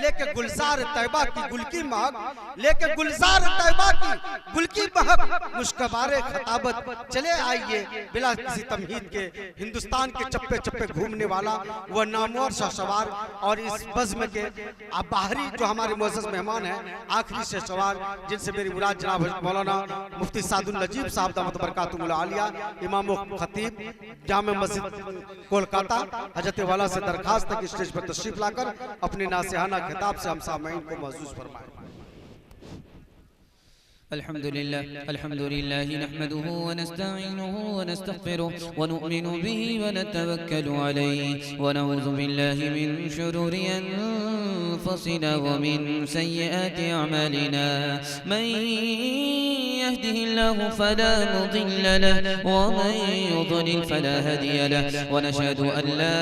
लेके गुलजार तैयबा की गुल की महक, लेके गुलजार तैयबा की गुल की महक, मुश्कबारे खताबत चले आइए बिला किसी तमहीद के। हिंदुस्तान के चप्पे चप्पे घूमने वाला वह नामवर शाहसवार और इस बज़्म के अब बाहरी जो हमारे मुअज़्ज़ज़ मेहमान हैं, आखिरी शाहसवार जिनसे मेरी मुराद जनाब मौलाना मुफ्ती सादुल नजीब साहब दामत बरकातुहुल आलिया, इमाम खतीब जामे मस्जिद कोलकाता, हजरत वाला से दरखास्त तक स्टेज पर तशरीफ लाकर अपने नासिहाना खिताब से हम सामईन को महसूस फरमाएं। अल्हम्दुलिल्लाह नहमदुहु व नस्तईनुहु व नस्तगफिरुहु व नु'मिनु बिही व नतवक्कलु अलैहि व नऊज़ु बिल्लाहि मिन शुरूरि अनफुसिना व मिन सय्यिआति अअमालिना। मन यहदिहिल्लाहु फला मुदिल्ल लहु व मन युद्लिल फला हादिय लहु व नशहदु अन ला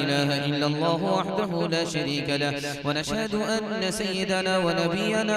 इलाहा इल्लल्लाहु वहदहु ला शरीका लहु व नशहदु अन्न सय्यदना व नबियना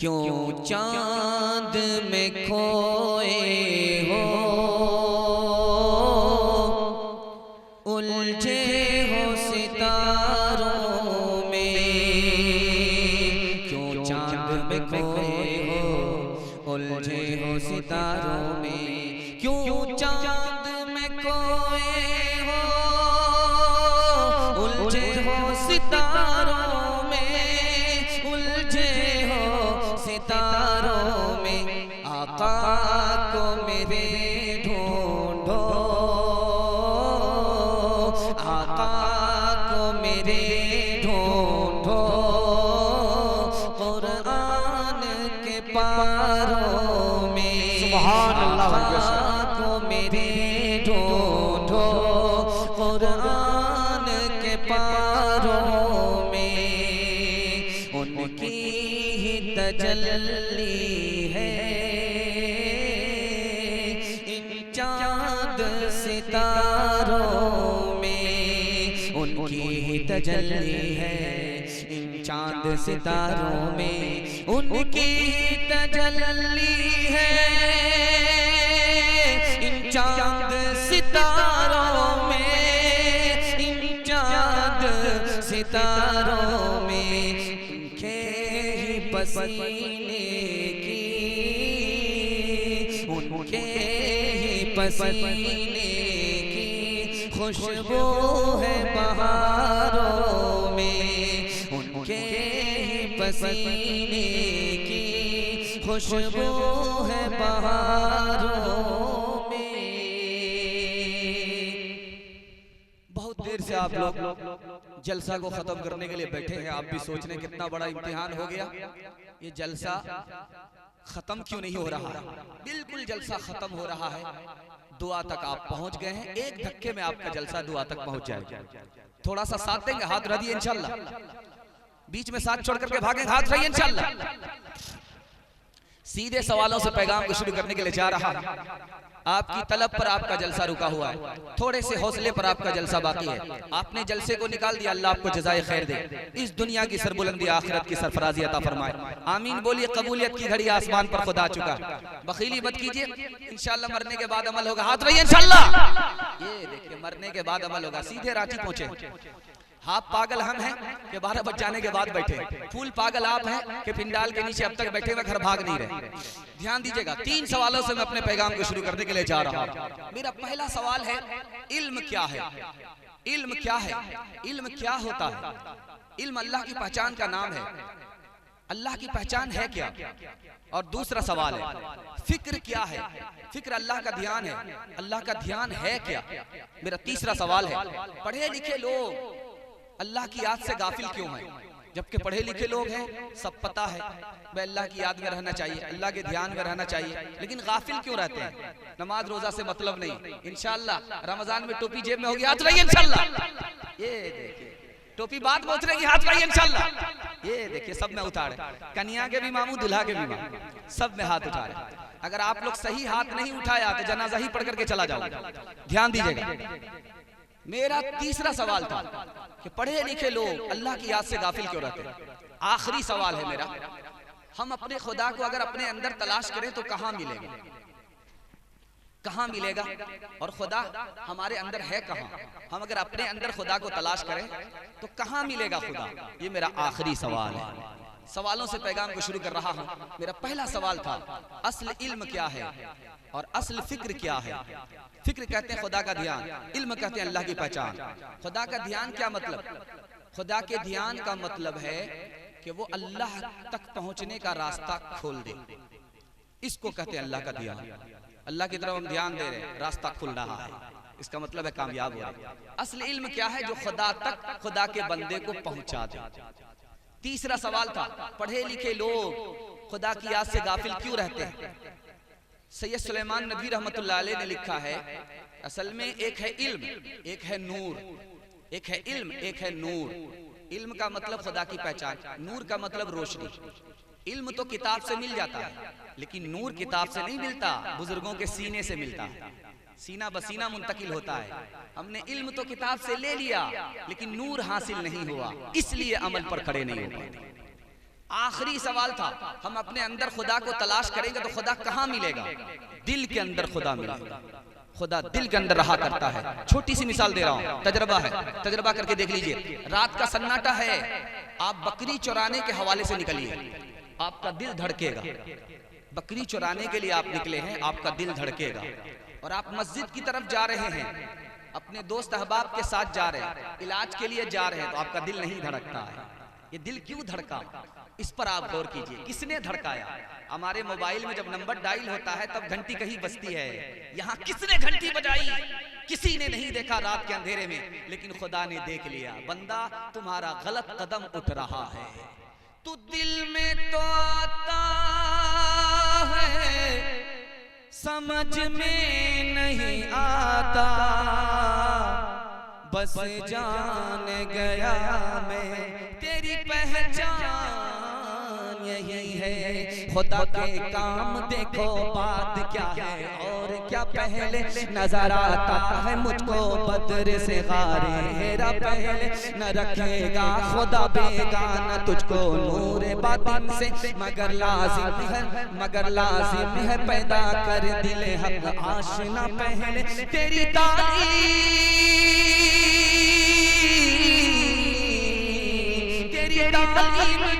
क्यों चांद में खोए हो उलझे हो सितारों में, क्यों चांद में खोए हो उलझे हो सितारों में, क्यों चांद में खोए हो उलझे हो सितारों सितारों में। आका को मेरे ढूंढो, आका को मेरे ढूंढो, कुरान के पारों में। सुभान अल्लाह। आका को मेरे ढूंढो, कुरान के पारों में। उनकी तजल्ली है इन चांद सितारों में, उनकी तजल्ली है इन चांद सितारों में, उनकी तजल्ली है इन चांद सितारों में, इन चांद सितारों में। पसीने की उनके ही पसीने की खुशबू है बहारों में, उनके ही पसीने की खुशबू है बहारों में। बहुत देर से आप लोग जलसा को खत्म करने के लिए बैठे हैं। आप भी सोच रहे कितना बड़ा इम्तिहान हो गया, ये जलसा खत्म क्यों नहीं हो रहा है? बिल्कुल जलसा खत्म हो रहा है, दुआ तक आप पहुंच गए हैं। एक धक्के में आपका जलसा दुआ तक पहुंच जाएगा। थोड़ा सा साथ देंगे, हाथ उठा दिए इंशाल्लाह, बीच में साथ छोड़ करके भागेंगे, हाथ उठाइए इंशाल्लाह। सीधे सवालों से पैगाम को शुरू करने के लिए जा रहा है। आपकी तलब पर आपका जलसा रुका हुआ है, थोड़े से हौसले पर आपका जलसा बाकी है। आपने जलसे को निकाल दिया, अल्लाह आपको जज़ाए खैर दे, इस दुनिया की सरबुलंदी आखिरत की सरफराजी अता फरमाए। आमीन बोलिए। कबूलियत की घड़ी आसमान पर खुदा चुका, बखीली मत कीजिए, इंशाल्लाह मरने के बाद अमल होगा। हाथ रहिए इंशाल्लाह। ये देखिए मरने के बाद अमल होगा। सीधे रांची पहुंचे, आप पागल हम हैं कि 12 बज जाने के बाद बैठे, फूल पागल आप हैं कि पिंडाल के नीचे अब तक बैठे हुए घर भाग नहीं रहे। ध्यान दीजिएगा, 3 सवालों से मैं अपने पैगाम को शुरू करने के लिए जा रहा हूं। मेरा पहला सवाल है, इल्म क्या है? इल्म क्या है? इल्म क्या होता है? इल्म अल्लाह की पहचान का नाम है। अल्लाह की पहचान है क्या? और दूसरा सवाल है, फिक्र क्या है? फिक्र अल्लाह का ध्यान है। अल्लाह का ध्यान है क्या? मेरा तीसरा सवाल है, पढ़े लिखे लोग अल्लाह की याद से गाफिल क्यों हैं? जबकि पढ़े लिखे लोग हैं, सब पता है वह अल्लाह की याद में रहना चाहिए, अल्लाह के ध्यान में रहना चाहिए, लेकिन गाफिल क्यों रहते हैं? नमाज रोजा से मतलब नहीं। इंशाअल्लाह रमजान में टोपी जेब में होगी, हाथ उठाइए इंशाअल्लाह। ये देखिए, टोपी बाद में उतरेगी, हाथ उठाइए इंशाअल्लाह। ये देखिए, सब में उतारे, कन्या के भी मामू, दुल्हा के भी मामू, सब में हाथ उठारे। अगर आप लोग सही हाथ नहीं उठाया तो जनाजा ही पढ़ करके चला जाओ। ध्यान दीजिएगा। मेरा तीसरा सवाल था कि पढ़े लिखे लोग अल्लाह की याद से गाफिल क्यों रहते हैं? आखिरी सवाल है मेरा, हम अपने खुदा को अगर अपने अंदर तलाश करें तो कहां मिलेगा? कहां मिलेगा? और खुदा हमारे अंदर है कहां? हम अगर अपने अंदर खुदा को तलाश करें तो कहां मिलेगा खुदा? ये मेरा आखिरी सवाल है। सवालों से पैगाम को शुरू कर रहा हूं। मेरा पहला सवाल था, असल इल्म क्या है और असल फिक्र क्या है? फिक्र कहते हैं खुदा का ध्यान, इल्म कहते हैं अल्लाह की पहचान। खुदा का ध्यान क्या मतलब? खुदा के ध्यान का मतलब है कि वो अल्लाह तक पहुंचने का रास्ता खोल दे। इसको कहते हैं अल्लाह का ध्यान। अल्लाह की तरफ हम ध्यान दे रहे हैं, रास्ता खुल रहा है, इसका मतलब है कामयाब हो रहा है। असल इल्म क्या है? जो खुदा तक खुदा के बंदे को पहुंचा दे। तीसरा सवाल था, पढ़े लिखे लोग खुदा की याद से गाफिल क्यों रहते हैं? सैयद सुलेमान नदवी रहमतुल्लाह अलैह ने लिखा है, असल में एक है इल्म, एक है नूर। एक है इल्म, एक है नूर। इल्म का मतलब खुदा की पहचान, नूर का मतलब रोशनी। इल्म तो किताब से मिल जाता है, लेकिन नूर किताब से नहीं मिलता, बुजुर्गों के सीने से मिलता है। सीना बसीना मुंतकिल होता है। हमने इल्म तो किताब से ले लिया, लेकिन नूर हासिल नहीं हुआ, इसलिए अमल पर खड़े नहीं हो पाते। आखिरी सवाल था, हम अपने अंदर खुदा को तलाश करेंगे तो खुदा कहां मिलेगा? दिल के अंदर खुदा मिलेगा। खुदा दिल के अंदर रहा करता है। छोटी सी मिसाल दे रहा हूं, तजर्बा है, तजर्बा करके देख लीजिए। रात का सन्नाटा है, आप बकरी चुराने के हवाले से निकलिए, आपका दिल धड़केगा। बकरी चुराने के लिए आप निकले हैं, आपका दिल धड़केगा। और आप मस्जिद की तरफ जा रहे हैं, अपने दोस्त अहबाब के साथ जा रहे हैं, इलाज के लिए जा रहे हैं, तो आपका दिल नहीं धड़कता है। ये दिल क्यों धड़का? इस पर आप गौर कीजिए, किसने धड़काया? हमारे मोबाइल में जब नंबर डायल होता है तब घंटी कहीं बजती है, यहाँ किसने घंटी बजाई? किसी ने नहीं देखा रात के अंधेरे में, लेकिन खुदा ने देख लिया। बंदा, तुम्हारा गलत कदम उठ रहा है, तो दिल में तो आता है, समझ में नहीं आता, बस जान गया मैं तेरी पहचान यही है। खुदा के काम देखो बात क्या है और क्या पहले नजर आता है मुझको, बद्र से गारेरा पहले न रखेगा खुदा बेगाना तुझको नूर बातिन से, मगर लाजिम है पैदा कर दिले हक आशना पहले तेरी तालीम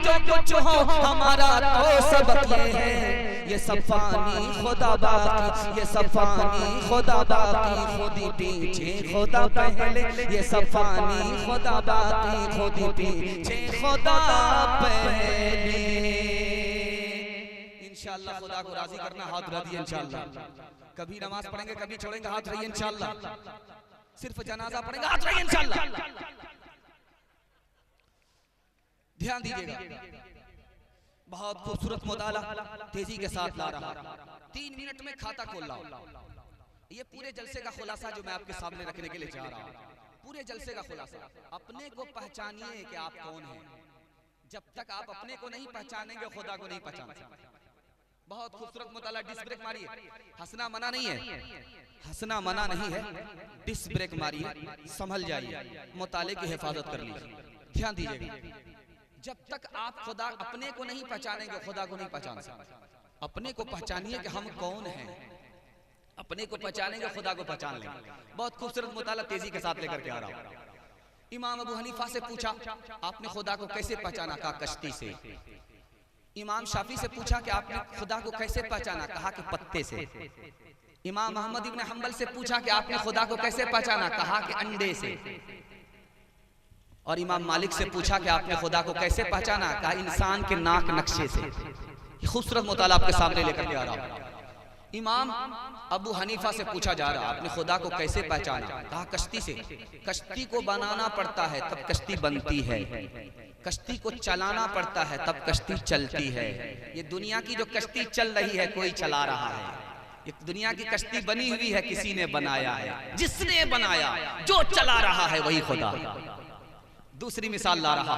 जो कुछ हो हमारा तो सबक ये है। ये सब फानी खुदा बाकी, ये सब फानी खुदा बाकी, खुदी पीछे खुदा पहले। ये सब फानी खुदा बाकी, खुदी पीछे खुदा पहले। इंशाअल्लाह खुदा को राजी करना, हाथ उठा दिए इंशाअल्लाह। कभी नमाज पढ़ेंगे, कभी छोड़ेंगे, हाथ उठाइए इंशाअल्लाह। सिर्फ जनाजा पढ़ेंगे, हाथ उठाइए इंशाअल्लाह। ध्यान दीजिएगा, बहुत खूबसूरत मुताला तेजी के साथ ला रहा, 3 मिनट में खाता खोल रहा हूं। ये पूरे जलसे का खुलासा जो मैं आपके सामने रखने के लिए जा रहा हूं, पूरे जलसे का खुलासा। अपने को पहचानिए कि आप कौन हैं। जब तक आप अपने को नहीं पहचानेंगे, खुदा को नहीं पहचान सकते। बहुत खूबसूरत मुताला, डिस्क ब्रेक मारिए। हंसना मना नहीं है, हंसना मना नहीं है, डिस्क ब्रेक मारिए, संभल जाइए, मुताले की हिफाजत कर लीजिए। ध्यान दीजिएगा, जब तक आप खुदा अपने को नहीं पहचानेंगे, खुदा को नहीं पहचान सकते। अपने को पहचानिए कि हम कौन हैं, अपने को पहचानेंगे, खुदा को पहचान लेंगे। बहुत खूबसूरत मुताला तेजी के साथ लेकर के आ रहा हूं। इमाम अबू हनीफा से पूछा आपने खुदा को कैसे पहचाना? कहा कश्ती से। इमाम शाफी से पूछा कि आपने खुदा को कैसे पहचाना? कहा कि पत्ते से। इमाम अहमद इब्न हंबल से पूछा कि आपने खुदा को कैसे पहचाना? कहा कि अंडे से। और इमाम मालिक से पूछा कि आपने खुदा को कैसे पहचाना? कहा इंसान के नाक नक्शे से। ये खूबसूरत मुताला आपके सामने लेकर के आ रहा हूं। इमाम अबू हनीफा से पूछा जा रहा आपने खुदा को कैसे पहचाना? कहा कश्ती से। कश्ती को बनाना पड़ता है तब कश्ती बनती है, कश्ती को चलाना पड़ता है तब कश्ती चलती है। ये दुनिया की जो कश्ती चल रही है कोई चला रहा है, ये दुनिया की कश्ती बनी हुई है किसी ने बनाया है, जिसने बनाया जो चला रहा है वही खुदा। दूसरी मिसाल ला रहा,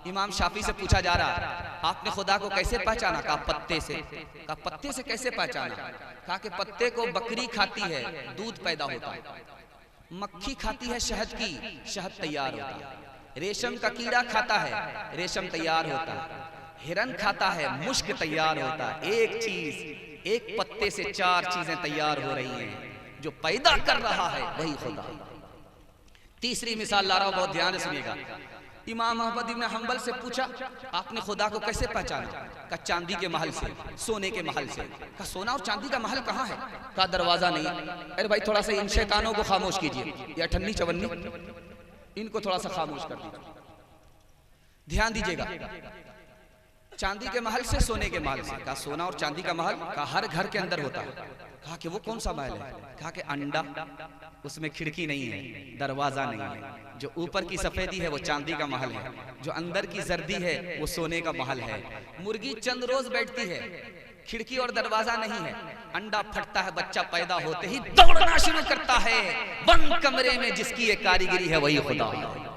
इमाम शाफी से पूछा जा रहा आपने खुदा को कैसे पहचाना? कहा पत्ते से। कहा पत्ते से कैसे पहचाना? कहा कि पत्ते को बकरी खाती है, दूध पैदा होता है। मक्खी खाती है शहद की, शहद तैयार होता है। रेशम का कीड़ा खाता है, रेशम तैयार होता है। हिरन खाता है, मुश्क तैयार होता है। एक चीज, एक पत्ते से चार चीजें तैयार हो रही हैं। जो पैदा कर रहा है वही खुदा। तीसरी मिसाल ला रहा हूं, बहुत ध्यान से सुनिएगा। इमाम अहमद इब्न हंबल से पूछा आपने खुदा को कैसे पहचाना? कहा चांदी के महल से, सोने के महल से। कहा सोना और चांदी का महल कहाँ है? कहा दरवाजा नहीं। अरे भाई थोड़ा सा इन शैतानों को खामोश कीजिए, ये अठन्नी चवन्नी इनको थोड़ा सा खामोश कर दीजिए, ध्यान दीजिएगा। चांदी के महल से, सोने के महल से। कहा सोना और चांदी का महल? कहा हर घर के अंदर होता है। कहा कि वो कौन सा महल है? कहा कि अंडा, उसमें खिड़की नहीं है, दरवाजा नहीं है। जो ऊपर की सफेदी है वो चांदी का महल है, जो अंदर की जर्दी है वो सोने का महल है। मुर्गी चंद रोज बैठती है, खिड़की और दरवाजा नहीं है। अंडा फटता है, बच्चा पैदा होते ही दौड़ना शुरू करता है। बंद कमरे में जिसकी ये कारीगरी है वही खुदा है।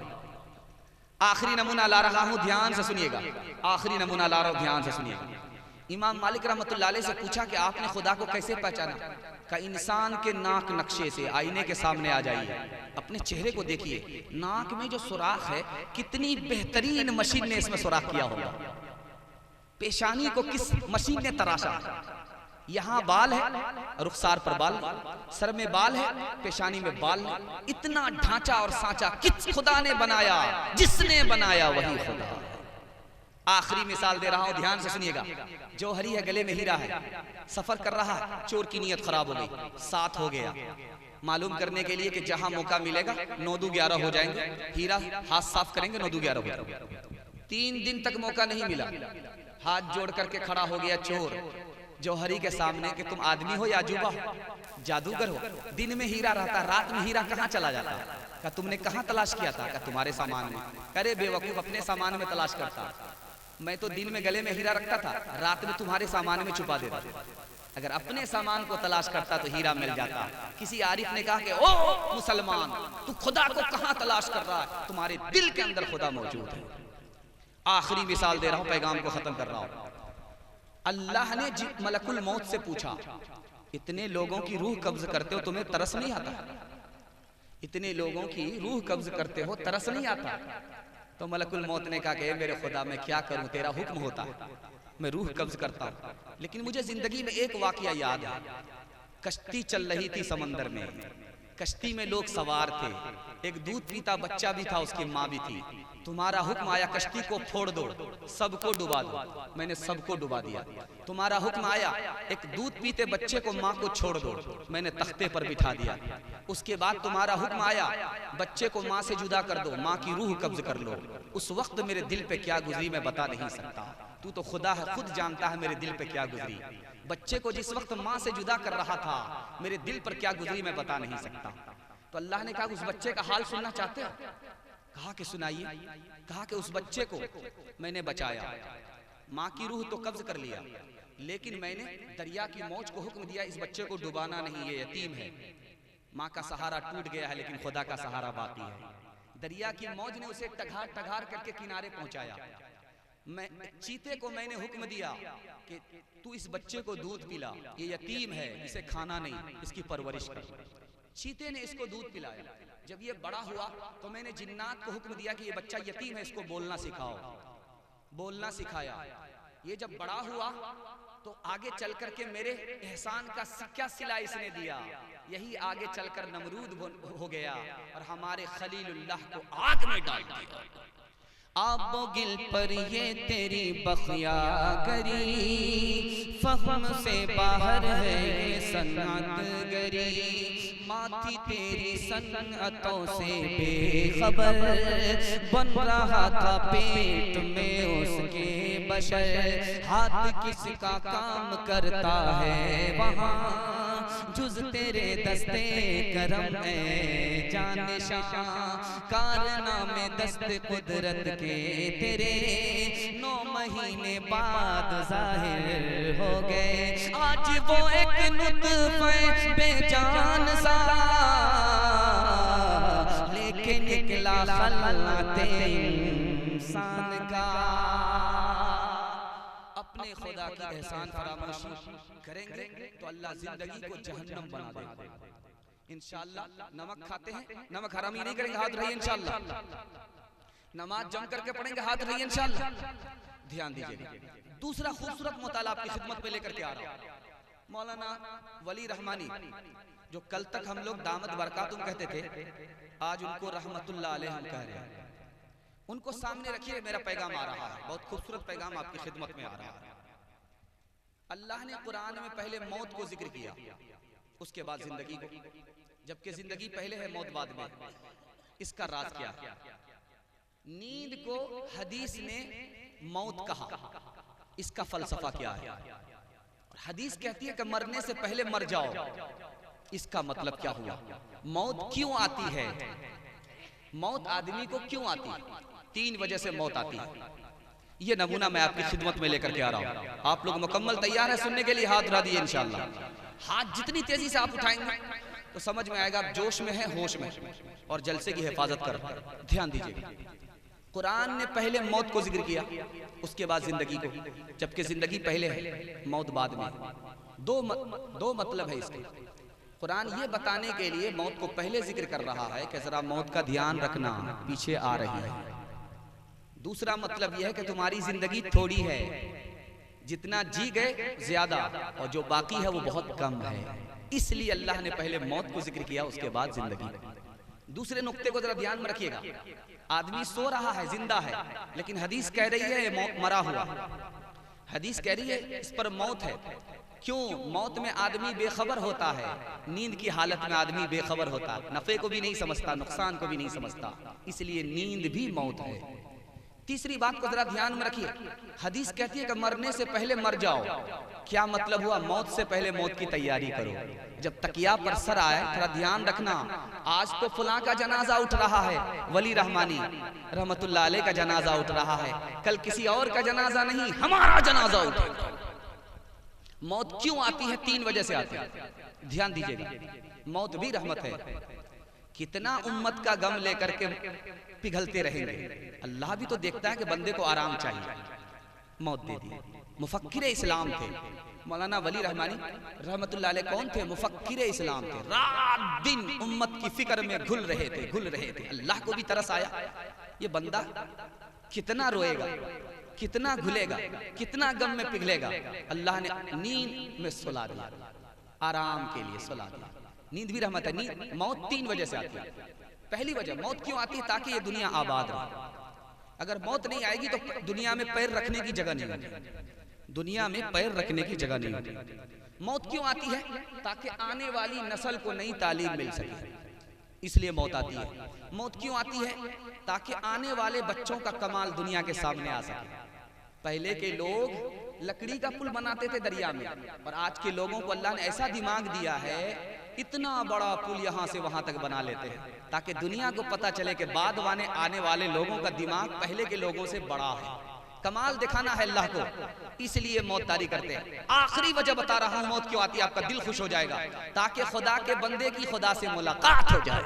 आखिरी नमूना ला रहा हूं, ध्यान से सुनिएगा। आखिरी नमूना ला रहा हूं, ध्यान से सुनिएगा। इमाम मालिक रहमतुल्लाह अलैह से पूछा कि आपने खुदा को कैसे पहचाना? का इंसान के नाक नक्शे से। आईने के सामने आ जाइए, अपने चेहरे को देखिए, नाक में जो सुराख है कितनी बेहतरीन मशीन ने इसमें सुराख किया होगा। पेशानी को किस मशीन ने तराशा? यहाँ बाल है, रुखसार पर बाल, सर में बाल है, पेशानी में बाल। इतना ढांचा और सांचा किस खुदा ने बनाया? जिसने बनाया वही खुदा। आखिरी मिसाल दे रहा हूं, ध्यान से सुनिएगा। जौहरी है, गले में हीरा है, सफर कर रहा है, चोर की नीयत खराब हो गई, 7 हो गया। मालूम करने के लिए कि जहां मौका मिलेगा 9-11 हो जाएंगे, हीरा हाथ साफ करेंगे, 9-11 हो जाएंगे। 3 दिन तक मौका नहीं मिला, हाथ जोड़ करके खड़ा हो गया चोर जौहरी के सामने कि तुम आदमी हो या अजूबा हो, जादूगर हो। दिन में हीरा रहता, रात में हीरा कहाँ चला जाता? का तुमने कहाँ तलाश किया था? का तुम्हारे सामान में। करे बेवकूफ, अपने सामान में तलाश करता। मैं तो दिन में गले में हीरा रखता था, रात में तुम्हारे सामान में छुपा देता। अगर अपने सामान को तलाश करता तो हीरा मिल जाता। किसी आरिफ ने कहा कि ओ मुसलमान, तू खुदा को कहाँ तलाश कर रहा है? तुम्हारे दिल के अंदर खुदा मौजूद है। आखिरी मिसाल दे रहा हूं, पैगाम को खत्म कर रहा हूं। अल्लाह ने मलकुल मौत से पूछा, इतने लोगों की रूह कब्ज करते हो, तुम्हें तरस नहीं आता? इतने लोगों की रूह कब्ज करते हो, तरस नहीं आता? तो मलकुल मौत ने कहा कि मेरे खुदा मैं क्या करूं, तेरा हुक्म होता है, मैं रूह कब्ज करता हूं। लेकिन मुझे जिंदगी में एक वाकया याद है। कश्ती चल रही थी समंदर में, कश्ती में लोग सवार थे, एक दूध पीता बच्चा भी था, उसकी माँ भी थी। तुम्हारा हुक्म आया कश्ती को फोड़ दो, सबको डुबा दो। मैंने सबको डुबा दिया। तुम्हारा हुक्म आया एक दूध पीते बच्चे को माँ को छोड़ दो, मैंने तख्ते पर बिठा दिया। उसके बाद तुम्हारा हुक्म आया बच्चे को माँ से जुदा कर दो, माँ की रूह कब्ज कर लो। उस वक्त मेरे दिल पे क्या गुजरी मैं बता नहीं सकता। तू तो खुदा है, खुद जानता है मेरे दिल पे क्या गुजरी। बच्चे को जिस वक्त माँ से जुदा कर रहा था, मेरे दिल पर क्या गुजरी मैं बता नहीं सकता। तो अल्लाह ने कहा उस बच्चे का हाल सुनना चाहते हो? कहा कि सुनाइए। कहा कि उस बच्चे को मैंने बचाया, माँ की रूह तो कब्ज कर लिया, लेकिन मैंने दरिया की मौज को हुक्म दिया इस बच्चे को डुबाना नहीं, ये यतीम है। माँ का सहारा टूट गया है लेकिन खुदा का सहारा बाकी है। दरिया की मौज ने उसे टघार टघार करके किनारे पहुंचाया। मैं चीते को मैंने हुक्म दिया कि तू इस बच्चे को दूध पिला, ये यतीम है, इसे खाना नहीं, इसकी परवरिश कर। चीते ने इसको दूध पिलाया। जब ये बड़ा हुआ तो मैंने जिन्नात को हुक्म दिया कि ये बच्चा यतीम है, इसको बोलना सिखाओ। बोलना सिखाया। ये जब बड़ा हुआ तो आगे चल करके मेरे एहसान का क्या सिला इसने दिया। यही आगे चलकर नमरूद हो गया और हमारे खलीलुल्लाह को आग में डाल दिया। आबो गिल पर ये तेरी बखिया गरी, फहम से बाहर है ये सन्नत गरी, माथी तेरी सन्नतों से बेखबर, बन रहा था पेट में उसके बशर, हाथ किसका काम करता है वहाँ, जुज तेरे दस्ते करम है जानशां, कारनामे दस्ते कुदरत के तेरे 9 महीने बाद जाहिर हो गए। आज वो एक नुत्फे बेजान सा लेके निकला खलते इंसान का। अपने खुदा की एहसान फरामोशी करेंगे तो अल्लाह जिंदगी को जहन्नम बना देगा। इंशाअल्लाह नमक खाते हैं, नमक हरामी नहीं करेंगे, हाथ रहिए इंशाअल्लाह। नमाज जम करके पढ़ेंगे, हाथ रहिए इंशाअल्लाह। ध्यान दीजिएगा। दूसरा खूबसूरत मुताला आपकी खिदमत में लेकर के आ रहा हूं। मौलाना वली रहमानी जो कल तक हम लोग दामद बरकातुम कहते थे, आज उनको रहमतुल्लाह अलैह हम कह रहे हैं। उनको सामने रखिए, मेरा पैगाम आ रहा है, बहुत खूबसूरत पैगाम आपकी खिदमत में आ रहा है। अल्लाह ने कुरान में पहले मौत को जिक्र किया, उसके बाद जिंदगी को, जबकि जिंदगी पहले है मौत बाद में। इसका राज क्या है? नींद को हदीस ने मौत कहा, इसका फलसफा क्या है? हदीस कहती है कि मरने से पहले मर जाओ, इसका मतलब क्या हुआ? मौत क्यों आती है? मौत आदमी को क्यों आती है? 3 वजह से मौत आती है। ये नमूना मैं आपकी खिदमत में लेकर के आ रहा हूं। आप लोग मुकम्मल तैयार है सुनने के लिए? हाथ उठा दिए इंशाअल्लाह। हाथ जितनी तेजी से आप उठाएंगे तो समझ में आएगा आप जोश में हैं, होश में, और जलसे की हिफाजत कर। ध्यान दीजिएगा, कुरान ने पहले मौत को जिक्र किया, उसके बाद जिंदगी को, जबकि जिंदगी पहले है, मौत बाद में। दो मतलब है इसके। कुरान ये बताने के लिए मौत को पहले जिक्र कर रहा है कि जरा मौत का ध्यान रखना, पीछे आ रही है। दूसरा मतलब यह है कि तुम्हारी जिंदगी थोड़ी है, जितना जी गए ज्यादा, और जो बाकी है वो बहुत कम है। इसलिए अल्लाह ने पहले मौत को जिक्र किया, उसके बाद जिंदगी। दूसरे नुक्ते को जरा ध्यान में रखिएगा। आदमी सो रहा है, जिंदा है, लेकिन हदीस कह रही है मरा हुआ। हदीस कह रही है इस पर मौत है। क्यों? मौत में आदमी बेखबर होता है, नींद की हालत में आदमी बेखबर होता है, नफे को भी नहीं समझता, नुकसान को भी नहीं समझता, इसलिए नींद भी मौत है। तीसरी बात को जरा ध्यान में रखिए। हदीस कहती है कि मरने से पहले मर जाओ। क्या मतलब हुआ? मौत से पहले मौत की तैयारी करो। जब तकिया पर सर आए, थोड़ा ध्यान रखना, आज तो फलां का जनाजा उठ रहा है, वली रहमानी रहमतुल्लाह अलैह का जनाजा उठ रहा है, कल किसी और का जनाजा नहीं, हमारा जनाजा उठेगा। मौत क्यों आती है? 3 वजह से आती है। ध्यान दीजिएगा, मौत भी रहमत है। कितना उम्मत का गम लेकर के पिघलते रहेंगे। अल्लाह भी तो देखता है कि बंदे को आराम चाहिए, मौत दे दी। मुफक्किर इस्लाम थे मौलाना वली रहमानी रहमतुल्लाह अलैह। कौन थे? मुफक्किर इस्लाम थे। रात दिन उम्मत की फिक्र में घुल रहे थे। अल्लाह को भी तरस आया, ये बंदा कितना रोएगा, कितना घुलेगा, कितना गम में पिघलेगा। अल्लाह ने नींद में सुला दिया, आराम के लिए सुला दिया। नींद भी रहमत है। नींद मौत 3 वजह से आती है। पहली वजह, मौत क्यों आती है? ताकि ये दुनिया आबाद रहे। अगर मौत नहीं आएगी तो दुनिया में पैर रखने की जगह नहीं होगी, दुनिया में पैर रखने की जगह नहीं होगी। मौत क्यों आती है? ताकि आने वाली नस्ल को नई तालीम मिल सके, इसलिए मौत आती है। मौत क्यों आती है? ताकि आने वाले बच्चों का कमाल दुनिया के सामने आ सके। पहले के लोग लकड़ी का पुल बनाते थे दरिया में, और आज के लोगों को अल्लाह ने ऐसा दिमाग दिया है, इतना बड़ा पुल यहाँ से वहां तक बना लेते हैं, ताकि दुनिया को पता चले कि बाद आने वाले लोगों का दिमाग पहले के लोगों से बड़ा है। कमाल दिखाना है अल्लाह को, इसलिए मौत तारी करते हैं। आखिरी वजह बता रहा हूं मौत क्यों आती है, आपका दिल खुश हो जाएगा, ताकि खुदा के बंदे की खुदा से मुलाकात हो जाए।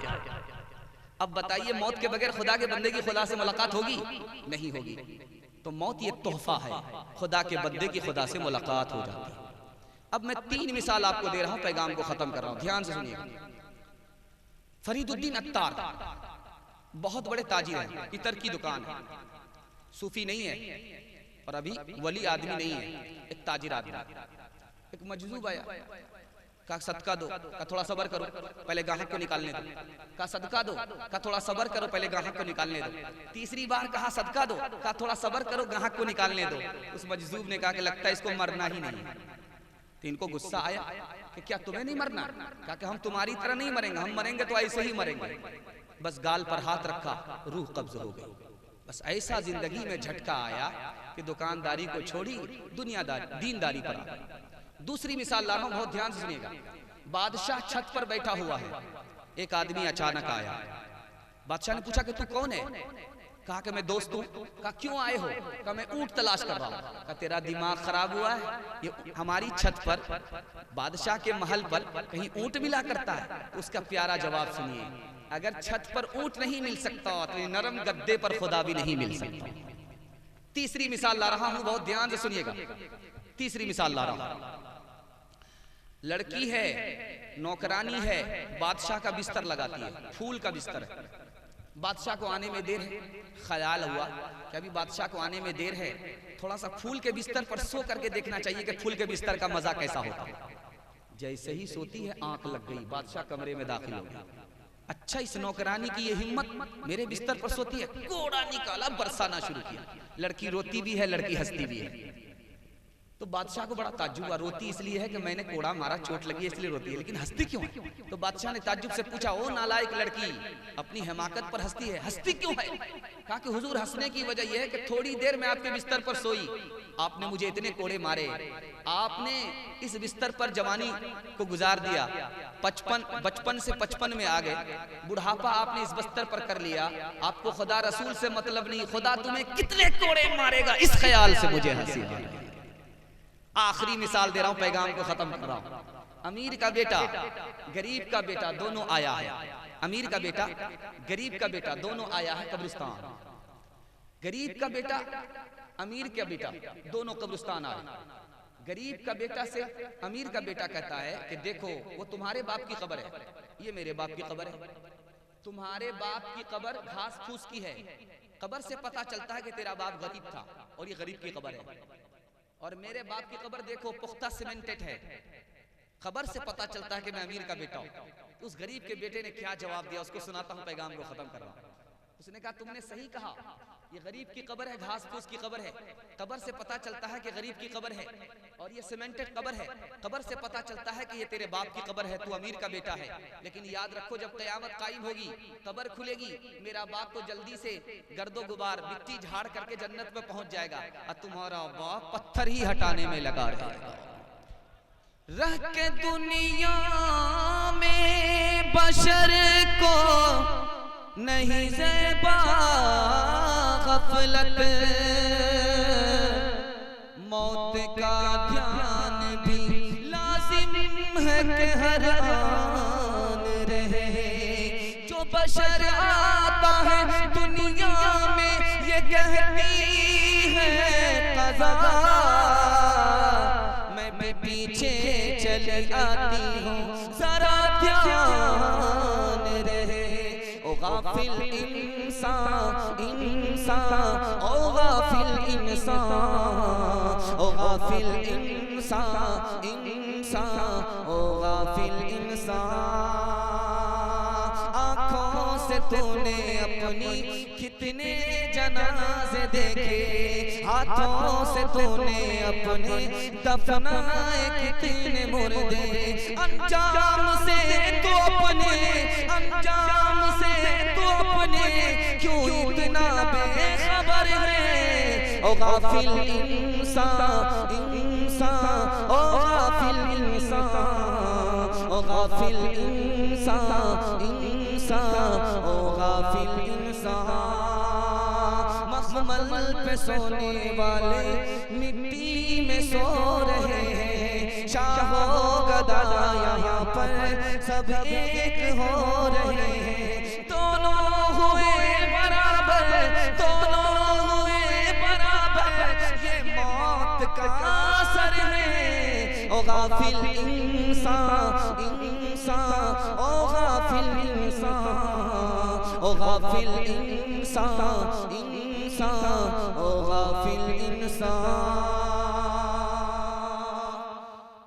अब बताइए, मौत के बगैर खुदा के बंदे की खुदा से मुलाकात होगी? नहीं होगी। तो मौत ये तोहफा है, खुदा के बंदे की खुदा से मुलाकात हो जाती है। अब मैं 3 मिसाल आपको दे रहा हूं, पैगाम को खत्म कर रहा हूं, ध्यान से सुनिएगा। फरीदुद्दीन अत्तार बहुत बड़े ताजिर हैं, इतर की दुकान है, सूफी नहीं है और अभी वली आदमी नहीं है, एक ताजिर आदमी। एक मजलूब आया, कहा सदका दो, कहा थोड़ा सबर करो पहले गाहक को निकालने दो। कहा सदका दो, कहा थोड़ा सबर करो पहले गाहक को निकालने दो। तीसरी बार कहा सदका दो, कहा थोड़ा सबर करो गाहक को निकालने दो। उस मजदूर ने कहा कि लगता है इसको मरना ही नहीं है। तो इनको गुस्सा आया कि क्या तुम्हें नहीं मरना? कहा कि हम तुम्हारी तरह नहीं मरेंगे, हम मरेंगे तो ऐसे ही मरेंगे। बस गाल पर हाथ रखा, रूह कब्ज हो गई। बस ऐसा जिंदगी में झटका आया कि दुकानदारी को छोड़ी, दुनियादारी दीनदारी पर आ गई। दूसरी मिसाल ला रहा हूं, बहुत ध्यान से सुनिएगा। बादशाह छत पर बैठा हुआ है, एक आदमी अचानक आया। बादशाह ने पूछा कि तू कौन है? कहा कि मैं दोस्त हूं। कहा क्यों आए हो? कहा मैं ऊंट तलाश कर रहा हूं। कहा तेरा दिमाग खराब हुआ है? ये हमारी छत पर बादशाह के महल पर कहीं ऊंट मिला करता है? उसका प्यारा जवाब सुनिए, अगर छत पर ऊंट नहीं मिल सकता तो नरम गद्दे पर खुदा भी नहीं मिल सकता। तीसरी मिसाल ला रहा हूं, बहुत ध्यान से सुनिएगा। तीसरी मिसाल ला रहा हूं, लड़की है, नौकरानी है, बादशाह का बिस्तर लगाती है, फूल का बिस्तर है। बादशाह को आने में देर है, ख्याल हुआ कि अभी बादशाह को आने में देर है, थोड़ा सा फूल के बिस्तर पर सो करके देखना चाहिए कि फूल के बिस्तर का मजा कैसा होता है। जैसे ही सोती है आंख लग गई, बादशाह कमरे में दाखिल हो गया। अच्छा, इस नौकरानी की ये हिम्मत, मेरे बिस्तर पर सोती है। कोड़ा निकाला, बरसाना शुरू किया। लड़की रोती भी है, लड़की हंसती भी है। तो बादशाह को बड़ा ताज्जुब हुआ, रोती इसलिए है कि मैंने कोड़ा मारा, चोट लगी इसलिए रोती है, लेकिन हंसती क्यों है? तो बादशाह ने ताज्जुब से पूछा, ओ नालायक लड़की, अपनी हिमाकत पर हंसती है, हंसती क्यों है? कहा कि हुजूर हंसने की वजह यह है कि थोड़ी देर में आपके बिस्तर पर सोई, आपने मुझे इतने कोड़े मारे, आपने इस बिस्तर पर जवानी को गुजार दिया, बचपन से 55 में आ गए, बुढ़ापा आपने इस बिस्तर पर कर लिया, आपको खुदा रसूल से मतलब नहीं, खुदा तुम्हें कितने कोड़े मारेगा, इस ख्याल से मुझे हंसी आ रही है। आखिरी मिसाल दे रहा हूं, पैगाम को खत्म कर रहा हूं। अमीर का बेटा, गरीब का बेटा, दोनों आया है। अमीर का बेटा, गरीब का बेटा, दोनों आया है कब्रिस्तान। गरीब का बेटा, अमीर का बेटा, दोनों कब्रिस्तान आए। गरीब का बेटा से अमीर का बेटा कहता है कि देखो वो तुम्हारे बाप की कब्र है, ये मेरे बाप की कब्र है। तुम्हारे बाप की कब्र घास फूस की है, कब्र से पता चलता है कि तेरा बाप गरीब था और ये गरीब की कब्र है। और मेरे बाप की कब्र देखो पुख्ता सीमेंटेड है, खबर से पता चलता है कि मैं अमीर का बेटा हूं। उस गरीब के बेटे ने क्या जवाब दिया, उसको सुनाता हूं, पैगाम को खत्म कर रहा हूं। उसने कहा तुमने सही कहा, ये गरीब की कब्र है, घास फूस की कब्र है, कब्र से पता चलता है कि गरीब की कब्र है, और ये सीमेंटेड कब्र है, कब्र से पता चलता है कि ये तेरे बाप की कब्र है, तू अमीर का बेटा है। लेकिन याद रखो जब क़यामत कायम होगी, कब्र खुलेगी, मेरा बाप तो जल्दी से गर्दो गुबार मिट्टी झाड़ करके जन्नत में पहुंच जाएगा, और तुम्हारा बाप पत्थर ही हटाने में लगा रहेगा। रह के दुनिया में बशर को नहीं ज़ेबा गफलत, मौत का ध्यान भी लाजिम है कि हर आन रहे। जो बशर आता है दुनिया में ये कहती है क़ज़ा, मैं भी पीछे चली आती हूँ, ज़रा ध्यान रहे। ओ गाफिल इंसान, इंसान, ओ गाफिल इंसान, ओ गाफिल इंसान, इंसान, ओ गाफिल इंसान। आँखों से तूने अपनी कितने जनाजे देखे, हाथों से तूने अपने दफनाए कितने मुर्दे, अंजाम से तू अपने, अंजाम से तू अपने क्यों इतना बेखबर है। ओ गाफिल इंसान, इंसान, ओ गाफिल इंसान, ओ गाफिल इंसान, इंसान, ओ गाफिल इंसान। मखमल पे सोने वाले मिट्टी में सो रहे हैं, शाहो गदा यहाँ पर सब एक हो रहे हैं। दोनों हुए बराबर, दोनों हुए बराबर, ये मौत का असर है। ओ गाफिल इंसान, इंसान, ओ गाफिल इंसान, ओ गाफिल इंसान, इंसान, ओ गाफिल इंसान।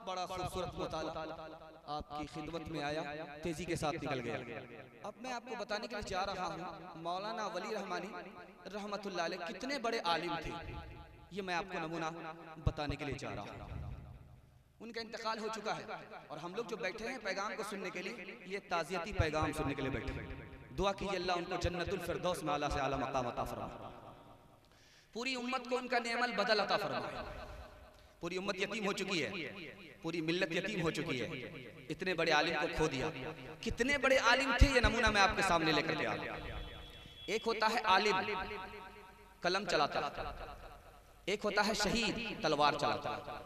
बड़ा खूबसूरत मुताला आप आपकी खिदमत में आया, तेजी के साथ निकल गया। अब मैं आपको बताने के लिए जा रहा हूँ मौलाना वली रहमानी रहमतुल्लाह अलैह कितने बड़े आलिम थे, ये मैं आपको नमूना बताने के लिए जा रहा हूँ। उनका इंतकाल हो चुका है और हम लोग जो बैठे हैं पैगाम को सुनने के लिए, ये ताज़ियती पैगाम सुनने के लिए बैठे हैं। दुआ कीजिए अल्लाह उनको जन्नतुल फिरदौस में आला से आला मकाम अता फरमाए, पूरी उम्मत को उनका नेमल बदल अता फरमाए। पूरी उम्मत यतीम हो चुकी है, पूरी मिल्लत यतीम हो चुकी है, इतने बड़े आलिम को खो दिया। कितने बड़े आलिम थे ये नमूना मैं आपके सामने लेकर के आया। एक होता है आलिम कलम चलाता, एक होता है शहीद तलवार चलाता।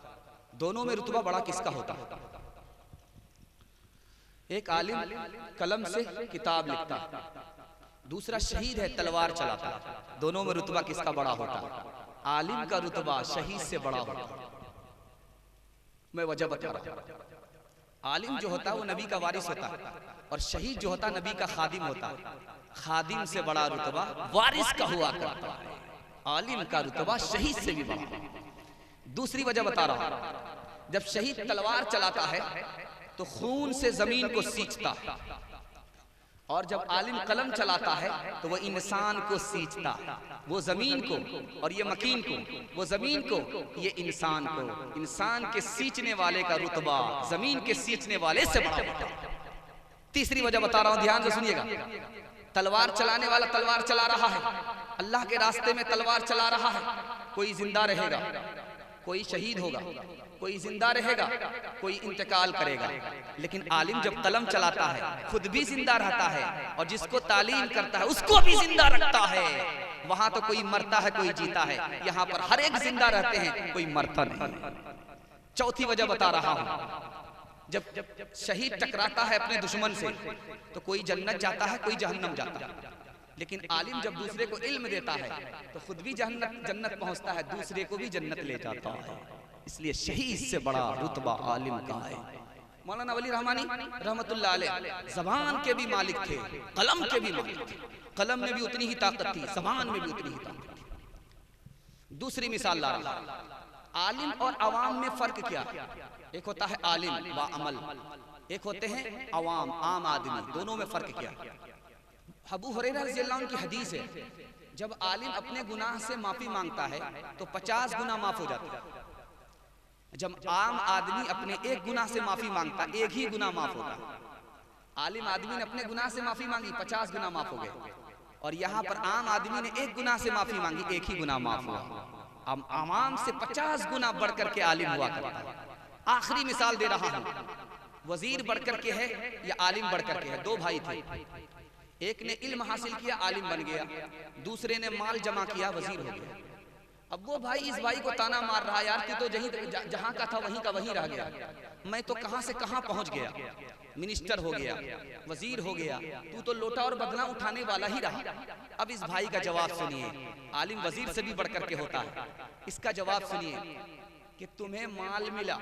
दोनों में रुतबा बड़ा किसका होता है? एक आलिम कलम से किताब लिखता, दूसरा शहीद है तलवार चलाता। दोनों में रुतबा किसका बड़ा होता है? आलिम का रुतबा शहीद से बड़ा होता है। मैं वजह बता रहा हूं। आलिम जो होता है वो नबी का वारिस होता है और शहीद जो होता है नबी का खादिम होता है। खादिम से बड़ा रुतबा वारिस का हुआ करता है, आलिम का रुतबा शहीद से भी बड़ा। दूसरी वजह बता रहा हूं, जब शहीद तलवार चलाता है तो खून से जमीन को सींचता है, और जब आलिम कलम चलाता है तो वह इंसान को सींचता है, वो जमीन को और ये मकीन को, वो जमीन को ये इंसान को। इंसान के सींचने वाले का रुतबा जमीन के सींचने वाले से बड़ा होता है। तीसरी वजह बता रहा हूं, ध्यान से सुनिएगा। तलवार चलाने वाला तलवार चला रहा है, अल्लाह के रास्ते में तलवार चला रहा है। कोई जिंदा रहेगा, कोई शहीद होगा, कोई जिंदा रहेगा, कोई इंतकाल करेगा। लेकिन आलिम जब कलम चलाता है खुद भी जिंदा रहता है और जिसको तालीम करता है उसको भी जिंदा रखता है। वहां तो कोई मरता है कोई जीता है, यहाँ पर हर एक जिंदा रहते हैं, कोई मरता नहीं। चौथी वजह बता रहा हूं, जब शहीद टकराता है अपने दुश्मन से तो कोई जन्नत जाता है कोई जहन्नम जाता है। लेकिन आलिम जब दूसरे को इल्म देता है तो खुद भी जन्नत पहुंचता है, दूसरे को भी जन्नत ले जाता है। इसलिए शहीद से बड़ा रुतबा आलिम का है। मौलाना वली रहमानी रहमतुल्लाह अलैह ज़बान के भी मालिक थे, कलम के भी मालिक थे। कलम में भी उतनी ही ताकत थी, ज़बान में भी उतनी ही ताकत थी। दूसरी मिसाल ला रहा, आलिम और अवाम में फर्क क्या? एक होता है आलिम व अमल, एक होते हैं अवाम आम आदमी। दोनों में फर्क क्या? अबू हुरैरा रज़ियल्लाहु अन्हु की हदीस है, जब आलिम अपने गुनाह से माफी मांगता है तो 50 गुना माफ हो जाता है। जब आम आदमी अपने एक गुनाह से माफी मांगता, एक ही गुनाह माफ होता। आलिम आदमी ने अपने गुनाह से माफी मांगी, 50 गुना माफ हो गए। और यहाँ पर आम आदमी ने एक गुनाह से माफी मांगी, एक ही गुनाह माफ हुआ। आवाम से 50 गुना बढ़ करके आलिम हुआ करता है। आखिरी मिसाल दे रहा हूँ, वजीर बढ़ करके है या आलिम बढ़ करके है? दो भाई थे, एक ने इल्म हासिल किया आलिम बन गया, दूसरे ने माल जमा किया वजीर हो गया। अब वो भाई इस भाई को ताना मार रहा, यार तू तो जहां का था वहीं का वहीं रह गया, मैं तो कहां से कहां पहुंच गया, मिनिस्टर हो गया, वजीर हो गया, तू तो लोटा और बदला उठाने वाला ही रहा। अब इस भाई का जवाब सुनिए, आलिम वजीर से भी बढ़ करके होता है। इसका जवाब सुनिए कि तुम्हें माल मिला,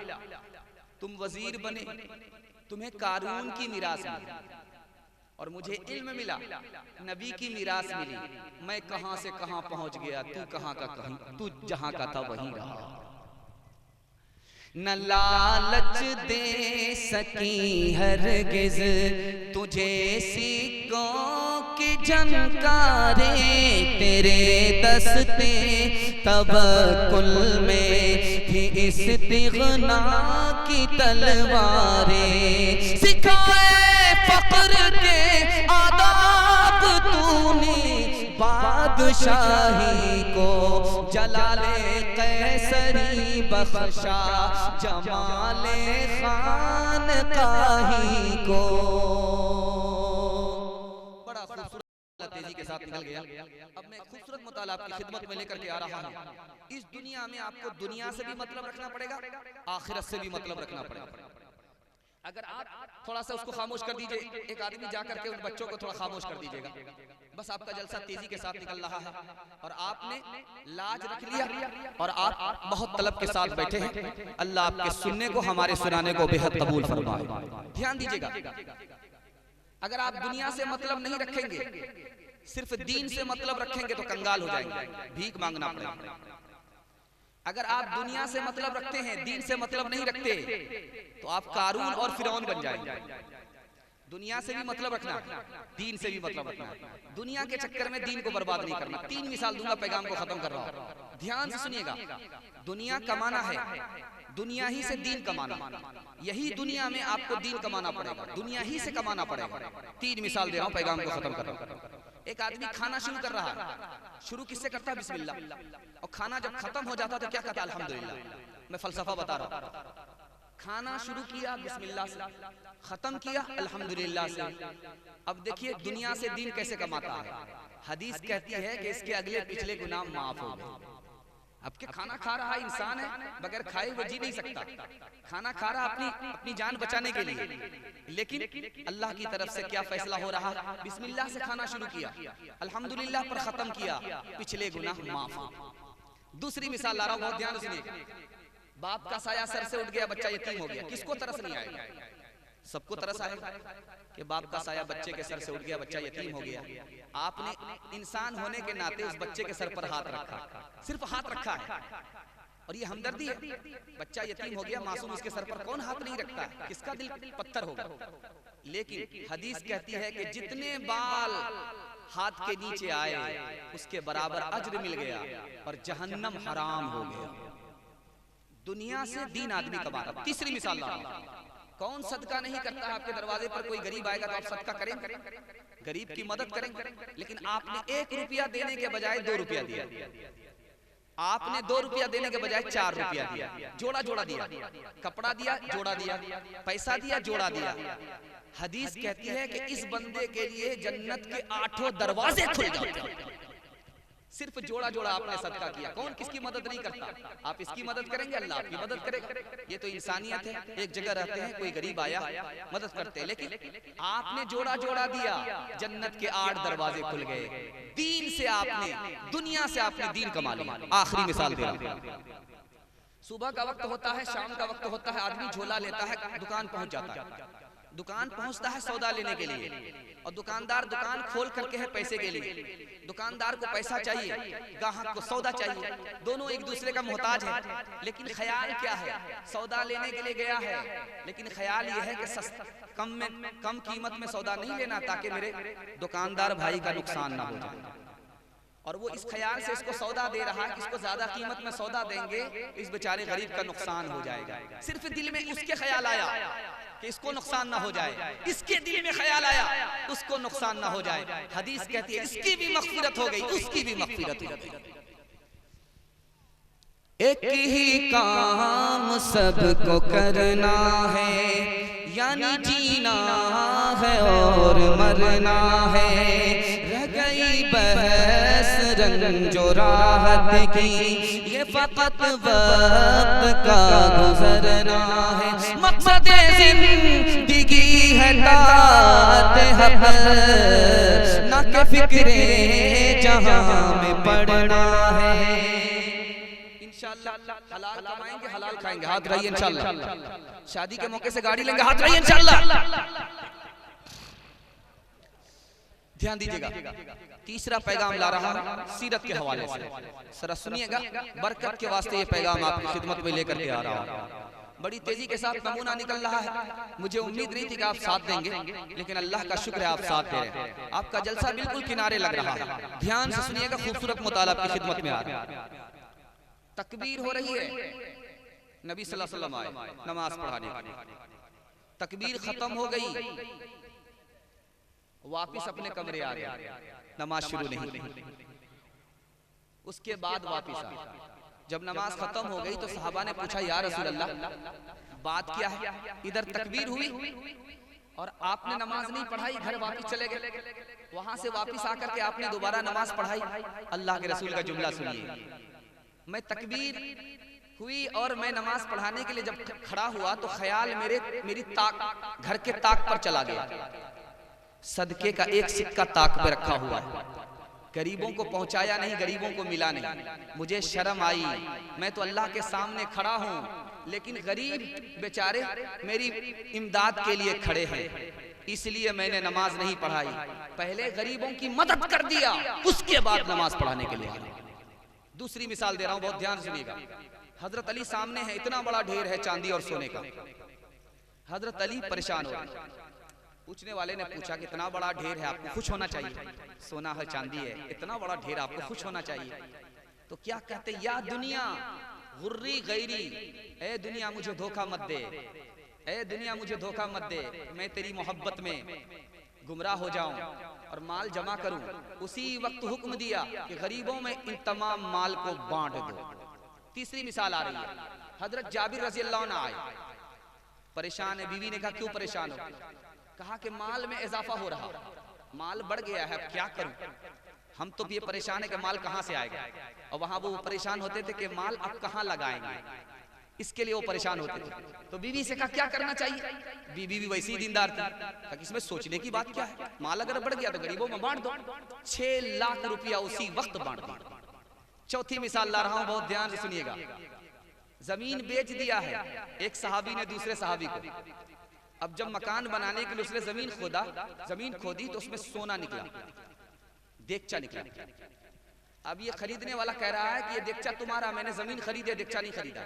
तुम वजीर बने, तुम्हें कारून की मीरास मिली और मुझे इल्म मिला, नबी की मीरास मिली। मैं कहां से कहां पहुंच गया, तू कहां का कहीं, तू जहां का था वहीं रहा। न लालच दे सकी हरगिज तुझे सिक्कों की झनकारे, तेरे दस्ते तवक्कुल में थी इस्तिग़ना की तलवारें। सिखाए फक्र के आदाब तूने बादशाही को, जलाले कैसरी बख्शा जमाले खानकाही को। बड़ा खूबसूरत तेजी के साथ निकल गया। अब मैं खूबसूरत मुताला आपकी खिदमत में लेकर के आ रहा हूँ। इस दुनिया में आपको दुनिया से भी मतलब रखना पड़ेगा, आखिरत से भी मतलब रखना पड़ेगा। अगर आप थोड़ा सा उसको खामोश कर दीजिए, एक आदमी जाकर के उन बच्चों को थोड़ा खामोश कर दीजिएगा, बस आपका जलसा तेजी के साथ निकल रहा है और आपने लाज रख लिया और आप बहुत तलब के साथ बैठे हैं। अल्लाह आपके सुनने को, हमारे सुनाने को बेहद कबूल फरमाए। ध्यान दीजिएगा, अगर आप दुनिया से मतलब नहीं रखेंगे, सिर्फ दीन से मतलब रखेंगे तो कंगाल हो जाएंगे, भीख मांगना पड़ेगा। अगर आप दुनिया से मतलब रखते हैं, दीन से मतलब नहीं रखते, तो आप कारून और फिरौन बन जाएंगे। दुनिया से भी मतलब रखना, दीन से भी मतलब रखना। दुनिया के चक्कर में दीन को बर्बाद नहीं करना। 3 मिसाल दूंगा, पैगाम को खत्म कर रहा हूं, ध्यान से सुनिएगा। दुनिया कमाना है, दुनिया ही से दीन कमाना, यही दुनिया में आपको दीन कमाना पड़ेगा, दुनिया ही से कमाना पड़ेगा। 3 मिसाल दे रहा हूं, पैगाम को खत्म कर रहा हूं। एक आदमी खाना शुरू कर रहा है, शुरू किससे करता है? बिस्मिल्लाह। और खाना जब खत्म हो जाता तो क्या कहता? अल्हम्दुलिल्लाह। मैं फलसफा बता रहा हूं। खाना शुरू किया बिस्मिल्लाह से, खत्म किया अल्हम्दुलिल्लाह से। अब देखिए दुनिया से दीन कैसे कमाता है। हदीस कहती है कि इसके अगले पिछले गुनाह माफ हो गए। अब के खाना खा रहा इंसान है, बगैर खाए वो जी नहीं सकता। खाना खा रहा अपनी जान बचाने के लिए, लेकिन अल्लाह की तरफ से क्या फैसला हो रहा? बिस्मिल्लाह से खाना शुरू किया, अल्हम्दुलिल्लाह पर खत्म किया, पिछले गुनाह माफ। दूसरी मिसाल ला रहा हूं, बहुत ध्यान से सुनिएगा। बाप का साया सर से उठ गया, बच्चा यतीम हो गया, किसको तरस नहीं आएगा? सबको तरस आएगा कि बाप का साया बच्चे के सर से उठ गया, बच्चा यतीम हो गया। आपने इंसान होने के नाते उस बच्चे के सर पर हाथ रखा, सिर्फ हाथ रखा है, और ये हमदर्दी है। बच्चा यतीम हो गया, मासूम, इसके सर पर कौन हाथ नहीं रखता? किसका दिल पत्थर होगा? लेकिन हदीस कहती है कि जितने बाल हाथ के नीचे आए उसके बराबर अज्र मिल गया और जहन्नम हराम हो गया। दुनिया से दीन आदमी कमा रहा। तीसरी मिसाल ला रहा हूं, कौन सदका नहीं करता? आपके दरवाजे पर कोई गरीब आएगा तो आप सदका करेंगे, गरीब की मदद करेंगे, लेकिन आपने 1 रुपया देने के बजाय 2 रुपया दिया। आपने 2 रुपया देने के बजाय 4 रुपया दिया, जोड़ा जोड़ा दिया, कपड़ा दिया, जोड़ा दिया, पैसा दिया, जोड़ा दिया। हदीस कहती है कि इस बंदे के लिए जन्नत के 8 दरवाजे खुल जाते हैं। सिर्फ जोड़ा जोड़ा आपने सदका किया। कौन किसकी मदद नहीं करता? आप इसकी मदद करेंगे, अल्लाह आपकी मदद करेगा। ये तो इंसानियत है। एक जगह रहते हैं, कोई गरीब आया, मदद करते हैं, लेकिन आपने जोड़ा जोड़ा दिया, जन्नत के 8 दरवाजे खुल गए। दीन से आपने, दुनिया से आपने दीन कमा लिया। आखिरी मिसाल दे रहा हूं। सुबह का वक्त होता है, शाम का वक्त होता है, आदमी झोला लेता है, दुकान पहुंच जाता है। दुकान पहुंचता है सौदा लेने के लिए, और दुकानदार दुकान खोल करके है पैसे के लिए। दुकानदार को पैसा चाहिए, ग्राहक को सौदा चाहिए, दोनों एक दूसरे का मोहताज है। लेकिन ख्याल क्या है? सौदा लेने के लिए गया है, लेकिन ख्याल यह है कि कम कीमत में सौदा नहीं लेना, ताकि मेरे दुकानदार भाई का नुकसान ना हो जाए। और वो इस ख्याल से इसको सौदा दे रहा है, इसको ज्यादा कीमत में सौदा देंगे, इस बेचारे गरीब का नुकसान हो जाएगा। सिर्फ दिल में उसके ख्याल आया कि इसको नुकसान ना हो जाए, इसके दिल में ख्याल आया उसको नुकसान ना हो जाए। हदीस कहती है इसकी भी मग़फ़िरत हो गई, उसकी भी मग़फ़िरत हो गई। एक ही काम सबको करना है, यानी जीना है और मरना है। रह गई बहस रंजो राहत की, ये फकत वक्त का गुजरना है। मकसद जिंदगी है तात हक, ना के फिक्रे जहां में पड़ना है। इंशाअल्लाह हलाल कमाएंगे, हलाल खाएंगे, हाथ रहिए इंशाअल्लाह। शादी के मौके से गाड़ी लेंगे, हाथ रहिए इंशाअल्लाह। ध्यान दीजिएगा, तीसरा पैगाम ला रहा हूं सीरत के हवाले से, जरा सुनिएगा। बरकत के वास्ते ये पैगाम आपकी खिदमत में लेकर के आ रहा हूं। बड़ी तेजी के साथ नमूना निकल रहा है। मुझे उम्मीद नहीं थी कि आप साथ देंगे, लेकिन अल्लाह का शुक्र है आप साथ दे रहे हैं। आपका जलसा बिल्कुल किनारे लग रहा है। ध्यान से सुनिएगा, खूबसूरत मुताला आपकी खिदमत में आ रहा है। तकबीर हो रही है, नबी सल्लल्लाहु अलैहि वसल्लम आए नमाज पढ़ाने के लिए। तकबीर खत्म हो गई, वापिस अपने कमरे आ गए, नमाज शुरू नहीं। उसके बाद वापिस आए। जब नमाज खत्म हो गई तो सहाबा ने पूछा, या रसूल अल्लाह बात क्या है? इधर तकबीर हुई और आपने नमाज नहीं पढ़ाई, घर वापिस चले गए। वहां से वापिस आकर के आपने दोबारा नमाज पढ़ाई। अल्लाह के रसूल का जुमला सुनिए, मैं तकबीर हुई और मैं नमाज पढ़ाने के लिए जब खड़ा हुआ तो ख्याल मेरी ताक, घर के ताक पर चला गया। सदके का एक सिक्का ताक पे रखा हुआ है, गरीबों को पहुंचाया नहीं, गरीबों को मिला नहीं। मुझे शर्म आई, मैं तो अल्लाह के सामने खड़ा हूं, लेकिन गरीब बेचारे मेरी इमदाद के लिए खड़े हैं, इसलिए मैंने नमाज नहीं पढ़ाई। पहले गरीबों की मदद कर दिया, उसके बाद नमाज पढ़ाने के लिए। दूसरी मिसाल दे रहा हूं, बहुत ध्यान सुनिएगा। हजरत अली सामने है, इतना बड़ा ढेर है चांदी और सोने का। हजरत अली परेशान हो गए। पूछने वाले ने पूछा कि इतना बड़ा ढेर है, आपको खुश होना चाहिए, सोना है चांदी है, इतना बड़ा ढेर आपको खुश होना चाहिए। तो क्या कहते, या दुनिया गुर्री गैरी, ए दुनिया मुझे धोखा मत दे, ए दुनिया मुझे धोखा मत दे, मैं तेरी मोहब्बत में गुमराह हो जाऊं और माल जमा करूं। उसी वक्त हुक्म दिया कि गरीबों में इन तमाम माल को बांट दो। तीसरी मिसाल आ रही है, हजरत जाबिर रजी अल्लाह अन्हु आए, परेशान है। बीवी ने कहा क्यों परेशान हो? कहा कि माल में इजाफा हो रहा, माल बढ़ गया है, अब क्या करूं? हम तो ये परेशान है कि माल कहां से आएगा, और वहां वो परेशान होते थे कि माल अब कहां लगाएंगे, इसके लिए वो परेशान होते थे। तो बीवी से कहा क्या करना चाहिए? बीवी भी वैसी ही दीनदार थी, कहा इसमें सोचने की बात क्या है, माल अगर बढ़ गया तो गरीबों में बांट दो। 6 लाख रुपया उसी वक्त बांट दिया। चौथी मिसाल ला रहा हूं, बहुत ध्यान से सुनिएगा। जमीन बेच दिया है एक सहाबी ने दूसरे सहाबी को। अब जब मकान बनाने के लिए उसने जमीन खोदी तो उसमें सोना निकला, देगचा निकला। अब ये खरीदने वाला कह रहा है कि ये देगचा तुम्हारा, मैंने जमीन खरीदी, देगचा नहीं खरीदा।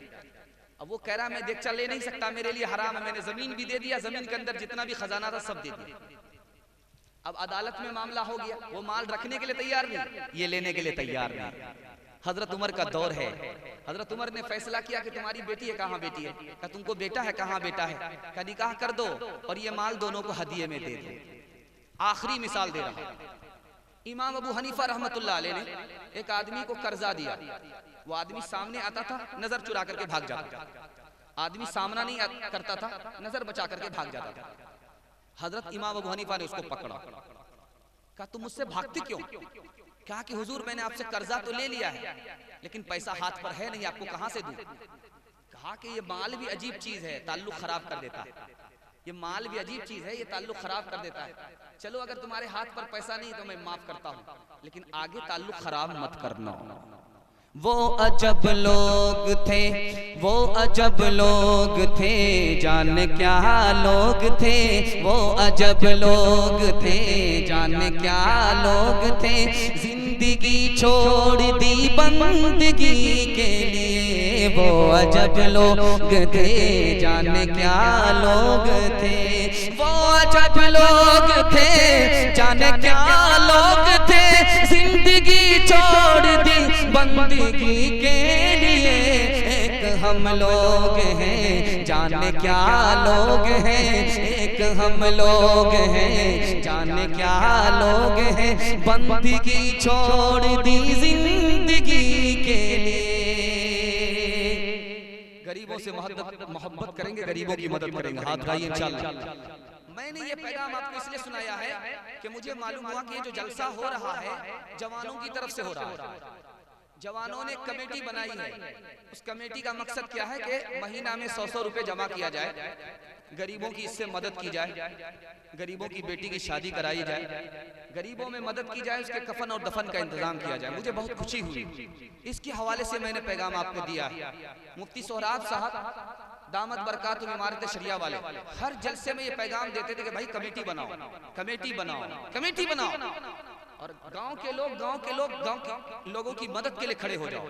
अब वो कह रहा है मैं देगचा ले नहीं सकता, मेरे लिए हराम है, मैंने जमीन भी दे दिया, जमीन के अंदर जितना भी खजाना था सब दे दिया। अब अदालत में मामला हो गया, वो माल रखने के लिए तैयार नहीं, ये लेने के लिए तैयार नहीं। हजरत उमर का दौर है, हजरत उमर ने फैसला किया कि तुम्हारी बेटी है, कहाँ बेटी है? क्या तुमको बेटा है, कहाँ बेटा है? क्या निकाह कर दो और ये माल दोनों को हदिये में दे दो। आखिरी मिसाल दे रहा हूं, इमाम अबू हनीफा रहमतुल्लाह अलैह ने एक आदमी को कर्जा दिया। वो आदमी सामने आता था, नजर चुरा करके भाग जाता था। आदमी सामना नहीं करता था, नजर बचा करके भाग जाता था। हजरत इमाम अबू हनीफा ने उसको पकड़ा, कहा तुम मुझसे भागते क्यों? कहा कि हुजूर मैंने आपसे कर्जा तो ले लिया है, लेकिन पैसा हाथ पर है नहीं, आपको कहां से दूं? कहा कि ये माल भी अजीब चीज है, ताल्लुक खराब कर देता है। ये माल भी अजीब चीज है, ये ताल्लुक खराब कर देता है। चलो अगर तुम्हारे हाथ पर पैसा नहीं तो मैं माफ करता हूँ, लेकिन आगे ताल्लुक खराब मत करना। वो अजब लोग थे, वो अजब लोग थे, जान क्या लोग थे, वो अजब लोग थे, जान क्या लोग थे। जिंदगी छोड़ दी बंदगी के लिए, वो अजब लोग थे, जान क्या लोग थे। वो अजब लोग थे, जान क्या लोग थे। जिंदगी छोड़ दी बंदगी के लिए, एक हम लोग हैं, जाने क्या लोग हैं, एक हम लोग हैं, जाने क्या लोग हैं। बंदगी छोड़ दी जिंदगी के लिए। गरीबों से मोहब्बत करेंगे, गरीबों की मदद करेंगे, हाथ उठाइए इंशाअल्लाह। मैंने ये पैगाम आपको इसलिए सुनाया है कि मुझे मालूम हुआ कि ये जो जलसा हो रहा है जवानों की तरफ से हो रहा है। जवानों ने कमेटी बनाई है, उस कमेटी का मकसद क्या है कि महीना में 100-100 रुपए जमा किया जाए, गरीबों की इससे मदद की जाए, गरीबों की बेटी की शादी कराई जाए, गरीबों में मदद की जाए, उसके कफन और दफन का इंतजाम किया जाए। मुझे बहुत खुशी हुई, इसके हवाले से मैंने पैगाम आपको दिया है। मुफ्ती सोहराब साहब दामत बरकातुम इमारत शरिया वाले हर जलसे में ये पैगाम देते थे कि भाई कमेटी बनाओ, कमेटी बनाओ, कमेटी बनाओ, और गांव के लोगों की मदद के लिए खड़े हो जाओ।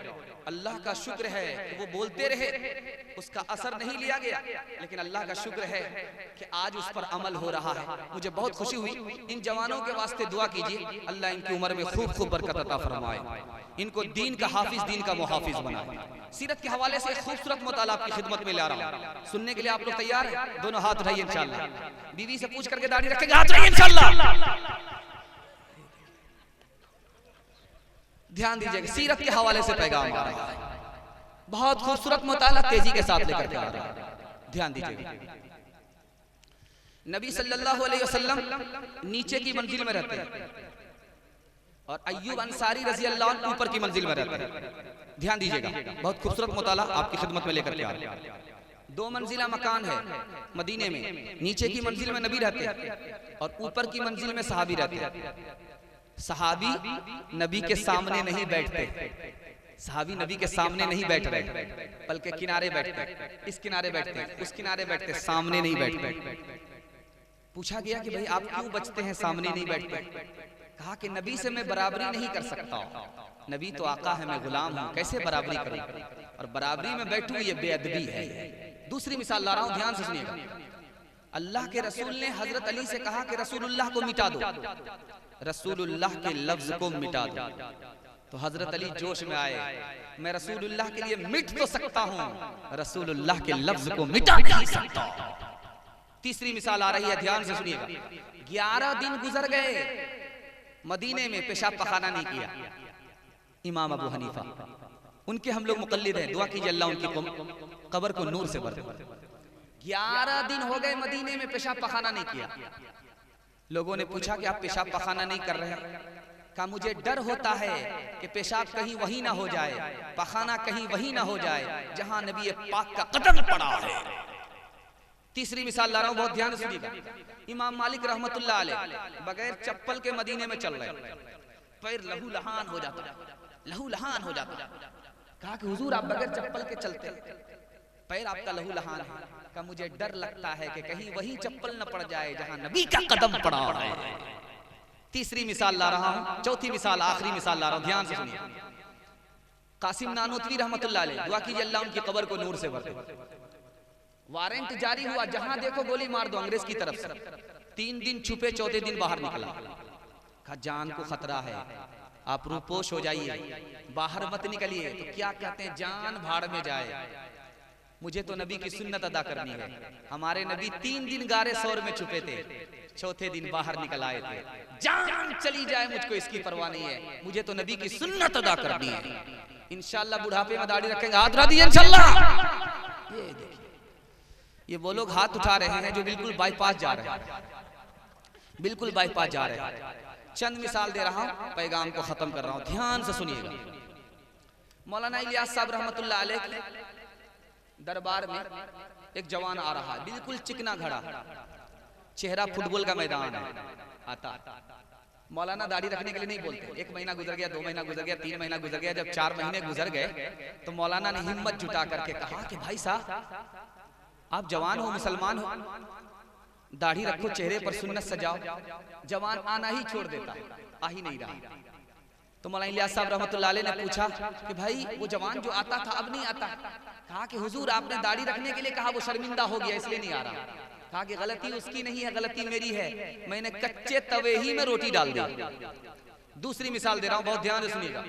अल्लाह का शुक्र है कि वो बोलते रहे, उसका असर नहीं लिया गया, लेकिन अल्लाह का शुक्र है कि आज उस पर अमल हो रहा है। मुझे बहुत खुशी हुई। इन जवानों के वास्ते दुआ कीजिए, अल्लाह इनकी उम्र में खूब खूब बरकत अता फरमाए, इनको दीन का हाफिज, दीन का मुहाफिज बनाए। सीरत के हवाले से एक खूबसूरत मुताला आपकी खिदमत में ला रहा हूं, सुनने के लिए आप लोग तैयार हैं? दोनों हाथ उठाइए इंशाअल्लाह। बीवी से पूछ करके दाढ़ी रखेंगे, हाथ उठाइए इंशाअल्लाह। ध्यान दीजिएगा, सीरत के हवाले से पैगाम आ रहा है, बहुत खूबसूरत मुताला तेजी के साथ लेकर के आ रहा है। ध्यान दीजिएगा, नबी सल्लल्लाहु अलैहि वसल्लम नीचे की मंजिल में रहते हैं और अय्यूब अंसारी रजी अल्लाह अन्हु ऊपर की मंजिल में रहते हैं। ध्यान दीजिएगा, बहुत खूबसूरत मुताला आपकी खिदमत में लेकर के आ रहा है। 2 मंजिला मकान है मदीने में, नीचे की मंजिल में नबी रहते हैं और ऊपर की मंजिल में सहाबी रहते हैं। सहाबी नबी के सामने नहीं बैठते, सहाबी नबी के सामने नहीं बैठ रहे, बल्कि किनारे बैठते, इस किनारे बैठते, उस किनारे बैठते, सामने नहीं बैठते। पूछा गया कि भाई आप क्यों बचते हैं, सामने नहीं बैठते? कहा कि नबी से मैं बराबरी नहीं कर सकता हूँ, नबी तो आका है, मैं गुलाम हूँ, कैसे बराबरी करूँ, और बराबरी में बैठूं ये बेअदबी है। दूसरी मिसाल ला रहा हूँ, ध्यान से सुनिएगा। अल्लाह के रसूल ने हजरत अली से कहा कि रसूलुल्लाह को मिटा दो, रसूलुल्लाह के लफ्ज को मिटा दो। तो हजरत अली जोश में आए, मैं रसूलुल्लाह के लिए मिट तो सकता हूँ, रसूलुल्लाह के लफ्ज को मिटा नहीं सकता। तीसरी मिसाल आ रही है, ध्यान से सुनिएगा। 11 दिन गुजर गए, मदीने में पेशाब पखाना नहीं किया इमाम अबू हनीफा, उनके हम लोग मुकल्लिद हैं, दुआ कीजिए अल्लाह उनकी कब्र को नूर से भर दे। 11 दिन हो गए मदीने में पेशाब पखाना नहीं किया। लोगों ने पूछा कि आप पेशाब पखाना नहीं कर रहे हैं? कहा मुझे डर होता है कि पेशाब कहीं वही ना हो जाए, पखाना कहीं वही ना हो जाए जहां नबी पाक का कदम पड़ा है। तीसरी मिसाल ला रहा हूं, बहुत ध्यान से सुनिएगा। इमाम मालिक रहमतुल्लाह अलैह बगैर चप्पल के मदीने में चल रहे, पैर लहू लहान हो जाता, लहू लहान हो जाता। कहा कि हुजूर आप बगैर चप्पल के चलते, पैर आपका लहू लहान है। कहा मुझे डर लगता है कि कहीं वही चप्पल न पड़ जाए जहां नबी का कदम पड़ा है। तीसरी मिसाल ला रहा हूं, चौथी मिसाल, आखिरी मिसाल ला रहा हूं, ध्यान से सुनिए। कासिम नानोतवी रहमतुल्लाह अलैह, दुआ कीजिए अल्लाह उनकी कब्र को नूर से भर दे। वारंट जारी हुआ, जहां देखो गोली मार दो अंग्रेज की तरफ से। 3 दिन छुपे, चौथे दिन बाहर निकला। कहा जान को खतरा है, आप रूपोश हो जाइए, बाहर मत निकलिए। तो क्या कहते हैं, जान भाड़ में जाए, मुझे तो नबी की सुन्नत अदा करनी है। हमारे नबी 3 दिन गारे सौर में छुपे थे, चौथे दिन बाहर निकल आए थे। जान चली जाए मुझको इसकी परवाह नहीं है, मुझे तो नबी की सुन्नत अदा करनी है। इंशाल्लाह बुढ़ापे में दाढ़ी रखेंगे, हाथ उठा दीजिए इंशाल्लाह। ये देखिए, ये वो लोग हाथ उठा रहे हैं जो बिल्कुल बाईपास जा रहे हैं, बिल्कुल बाईपास जा रहे हैं। चंद मिसाल दे रहा हूं, पैगाम को खत्म कर रहा हूं, ध्यान से सुनिएगा। मौलाना इलियास साहब रहमतुल्लाह अलैह के दरबार में एक जवान आ रहा है, बिल्कुल चिकना घड़ा, चेहरा फुटबॉल का मैदान है। आता मौलाना दाढ़ी रखने के लिए नहीं बोलते। 1 महीना गुजर गया, 2 महीना गुजर गया, 3 महीना गुजर गया, जब 4 महीने गुजर गए तो मौलाना ने हिम्मत जुटा करके कहा कि भाई साहब आप जवान हो, मुसलमान हो, दाढ़ी रखो, चेहरे पर सुन्नत सजाओ। जवान आना ही छोड़ देता, आ ही नहीं रहा। तो मौलाना इलियास साहब रहमतुल्लाह अलैह ने पूछा कि भाई वो जवान जो आता था अब नहीं आता। कहा कि हुजूर आपने दाढ़ी रखने के लिए कहा, वो शर्मिंदा हो गया इसलिए नहीं आ रहा। कहा कि गलती उसकी नहीं है, गलती मेरी है, मैंने कच्चे तवे ही में रोटी डाल दी। दूसरी मिसाल दे रहा हूं, बहुत ध्यान से सुनिएगा।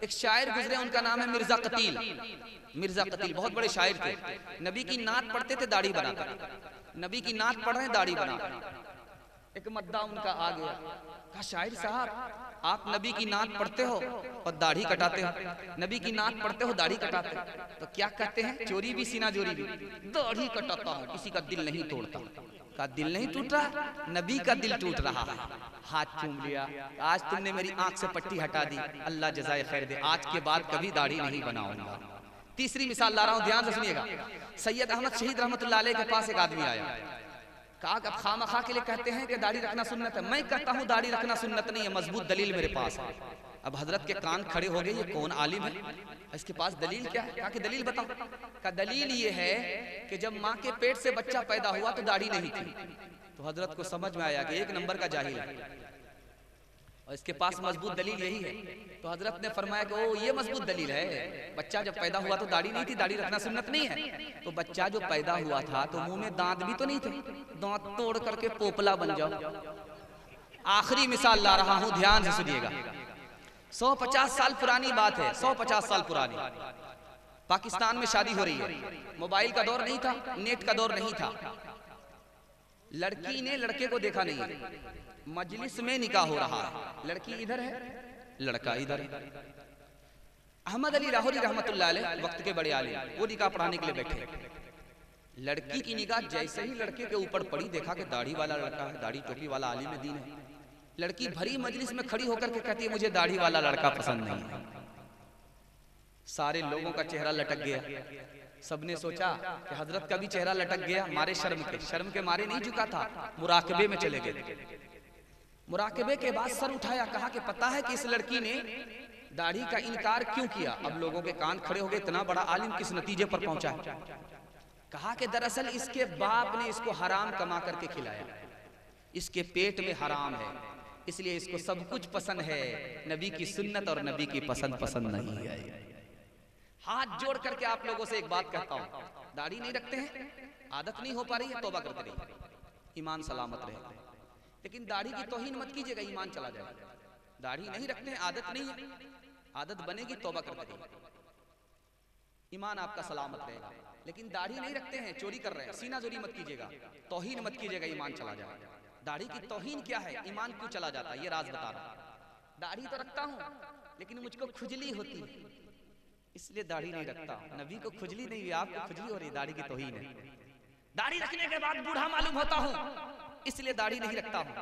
एक शायर गुजरे, उनका नाम है मिर्जा कतील। मिर्जा कतील बहुत बड़े शायर थे, नबी की नात पढ़ते थे, दाढ़ी बनाते, नबी की नात पढ़ रहे, दाढ़ी बना। एक मद्दा उनका आ गया, कहा शायर साहब आप नबी की नात पढ़ते हो और दाढ़ी कटाते हो, नबी की नात पढ़ते हो दाढ़ी कटाते हो, तो क्या कहते हैं, चोरी भी सीना जोरी भी, दाढ़ी कटाता हूं, किसी का दिल नहीं तोड़ता। का दिल नहीं टूट रहा, नबी का दिल टूट रहा है। हाथ चूम लिया, आज तुमने मेरी आंख से पट्टी हटा दी, अल्लाह जज़ाए खैर दे, आज के बाद कभी दाढ़ी नहीं बनाऊंगा। तीसरी मिसाल ला रहा हूं, ध्यान से सुनिएगा। सैयद अहमद शहीद रहमतुल्लाह अलैह के पास एक आदमी आया, कहा अब खामखा के लिए कहते हैं कि दाढ़ी रखना सुन्नत है। मैं कहता हूं दाढ़ी रखना सुन्नत नहीं है, मजबूत दलील मेरे पास है। अब हजरत के कान खड़े हो गए, ये कौन आलिम है, इसके पास दलील क्या है? कहा कि दलील बताओ। का दलील ये है कि जब माँ के पेट से बच्चा पैदा हुआ तो दाढ़ी नहीं थी। तो हजरत को समझ में आया कि 1 नंबर का जाहिल है और इसके पास मजबूत दलील यही है। तो हजरत ने फरमाया कि ओ ये मजबूत दलील है, बच्चा जब पैदा हुआ तो दाढ़ी नहीं थी, दाढ़ी रखना सुन्नत नहीं है। तो बच्चा जो पैदा हुआ था तो मुंह में दांत भी तो नहीं थे, दांत तोड़ करके पोपला बन जाओ। आखिरी मिसाल ला रहा हूं, ध्यान से सुनिएगा। 150 साल पुरानी बात है, 150 साल पुरानी। पाकिस्तान में शादी हो रही है, मोबाइल का दौर नहीं था, नेट का दौर नहीं था। लड़की ने लड़के को देखा नहीं, मजलिस में निकाह हो रहा है, लड़की इधर है, लड़का इधर है। अहमद अली लाहौरी रहमतुल्लाह अलैह वक्त के बड़े आलिम, वो निकाह पढ़ाने के लिए बैठे। लड़की की निगाह जैसे ही लड़के के ऊपर पड़ी, देखा कि दाढ़ी वाला लड़का है, दाढ़ी टोपी वाला आलिम दीन है। लड़की भरी मजलिस में खड़ी होकर के कहती है मुझे दाढ़ी वाला लड़का पसंद नहीं है। सारे लोगों का चेहरा लटक गया, सबने सोचा कि हजरत का भी चेहरा लटक गया, मारे शर्म के मारे नहीं झुका था, मुराकबे में चले गए। मुराकबे के बाद सर उठाया, कहा कि पता है कि इस लड़की ने दाढ़ी का इनकार क्यों किया? अब लोगों के कान खड़े हो गए, इतना बड़ा आलिम किस नतीजे पर पहुंचा है? कहा कि दरअसल इसके बाप ने इसको हराम कमा करके खिलाया, इसके पेट में हराम है, इसलिए इसको सब कुछ पसंद है, नबी की सुन्नत और नबी की पसंद नहीं है। हाथ जोड़ करके आप लोगों से एक बात कहता हूं, दाढ़ी नहीं रखते हैं, आदत नहीं हो पा रही है, तौबा करते रहिए, ईमान सलामत रहे। लेकिन दाढ़ी की तौहीन मत कीजिएगा, ईमान चला जाएगा। दाढ़ी नहीं रखते हैं, आदत नहीं है, आदत बनेगी, तौबा करते रहिए, ईमान आपका सलामत रहेगा। लेकिन दाढ़ी नहीं रखते हैं, चोरी कर रहे हैं, सीना चोरी मत कीजिएगा, तौहीन मत कीजिएगा, ईमान चला जाएगा। दाढ़ी की तौहीन क्या है, ईमान क्यों चला जाता है, ये राज बता रहा हूं। दाढ़ी तो रखता हूं लेकिन मुझको खुजली होती है, इसलिए दाढ़ी नहीं रखता। नबी को खुजली नहीं हुई, आपको खुजली हो रही, दाढ़ी की तौहीन है। दाढ़ी रखने के बाद बूढ़ा मालूम होता हूं, इसलिए दाढ़ी नहीं रखता हूं,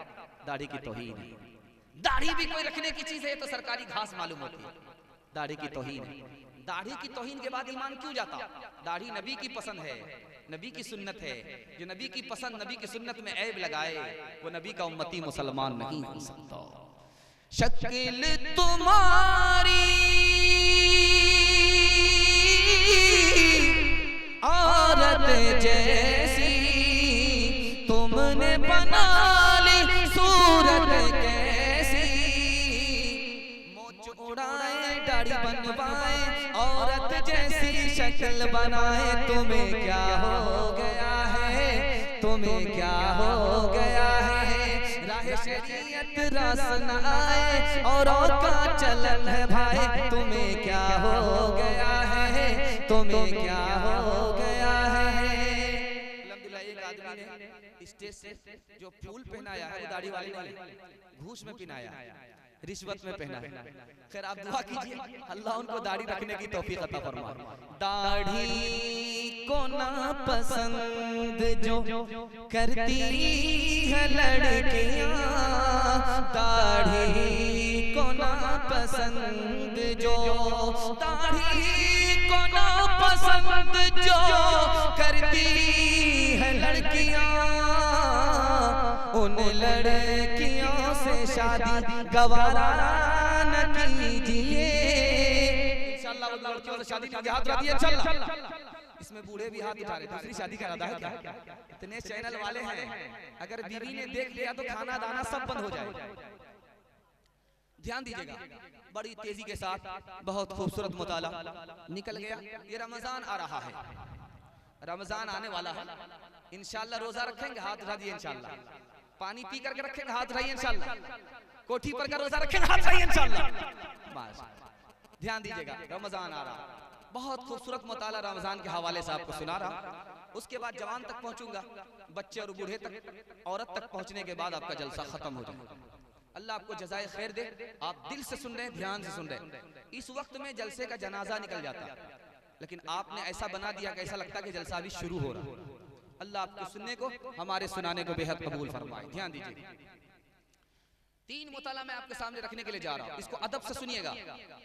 दाढ़ी की तौहीन है। दाढ़ी भी कोई रखने की चीज है तो सरकारी घास मालूम होती है, दाढ़ी की तौहीन है। दाढ़ी की तौहीन के बाद ईमान क्यों जाता? दाढ़ी नबी की पसंद है, नबी की सुन्नत है। जो नबी की पसंद, नबी की सुन्नत में ऐब लगाए, वो नबी का उम्मती मुसलमान नहीं हो सकता। शक्ल तुम्हारी औरत जैसी, तुमने बना ली सूरत कैसी। मोच उड़ाए, दाढ़ी बनवाए, औरत जैसी शक्ल बनाए, तुम्हें क्या हो गया है, तुम्हें क्या हो गया है। राह शरीयत रास न आए, औरों का चलन है भाई, तुम्हें क्या हो गया है, तुम्हें क्या हो गया है। अल्हम्दुलिल्लाह एक आदमी ने स्टेज से जो फूल पहनाया है वो दाढ़ी वाले ने घूस में पहनाया, रिश्वत में पहना है। खैर आप दुआ कीजिए अल्लाह उनको दाढ़ी रखने की तौफीक अता फरमाए। दाढ़ी को ना पसंद जो करती है लड़कियां, दाढ़ी को ना पसंद जो, दाढ़ी को ना पसंद जो करती है लड़कियां, उन लड़कियों से शादी गवारा न कीजिए। इंशाअल्लाह उन लड़कियों से शादी के हाथ उठा दिए, इंशाअल्लाह। इसमें बूढ़े भी हाथ उठा रहे, दूसरी शादी का इरादा है क्या? इतने चैनल वाले हैं, अगर बीवी ने देख लिया तो खाना दाना सब बंद हो जाए। ध्यान दीजिएगा, बड़ी तेजी के साथ बहुत खूबसूरत मुताला निकल गया। ये रमजान आ रहा है, रमजान आने वाला है, इंशाअल्लाह रोजा रखेंगे, हाथ उठा दिए इंशाअल्लाह। पानी पी करके रखेंगे, हाथ उठाइए इंशाअल्लाह। कोठी पर का रोजा रखेंगे, हाथ उठाइए इंशाअल्लाह। बस ध्यान दीजिएगा, रमजान आ रहा, बहुत खूबसूरत मुताला रमजान के हवाले से आपको सुना रहा। उसके बाद जवान तक पहुंचूंगा, बच्चे और बूढ़े तक, औरत तक पहुंचने के बाद आपका जलसा खत्म हो जाएगा। अल्लाह आपको जज़ाए खैर दे। आप दिल से सुन रहे हैं, ध्यान से सुन रहे हैं। इस वक्त में जलसे का जनाजा निकल जाता है, लेकिन आपने ऐसा बना दिया कि ऐसा लगता है कि जलसा अभी शुरू हो रहा है। अल्लाह आपको सुनने को, हमारे सुनाने को बेहद कबूल फरमाए। ध्यान दीजिए, 3 मुताला मैं आपके सामने रखने के लिए जा रहा हूं, इसको अदब से सुनिएगा,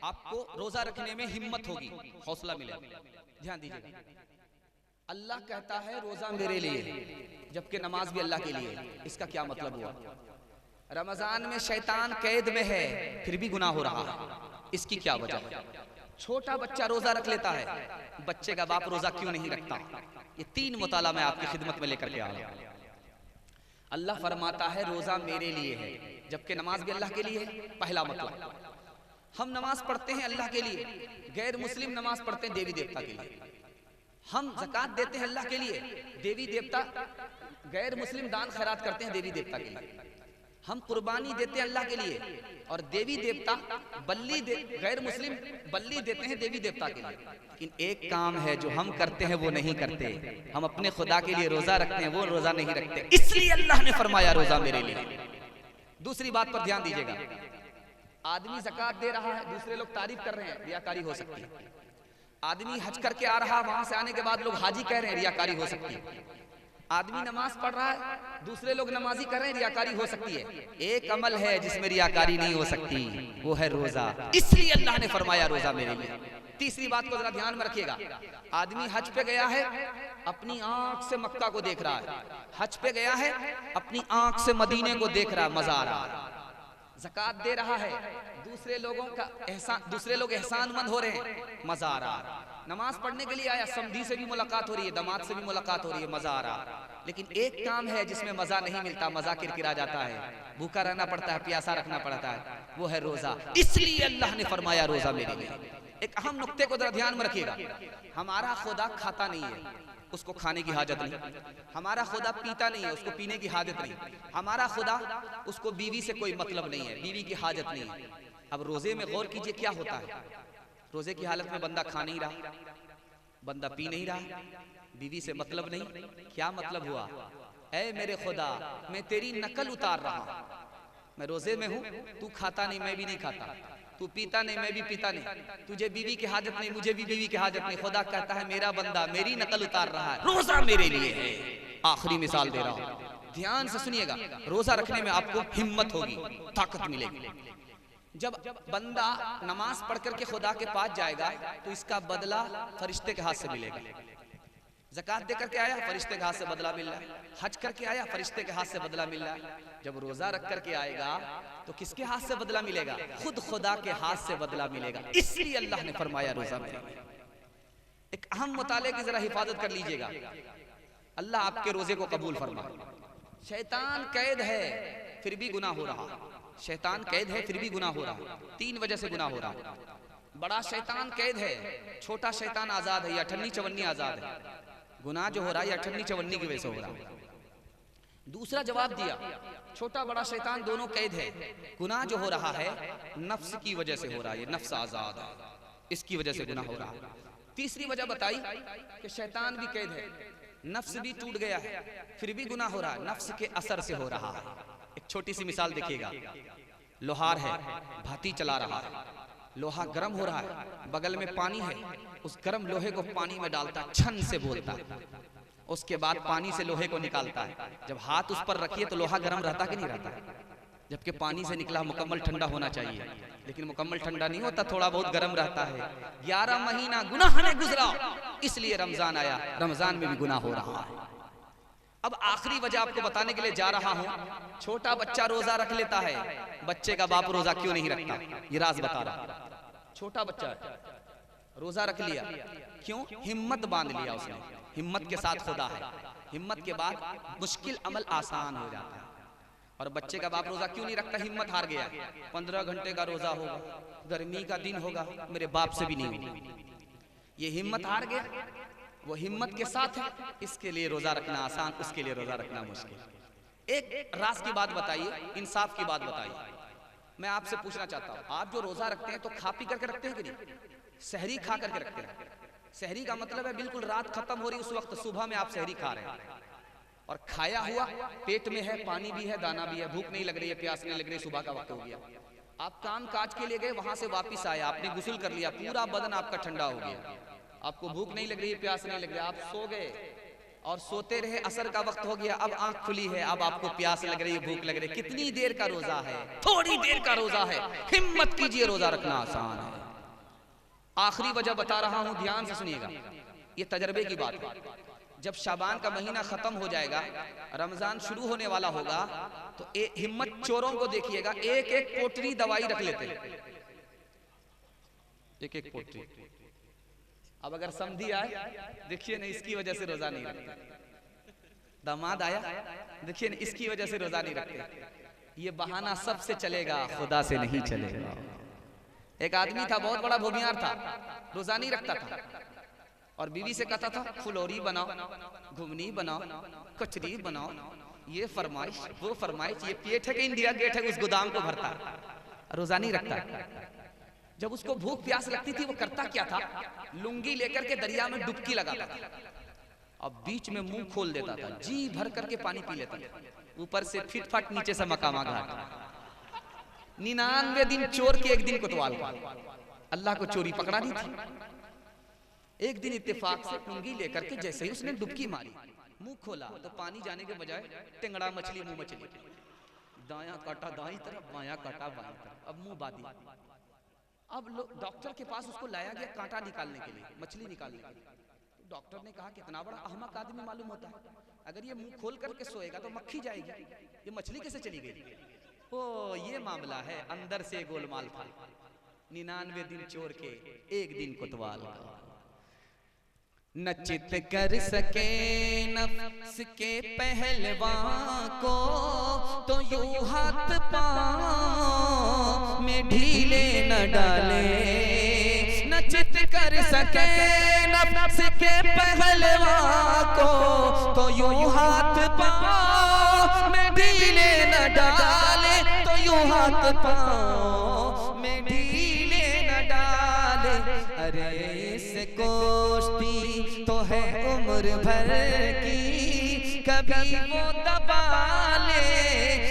आपको रोजा रखने में हिम्मत होगी, हौसला मिलेगा। ध्यान दीजिएगा, अल्लाह कहता है रोजा मेरे लिए, जबकि नमाज भी अल्लाह के लिए। इसका क्या मतलब हुआ? रमजान में शैतान कैद में है, फिर भी गुनाह हो रहा है, इसकी क्या वजह? छोटा बच्चा रोजा रख लेता है, बच्चे का बाप रोजा क्यों नहीं रखता? ये 3 मुताला मैं आपकी खिदमत में लेकर के आ रहा हूं। अल्लाह फरमाता है रोजा मेरे लिए है, जबकि नमाज भी अल्लाह के लिए है। पहला मतलब, हम नमाज पढ़ते हैं अल्लाह के लिए, गैर मुस्लिम नमाज पढ़ते हैं देवी देवता के लिए। हम ज़कात देते हैं अल्लाह के लिए, देवी देवता, गैर मुस्लिम दान खैरात करते हैं देवी देवता के लिए। हम कुर्बानी देते हैं अल्लाह के लिए, और देवी देवता बल्ली गैर मुस्लिम बल्ली देते हैं देवी देवता के लिए। लेकिन एक काम है जो हम करते हैं वो नहीं करते, हम अपने खुदा के लिए रोजा रखते हैं, वो रोजा नहीं रखते, इसलिए अल्लाह ने फरमाया रोजा मेरे लिए। दूसरी बात पर ध्यान दीजिएगा, आदमी ज़कात दे रहा है, दूसरे लोग तारीफ कर रहे हैं, रियाकारी हो सकती है। आदमी हज करके आ रहा, वहां से आने के बाद लोग हाजी कह रहे हैं, रियाकारी हो सकती है। आदमी नमाज पढ़ रहा है, दूसरे लोग नमाजी कर रहे हैं, रियाकारी हो सकती है। एक अमल है जिसमें रियाकारी नहीं हो सकती, वो है रोजा, इसलिए अल्लाह ने फरमाया रोजा मेरे लिए। तीसरी बात को जरा ध्यान में रखिएगा, आदमी हज पे गया है, अपनी आंख से मक्का को देख रहा है, हज पे गया है, अपनी आंख से मदीने को देख रहा है, मजा आ रहा है। ज़कात दे रहा है, दूसरे लोगों का एहसान, दूसरे लोग एहसानमंद हो रहे हैं, मजा आ रहा है। नमाज पढ़ने के लिए आया, समधी से भी मुलाकात हो रही है, दामाद से भी मुलाकात हो रही है, मजा आ रहा है। लेकिन एक काम है जिसमें मजा नहीं मिलता, मजा किरकिरा जाता है, भूखा रहना पड़ता है, प्यासा रखना पड़ता है, वो है रोजा। इसलिए अल्लाह ने फरमाया रोजा मेरे लिए। एक अहम नुक्ते को जरा ध्यान में रखिएगा, हमारा खुदा खाता नहीं है, उसको खाने की हाजत नहीं। हमारा खुदा पीता नहीं है, उसको पीने की हाजत नहीं। हमारा खुदा, उसको बीवी से कोई मतलब नहीं है, बीवी की हाजत नहीं है। अब रोजे में गौर कीजिए क्या होता है। रोजे की हालत में बंदा खा नहीं रहा, बंदा पी नहीं रहा, बीवी से मतलब नहीं। क्या मतलब हुआ? ऐ मेरे खुदा, मैं तेरी नकल उतार रहा, मैं रोजे में हूँ, तू खाता नहीं, मैं भी नहीं खाता, तू पीता नहीं, मैं भी पीता नहीं, तुझे बीवी की हाजत नहीं, मुझे भी बीवी की हाजत नहीं। खुदा कहता है मेरा बंदा मेरी नकल उतार रहा है, रोजा मेरे लिए है। आखिरी मिसाल दे रहा हूँ, ध्यान से सुनिएगा। रोजा रखने में आपको हिम्मत होगी, ताकत मिलेगी। जब बंदा नमाज पढ़ करके खुदा के पास जाएगा तो इसका बदला फरिश्ते के हाथ से मिलेगा। ज़कात दे करके आया, फरिश्ते के हाथ से बदला मिल रहा है। हज करके आया, फरिश्ते के हाथ से बदला मिल रहा है। जब रोजा रख करके आएगा तो किसके हाथ से बदला मिलेगा? खुद खुदा के हाथ से बदला मिलेगा। इसलिए अल्लाह ने फरमाया रोजा मेरे लिए। एक अहम मुताले की जरा हिफाजत कर लीजिएगा, अल्लाह आपके रोजे को कबूल फरमाए। शैतान कैद है फिर भी गुनाह हो रहा, शैतान कैद है फिर भी गुनाह हो रहा। 3 वजह से गुनाह हो रहा। बड़ा शैतान कैद है, छोटा शैतान आजाद है, या 58-54 आजाद है। गुनाह जो हो रहा है या 58-54 की वजह से हो रहा है। दूसरा जवाब दिया, छोटा बड़ा शैतान दोनों कैद है। गुनाह जो हो रहा है नफ्स की वजह से हो रहा है, ये नफ्स आजाद है, इसकी वजह से गुनाह हो रहा है। तीसरी वजह बताई कि शैतान भी कैद है, नफ्स भी टूट गया है, फिर भी गुनाह हो रहा है, नफ्स के असर से हो रहा है। एक छोटी सी मिसाल देखिएगा, लोहार है, भाती चला रहा है, लोहा गर्म हो रहा है, बगल में पानी है, उस गर्म लोहे को पानी में डालता है, छन से बोलता है, उसके बाद पानी से लोहे को निकालता है। जब हाथ उस पर रखिए तो लोहा गर्म रहता कि नहीं रहता? जबकि पानी से निकला मुकम्मल ठंडा होना चाहिए, लेकिन मुकम्मल ठंडा नहीं होता, थोड़ा बहुत गर्म रहता है। 11 महीना गुनाह ने गुजरा, इसलिए रमजान आया, रमजान में भी गुनाह हो रहा है। अब आखिरी वजह आपको बताने के लिए जा रहा हूं। छोटा बच्चा रोजा रख लेता है, बच्चे का बाप रोजा क्यों नहीं रखता? ये राज बता रहा। छोटा बच्चा रोजा रख लिया, क्यों? हिम्मत बांध लिया उसने, हिम्मत के साथ खुदा है, हिम्मत के बाद मुश्किल अमल आसान हो जाता है। और बच्चे का बाप रोजा क्यों नहीं रखता? हिम्मत हार गया, 15 घंटे का रोजा होगा, गर्मी का दिन होगा, मेरे बाप से भी नहीं होगा, ये हिम्मत हार गया। वो हिम्मत के साथ है, इसके लिए रोजा रखना आसान, उसके लिए रोजा रखना मुश्किल। एक राज की बात बताइए, इंसाफ की बात बताइए। मैं आपसे पूछना चाहता हूँ, आप जो रोजा रखते हैं तो खा पी करके रखते हैं कि नहीं? सहरी खा करके रखते हैं। सहरी का मतलब है बिल्कुल रात खत्म हो रही उस वक्त सुबह में आप सहरी खा रहे हैं, और खाया हुआ पेट में है, पानी भी है, दाना भी है, भूख नहीं लग रही है, प्यास नहीं लग रही, सुबह का वक्त हो गया, आप काम काज के लिए गए, वहां से वापिस आए, आपने गुस्ल कर लिया, पूरा बदन आपका ठंडा हो गया, आपको भूख नहीं लग रही, प्यास नहीं लग रही, आप सो गए और सोते रहे, असर का वक्त हो गया, अब आंख खुली है, अब आपको प्यास लग रही है, भूख लग रही है। कितनी देर का रोजा है? थोड़ी देर का रोजा है। हिम्मत कीजिए, रोजा रखना आसान है। आखिरी वजह बता रहा हूं, ध्यान से सुनिएगा, ये तजर्बे की बात है। जब शाबान का महीना खत्म हो जाएगा, रमजान शुरू होने वाला होगा, तो हिम्मत चोरों को देखिएगा, एक एक पोटली दवाई रख लेते हैं, एक एक पोटली। अब अगर समधी आए, देखिए ना, इसकी वजह से रोजा नहीं रखते। दामाद आया, देखिए ना, इसकी वजह से रोजा नहीं रखते। ये बहाना सबसे चलेगा, खुदा से नहीं चलेगा। एक आदमी था, बहुत बड़ा भूमियार था, रोजा नहीं रखता था, और बीवी से कहता था फुलौरी बनाओ, घुमनी बनाओ, कचरी बनाओ, ये फरमाइश वो फरमाइश, ये पेट है कि इंडिया गेट है, उस गोदाम को भरता, रोजा नहीं रखता। जब उसको भूख प्यास लगती थी, वो करता क्या था? लुंगी लेकर के दरिया में डुबकी लगाता था, अब बीच में मुंह खोल देता था, जी भर करके पानी पी लेता था, ऊपर से फिटफाट, नीचे से मकामा घाट। 99 दिन चोर के एक दिन कोतवाल का, अल्लाह को चोरी पकड़ा नहीं थी। एक दिन इत्तेफाक से लुंगी लेकर के जैसे ही उसने डुबकी मारी, मुंह खोला तो पानी जाने के बजाय टेंगड़ा मछली मुंह में चली, दायां काटा दाईं तरफ, बायां काटा बाईं तरफ, अब मुंह बादी। अब डॉक्टर के पास उसको लाया गया कांटा निकालने के लिए, मछली निकालने के लिए। तो डॉक्टर ने कहा कितना बड़ा अहमक आदमी मालूम होता है, अगर ये मुंह खोल करके सोएगा तो मक्खी जाएगी, ये मछली कैसे चली गई? ओ ये मामला है, अंदर से गोलमाल था। 99 दिन चोर के, एक दिन कोतवाल का। न चित कर सके नफ्स के पहलवान को, तो यूं हाथ पांव में ढीले न डाले। न चित कर सके नफ्स के पहलवान को, तो यूं हाथ पांव में ढीले न डाले। तो यूं हाथ पांव में ढीले न डाले। अरे इस कोश्ती तो है उम्र भर की, कभी वो दबा ले,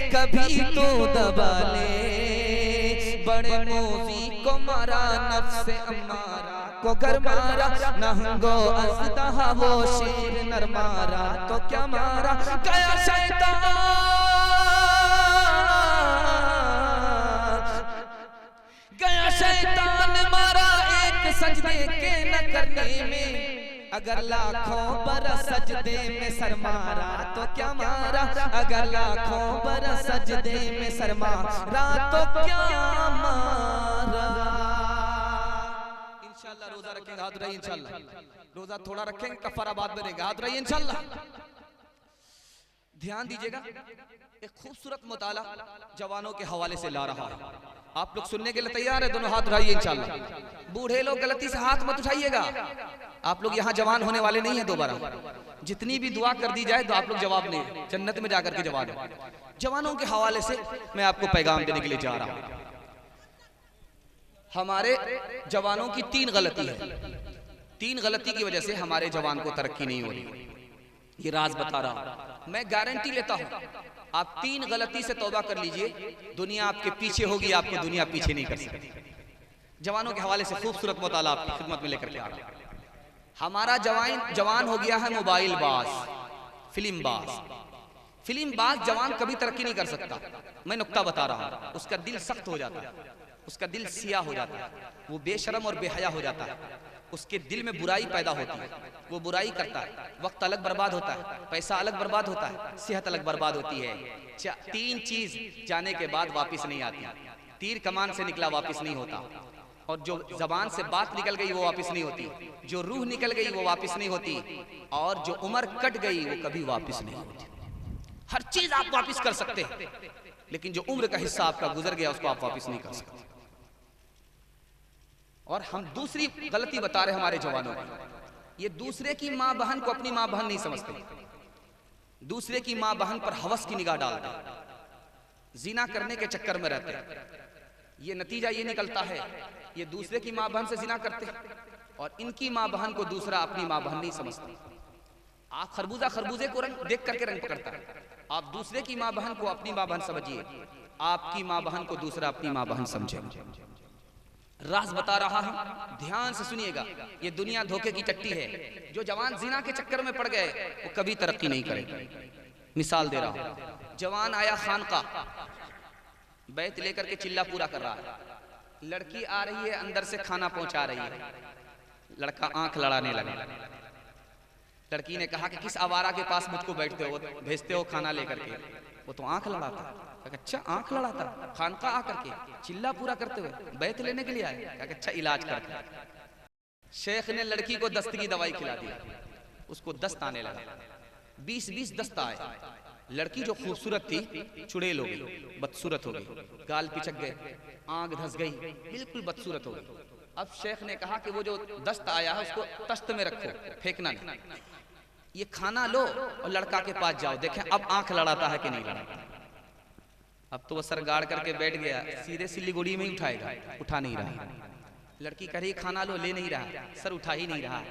कभी तो दबा ले। बड़े मोजी को मारा, नफ्स अम्मारा को घर मारा, नहंगो अज़दहा वो शेर नर मारा, तो क्या मारा गया शैतान। गया शैतान मारा एक सजदे के न करने में। अगर लाखों बरस सजदे में सर मारा, तो क्या मारा। अगर लाखों बरस सजदे में सर मारा, तो क्या मारा। इंशाल्लाह रोजा रखेंगे, हाथ रहिए। इंशाल्लाह रोजा थोड़ा रखेंगे, कफारा बाद में देंगे, हाथ रहिए इंशाल्लाह। ध्यान दीजिएगा, एक खूबसूरत मुताला जवानों के हवाले से ला रहा है। आप लोग सुनने के लिए तैयार है? दोनों हाथ उठाइए इंशाल्लाह। बूढ़े लोग गलती से हाथ मत उठाइएगा, आप लोग यहाँ जवान होने वाले नहीं है दोबारा। जितनी भी दुआ कर दी जाए तो आप लोग जवाब नहीं, जन्नत में जाकर के जवाब है। जवानों के हवाले से मैं आपको पैगाम देने के लिए जा रहा हूँ। हमारे जवानों की 3 गलती है। 3 गलती की वजह से हमारे जवान को तरक्की नहीं हो रही। ये राज बता रहा हूं, मैं गारंटी लेता हूं। आप 3 गलती से तौबा कर लीजिए, दुनिया आपके पीछे होगी, आपको दुनिया पीछे नहीं कर सकती। जवानों के हवाले से खूबसूरत मुताला आपकी खिदमत में लेकर के आ रहा हूं। हमारा जवान हो गया है मोबाइल बाज, फिल्म बाज। फिल्म बाज जवान कभी तरक्की नहीं कर सकता। मैं नुक्ता बता रहा हूं, उसका दिल सख्त हो जाता है, उसका दिल सिया हो जाता है, वो बेशरम और बेहया हो जाता है, उसके दिल में बुराई पैदा होती है, वो बुराई करता है, वक्त अलग बर्बाद होता है, पैसा अलग बर्बाद होता है, सेहत अलग बर्बाद होती है। 3 चीज जाने के बाद वापस नहीं आती। तीर कमान से निकला वापस नहीं होता, और जो जबान से बात निकल गई वो वापस नहीं होती, जो रूह निकल गई वो वापस नहीं होती, और जो उम्र कट गई वो कभी वापस नहीं होती। हर चीज आप वापस कर सकते हैं, लेकिन जो उम्र का हिस्सा आपका गुजर गया उसको आप वापस नहीं कर सकते। और हम दूसरी गलती बता रहे हमारे जवानों की, ये दूसरे की माँ बहन को अपनी माँ बहन नहीं समझते, दूसरे की माँ बहन पर हवस की निगाह डालते, जिना करने के चक्कर में रहते। ये नतीजा ये निकलता है, ये दूसरे की माँ बहन से जिना करते और इनकी माँ बहन को दूसरा अपनी माँ बहन नहीं समझते। आप खरबूजे को रंग देख करके रंग पकड़ता है। आप दूसरे की माँ बहन को अपनी माँ बहन समझिए, आपकी माँ बहन को दूसरा अपनी माँ बहन समझे। राज बता रहा हूं, ध्यान से सुनिएगा। ये दुनिया धोखे की चट्टी है। जो जवान जिना के चक्कर में पड़ गए वो कभी तरक्की नहीं करेंगे। मिसाल दे रहा हूं, जवान आया खानका, बैत लेकर के चिल्ला पूरा कर रहा है, लड़की आ रही है अंदर से खाना पहुंचा रही है, लड़का आंख लड़ाने लगा। लड़की ने कहा कि किस आवारा के पास मुझको बैठते हो, भेजते हो खाना लेकर के? वो तो आंख लड़ाता। अच्छा आंख लड़ाता, खानका आकर के चिल्ला पूरा करते हुए बैत लेने के लिए आए? अच्छा इलाज करते। शेख ने लड़की को दस्त की दवाई खिला दी, उसको दस्त आने लगा। 20-20 दस्त आए। लड़की जो खूबसूरत थी चुड़ैल हो गई, बदसूरत हो गई, गाल पिचक गए, आंख धंस गई, बिल्कुल बदसूरत हो गई। अब शेख ने कहा कि वो जो दस्त आया है उसको तश्त में रखो, फेंकना नहीं, ये खाना लो और लड़का के पास जाओ, देखें अब आंख लड़ाता है कि नहीं लड़ाता। अब तो वो सर गाड़ करके बैठ गया, सीधे सिलीगुड़ी में ही उठाएगा, उठा नहीं रहा। लड़की कह रही खाना लो, ले नहीं रहा, सर उठा ही नहीं रहा।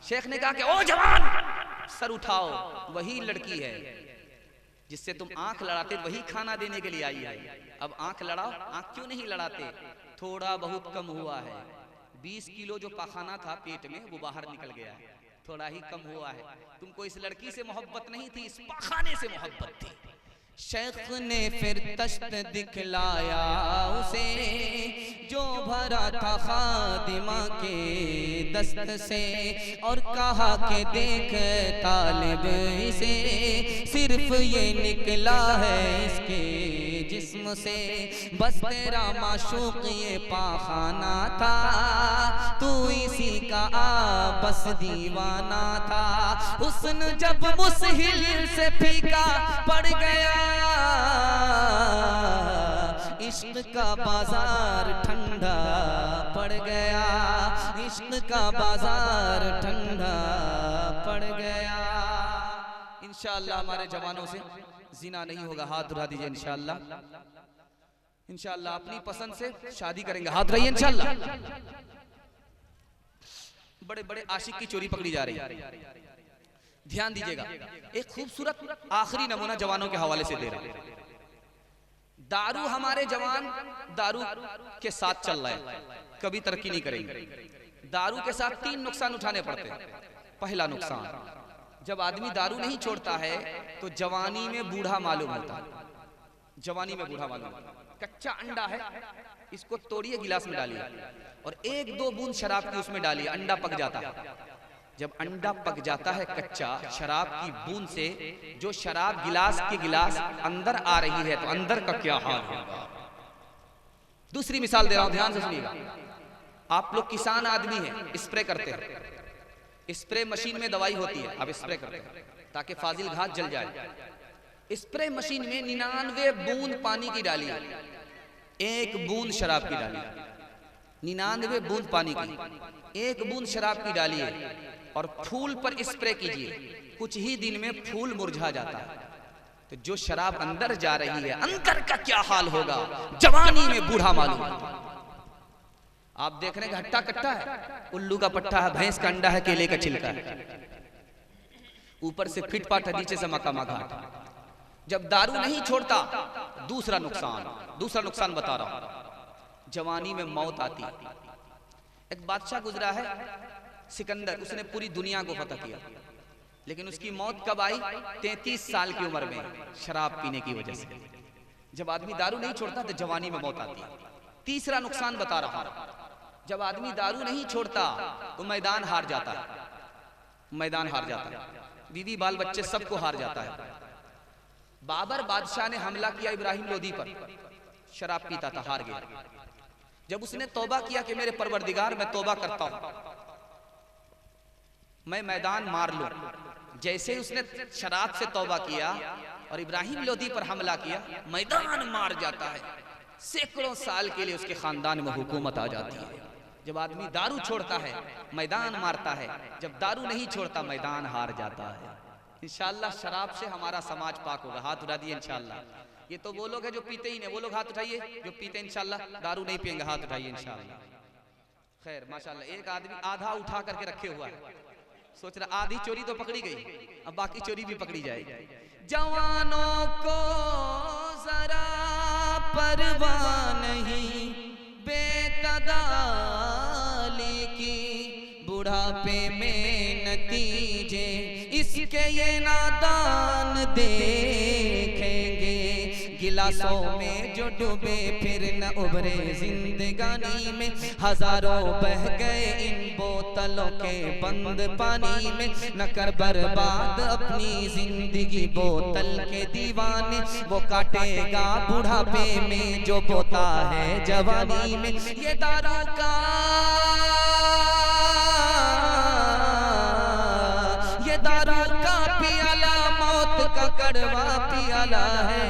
शेख ने कहा कि ओ जवान सर उठाओ, वही लड़की है जिससे तुम आंख लड़ाते, वही खाना देने के लिए आई है। अब आंख लड़ाओ। आंख क्यों नहीं लड़ाते? थोड़ा बहुत कम हुआ है, 20 किलो जो पाखाना था पेट में वो बाहर निकल गया है, थोड़ा ही कम हुआ है। तुमको इस लड़की से मोहब्बत नहीं थी, इस पाखाने से मोहब्बत थी। शेख ने फिर तश्त दिखलाया उसे जो भरा था खादिमा के दस्त से, और कहा कि देख तालिब इसे सिर्फ ये निकला है इसके जिस्म से, बस तेरा माशूक ये पाखाना था, तू इसी का आपस दीवाना था, हुस्न जब मुसहिल से फीका पड़ गया, इश्क का बाजार ठंडा पड़ गया, इश्क का बाजार ठंडा पड़ गया। इंशाअल्लाह हमारे जवानों से जिना नहीं होगा, हाथ उठा दीजिए। इंशाअल्लाह इंशाअल्लाह अपनी पसंद से शादी करेंगे, हाथ उठाइए इंशाअल्लाह। बड़े बड़े आशिक की चोरी पकड़ी जा रही है, ध्यान दीजिएगा। एक खूबसूरत आखिरी नमूना जवानों के हवाले से दे रहा है। दारू, हमारे जवान दारू के साथ चल रहे हैं, कभी तरक्की नहीं करेंगे। दारू के साथ 3 नुकसान उठाने पड़ते हैं। पहला नुकसान, जब आदमी दारू नहीं छोड़ता है तो जवानी में बूढ़ा मालूम होता है, जवानी में बूढ़ा मालूम होता है। कच्चा अंडा है, इसको तोड़िए, गिलास में डालिए और 1-2 बूंद शराब की उसमें डालिए, अंडा पक जाता है। जब अंडा पक जाता है कच्चा, शराब की बूंद से जो शराब गिलास के गिलास अंदर आ रही है, तो अंदर का क्या हाल होगा। दूसरी मिसाल दे रहा हूं, ध्यान से सुनिएगा। आप लोग किसान आदमी हैं, स्प्रे करते हैं, स्प्रे मशीन में दवाई होती है, आप स्प्रे करते हैं ताकि फाजिल घास जल जाए। स्प्रे मशीन में 99 बूंद पानी की डालिए, 1 बूंद शराब की डालिए। 99 बूंद पानी की, 1 बूंद शराब की डालिए और फूल पर स्प्रे कीजिए। कुछ ही दिन में फूल मुरझा जाता है। तो जो शराब अंदर जा रही है, अंदर का क्या हाल होगा, जवानी में बूढ़ा मालूम। आप देख रहे हैं, हट्टा कट्टा है, उल्लू का पट्टा है, भैंस का अंडा है, केले का छिलका है, ऊपर से फिटपाट है, नीचे से मकामा घाट। जब दारू नहीं छोड़ता, दूसरा नुकसान बता रहा हूं, जवानी में मौत आती। एक बादशाह गुजरा है सिकंदर, उसने पूरी दुनिया को फतह किया, लेकिन उसकी मौत कब आई? 33 साल की उम्र में, शराब पीने की वजह से। जब आदमी दारू नहीं छोड़ता तो जवानी में मौत आती है। तीसरा नुकसान बता रहा हूं, जब आदमी दारू नहीं छोड़ता तो मैदान हार जाता है, मैदान हार जाता है, बीवी बाल बच्चे सबको हार जाता है। बाबर बादशाह ने हमला किया इब्राहिम लोदी पर, शराब पीता था, हार गया। जब उसने तौबा किया कि मेरे परवरदिगार मैं तौबा करता हूं, मैं मैदान मार लूं, जैसे उसने शराब से तौबा किया और इब्राहिम लोदी पर हमला किया, मैदान मार जाता है। सैकड़ों साल के लिए उसके खानदान में हुकूमत आ जाती है। जब आदमी दारू छोड़ता है मैदान मारता है, जब दारू नहीं छोड़ता मैदान हार जाता है। इंशाअल्लाह शराब से हमारा समाज पाक होगा, हाथ उठा दिए इंशाअल्लाह। ये तो वो लोग हैं जो पीते ही नहीं, वो लोग हाथ उठाइए जो पीते इंशाअल्लाह, दारू नहीं पिएंगे, हाथ उठाइए इंशाअल्लाह। खैर माशाअल्लाह, एक आदमी आधा उठा करके रखे हुआ है, सोच रहा आधी चोरी तो पकड़ी गई, अब बाकी चोरी भी पकड़ी जाएगी। जवानों को जरा परवाह नहीं बेतदाली की, बुढ़ापे में नतीजे इसके ये नादान देखेंगे। गिलासों में जो डूबे फिर न उभरे जिंदगानी में, हजारों बह गए इन बोतलों के बंद पानी में। न कर बर्बाद अपनी जिंदगी बोतल के दीवाने, वो काटेगा बुढ़ापे में जो बोता है जवानी में। ये दारू का पियाला मौत का कड़वा पियाला है,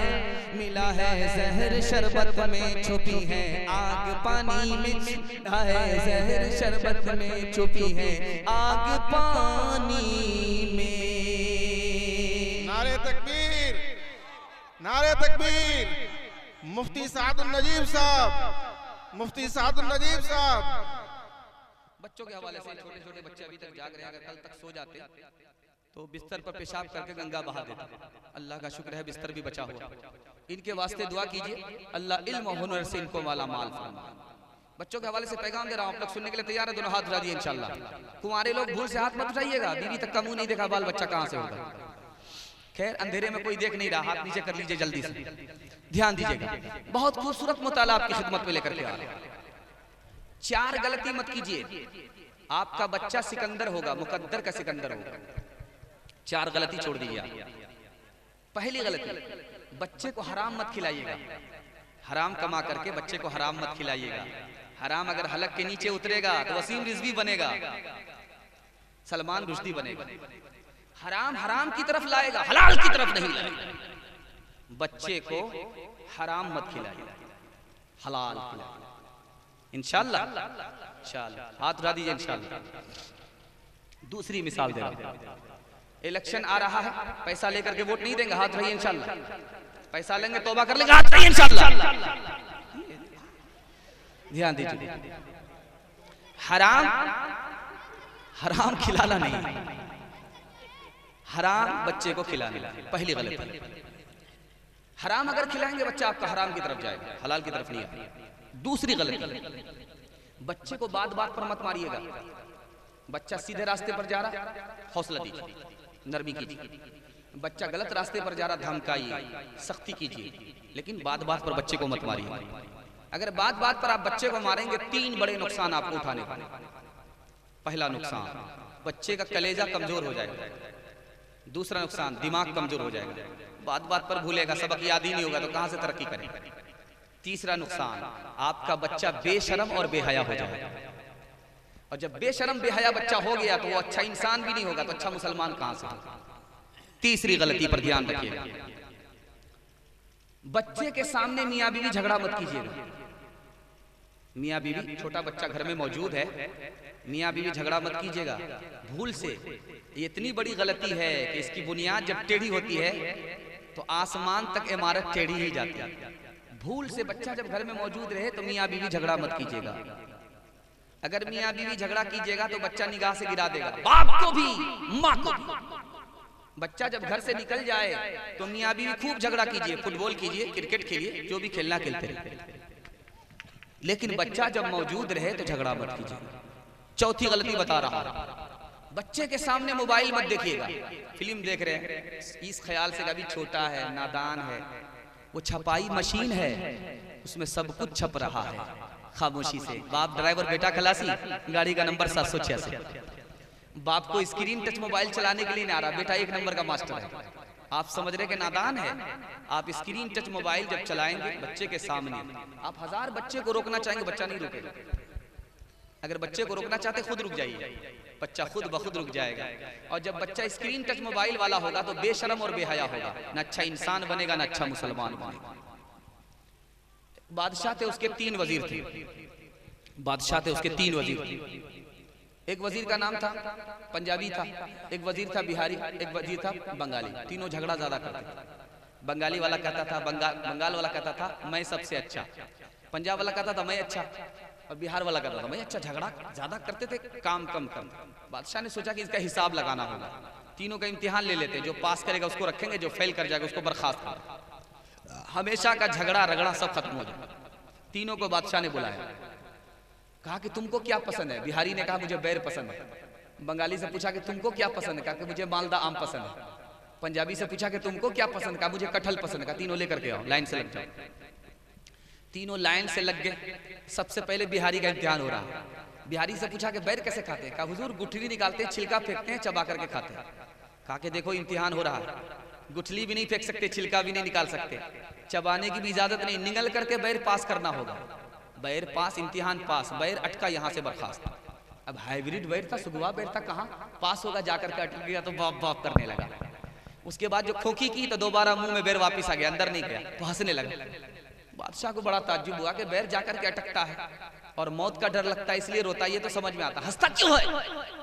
मिला है जहर शरबत में, छुपी है आग पानी में। मिला है जहर शरबत में, छुपी है आग पानी में। नारे तकबीर, नारे तकबीर। मुफ्ती सादुल नजीब साहब, मुफ्ती सादुल नजीब साहब। बच्चों के हवाले से, छोटे छोटे बच्चे अभी तक जाग रहे हैं, अगर कल तक सो जाते तो बिस्तर पर पेशाब करके गंगा बहा देते। अल्लाह का शुक्र है बिस्तर भी बचा हुआ। इनके वास्ते दुआ कीजिए, अल्लाह इल्म और हुनर से इनको माला माल फरमाए। बच्चों के हवाले से पैगाम दे रहा हूं, आप लोग सुनने के लिए तैयार है? दोनों हाथ उठा दिए इंशाअल्लाह। कुंवारे लोग भूल से हाथ मत उठाइएगा, बीवी तक का मुंह नहीं देखा, बाल बच्चा कहां से होगा। खैर अंधेरे में कोई देख नहीं रहा, हाथ नीचे कर लीजिए जल्दी से, ध्यान दीजिएगा। बहुत खूबसूरत मुताला आपकी खिदमत में लेकर के आ रहे हैं। 4 गलती मत कीजिए, आपका बच्चा सिकंदर होगा, मुकद्दर का सिकंदर होगा। 4 गलती छोड़ दीजिए। पहली गलती, बच्चे को हराम मत खिलाइएगा, हराम कमा करके बच्चे को हराम मत खिलाइएगा। हराम अगर हलक के नीचे उतरेगा तो वसीम रिजवी बनेगा, सलमान रुश्दी बनेगा। हराम हराम की तरफ लाएगा, हलाल की तरफ नहीं लाएगा। बच्चे को हराम मत खिलाइए, हलाल खिलाइए इंशाअल्लाह। इंशाअल्लाह हाथ उठा दीजिए इंशाअल्लाह। दूसरी मिसाल दे रहा हूं, इलेक्शन आ रहा है, पैसा लेकर के वोट नहीं देंगे, हाथ रहिए इंशाअल्लाह। पैसा लेंगे तौबा कर लेंगे, हाथ रहिए इंशाअल्लाह। ध्यान दीजिए, हराम हराम खिलाना नहीं, हराम बच्चे को खिलाना, पहली गलती। हराम अगर खिलाएंगे बच्चा आपका हराम की तरफ जाएगा, हलाल की तरफ नहीं आएगा। दूसरी गलती, बच्चे को बात बात पर मत मारिएगा। बच्चा सीधे रास्ते पर जा रहा, हौसला दीजिए, नरमी कीजिए। बच्चा गलत रास्ते पर जा रहा, धमकाइए, सख्ती कीजिए, लेकिन बात बात पर बच्चे को मत मारिए। अगर बात बात पर आप बच्चे को मारेंगे, 3 बड़े नुकसान आपको उठाने पड़े। पहला नुकसान, बच्चे का कलेजा कमजोर हो जाएगा। दूसरा नुकसान, दिमाग कमजोर हो जाएगा, बात बात पर भूलेगा, सबक याद ही नहीं होगा तो कहां से तरक्की करेगा। तीसरा नुकसान, आपका बच्चा बेशरम और बेहया हो जाएगा। और जब बेशरम बेहया बच्चा हो गया तो वो अच्छा इंसान भी नहीं होगा, तो अच्छा मुसलमान कहां से होगा। तीसरी गलती पर ध्यान रखिएगा, बच्चे के सामने मियाँ बीवी झगड़ा मत कीजिएगा। मियाँ बीवी, छोटा बच्चा घर में मौजूद है, मियाँ बीवी झगड़ा मत कीजिएगा भूल से। ये इतनी बड़ी गलती है कि इसकी बुनियाद जब टेढ़ी होती है तो आसमान तक इमारत टेढ़ी ही जाती है। भूल से बच्चा जब घर में मौजूद रहे तो मियाँ बीवी झगड़ा मत कीजिएगा। अगर मियाँ बीवी झगड़ा कीजिएगा तो बच्चा निगाह से गिरा देगा, बाप को भी माँ को भी। बच्चा जब घर से निकल जाए तो मियाँ बीवी खूब झगड़ा कीजिए, फुटबॉल कीजिए, क्रिकेट खेलिए, जो भी खेलना खेलते रहे, लेकिन बच्चा जब मौजूद रहे तो झगड़ा मत कीजिए। चौथी गलती बता रहा, बच्चे के सामने मोबाइल मत देखिएगा। फिल्म देख रहे हैं इस ख्याल से कभी छोटा है, नादान है, वो छपाई मशीन है, उसमें सब कुछ छप रहा है खामोशी से। बाप ड्राइवर, बेटा खलासी, गाड़ी का नंबर 786। बाप को स्क्रीन टच मोबाइल चलाने के लिए नहीं आ रहा, बेटा 1 नंबर का मास्टर है। आप समझ रहे कि नादान है। आप स्क्रीन टच मोबाइल जब चलाएंगे बच्चे के सामने, आप 1000 बच्चे को रोकना चाहेंगे, बच्चा नहीं रुकेगा। अगर बच्चे को रोकना चाहते खुद रुक जाइए, बच्चा खुद ब खुद रुक जाएगा। और जब बच्चा स्क्रीन टच मोबाइल वाला होगा तो बेशरम और बेहया होगा, न अच्छा इंसान बनेगा, न अच्छा मुसलमान बनेगा। बादशाह थे, उसके 3 वजीर थे। बादशाह थे, उसके 3 वजीर थे। एक वजीर का नाम था पंजाबी था, एक वजीर था बिहारी, एक वजीर था बंगाली। तीनों झगड़ा ज्यादा करते थे। बंगाली वाला कहता था, बंगाल वाला कहता था मैं सबसे अच्छा, पंजाब वाला कहता था मैं अच्छा, और बिहार वाला कहता था मैं अच्छा। झगड़ा ज्यादा करते थे, काम कम कम। बादशाह ने सोचा कि इसका हिसाब लगाना होगा, तीनों का इम्तिहान ले लेते, जो पास करेगा उसको रखेंगे, जो फेल कर जाएगा उसको बर्खास्त करेंगे, हमेशा का झगड़ा रगड़ा सब खत्म हो जाए। तीनों को बादशाह ने बुलाया, कहा कि तुमको क्या पसंद है। बिहारी ने कहा मुझे बैर पसंद है। बंगाली से पूछा कि तुमको क्या पसंद है, कहा कि मुझे मालदा आम पसंद है। पंजाबी से पूछा कि तुमको क्या पसंद, कहा मुझे कटहल पसंद है। कहा तीनों लेकर के आओ, लाइन से लग जाओ। तीनों लाइन से लग गए। सबसे पहले बिहारी का इम्तिहान हो रहा। बिहारी से पूछा कि बैर कैसे खाते हैं, कहा हुजूर गुठली निकालते हैं, छिलका फेंकते हैं, चबा करके खाते हैं। कहा कि देखो इम्तिहान हो रहा है, गुठली भी नहीं फेंक सकते, छिलका भी नहीं निकाल सकते, चबाने की भी इजाजत नहीं, निगल करके बैर पास करना होगा। बैर पास, इम्तिहान पास, बैर अटका, यहाँ से बर्खास्त। अब हाइब्रिड बैर था, सुगवा बैर था, कहाँ पास होगा, जाकर के अटक गया तो बाप बाप करने लगा। उसके बाद जो खोखी की तो दोबारा मुंह में बैर वापस आ गया, अंदर नहीं गया, तो हंसने लगा। बादशाह को बड़ा ताज्जुब हुआ कि बैर जाकर के अटकता है और मौत का डर लगता है इसलिए रोता है, ये तो समझ में आता, हंसता क्यों है?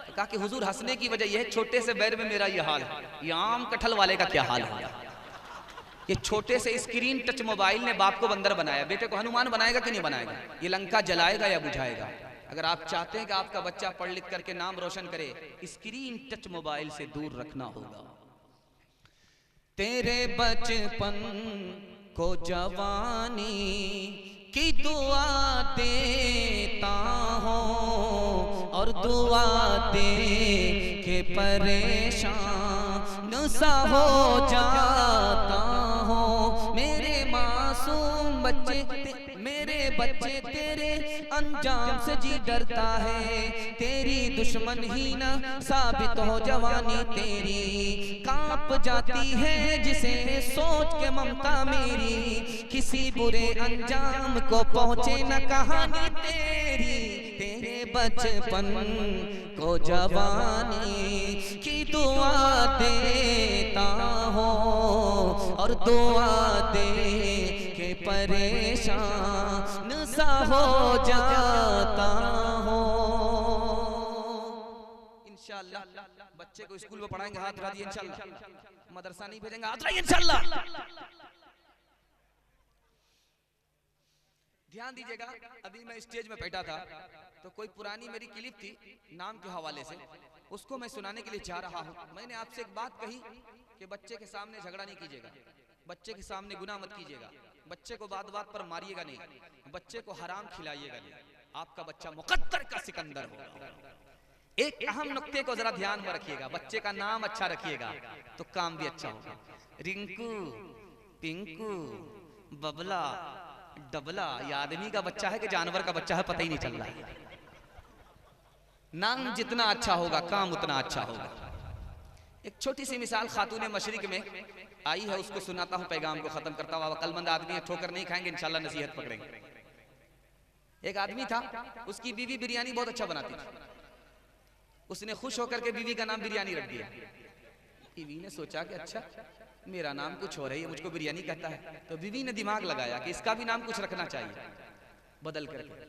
तो कहा कि हुजूर हंसने की वजह यह है, छोटे से बैर में मेरा ये हाल है, ये आम कटहल वाले का क्या हाल है। ये छोटे से स्क्रीन टच मोबाइल ने बाप को बंदर बनाया, बेटे को हनुमान बनाएगा कि नहीं बनाएगा? ये लंका जलाएगा या बुझाएगा? अगर आप चाहते हैं कि आपका बच्चा पढ़ लिख करके नाम रोशन करे, स्क्रीन टच मोबाइल से दूर रखना होगा। तेरे बचपन को जवानी की दुआ देता हूँ और दुआ दे के परेशान सा हो जाता हूँ। मेरे मासूम बच्चे, मेरे बच्चे तेरे अंजाम से जी डरता है, तेरी दुश्मन ही ना साबित हो जवानी तेरी। कांप जाती है जिसे सोच के ममता मेरी, किसी बुरे अंजाम को पहुंचे न कहानी तेरी। बचपन को जवानी की दुआ देता हूँ और दुआ दे के परेशान सा हो जाता हूँ। इंशाअल्लाह बच्चे को स्कूल में पढ़ाएंगे, हाथ उठा दिए इंशाअल्लाह। मदरसा नहीं भेजेंगे, हाथ उठाइए इंशाअल्लाह। ध्यान दीजिएगा, अभी मैं स्टेज में बैठा था तो कोई पुरानी मेरी क्लिप थी नाम के हवाले से, उसको मैं सुनाने के लिए जा रहा हूँ। मैंने आपसे एक बात कही कि बच्चे के सामने झगड़ा नहीं कीजिएगा, बच्चे के सामने गुनाह मत कीजिएगा, बच्चे को बात बात पर मारिएगा नहीं, बच्चे को हराम खिलाइएगा नहीं, आपका बच्चा मुकद्दर का सिकंदर होगा। एक अहम नुक्ते को जरा ध्यान में रखिएगा, बच्चे का नाम अच्छा रखिएगा तो काम भी अच्छा होगा। रिंकू, पिंकू, बबला, डबला, ये आदमी का बच्चा है कि जानवर का बच्चा है पता ही नहीं चल रहा है। नाम जितना अच्छा होगा काम उतना अच्छा होगा। एक छोटी सी मिसाल खातून मशरिक में आई है, उसको सुनाता हूं, पैगाम को खत्म करता हूं। अक्लमंद आदमी है, ठोकर नहीं खाएंगे इंशाल्लाह, नसीहत पकड़ेंगे। एक आदमी था, उसकी बीवी बिरयानी बहुत अच्छा बनाती थी। उसने खुश होकर के बीवी का नाम बिरयानी रख दिया। बीवी ने सोचा कि अच्छा मेरा नाम कुछ हो रही है, मुझको बिरयानी कहता है, तो बीवी ने दिमाग लगाया कि इसका भी नाम कुछ रखना चाहिए बदल करके।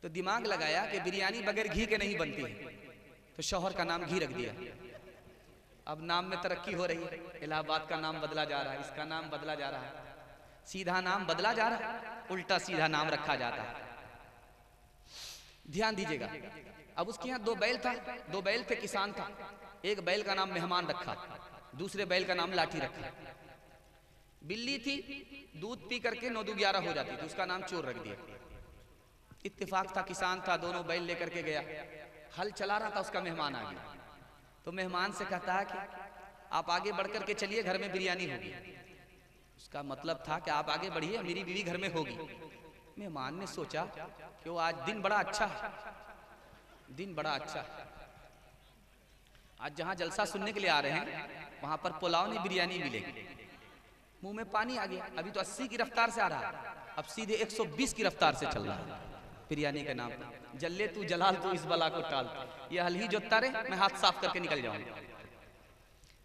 तो दिमाग लगाया कि बिरयानी बगैर घी के नहीं बनती है, तो शौहर का नाम घी रख दिया। अब नाम में तरक्की हो रही है, इलाहाबाद का नाम बदला जा रहा है, इसका नाम बदला जा रहा है, सीधा नाम बदला जा रहा है, उल्टा सीधा नाम रखा जाता है। ध्यान दीजिएगा, अब उसके यहाँ दो बैल था, दो बैल थे, किसान था। एक बैल का नाम मेहमान रखा, दूसरे बैल का नाम लाठी रखा। बिल्ली थी, दूध पी करके 9-11 हो जाती थी, उसका नाम चोर रख दिया। इत्तेफाक था, किसान था, दोनों बैल लेकर के गया, हल चला रहा था, उसका मेहमान आ गया। तो मेहमान से कहता है कि आप आगे बढ़ करके चलिए, घर में बिरयानी होगी। उसका मतलब था कि आप आगे बढ़िए, मेरी बीवी घर में होगी। मेहमान ने सोचा कि वो आज दिन बड़ा अच्छा है, दिन बड़ा अच्छा है, आज जहां जलसा सुनने के लिए आ रहे हैं वहां पर पुलाव नहीं बिरयानी मिलेगी। मुंह में पानी आ गया। अभी तो 80 की रफ्तार से आ रहा है, अब सीधे 120 की रफ्तार से चल रहा है बिरयानी के नाम पर। जल्ले तू जलाल तू इस बला को टाल, ये हल ही जोतता रहे, मैं हाथ साफ करके निकल जाऊंगा।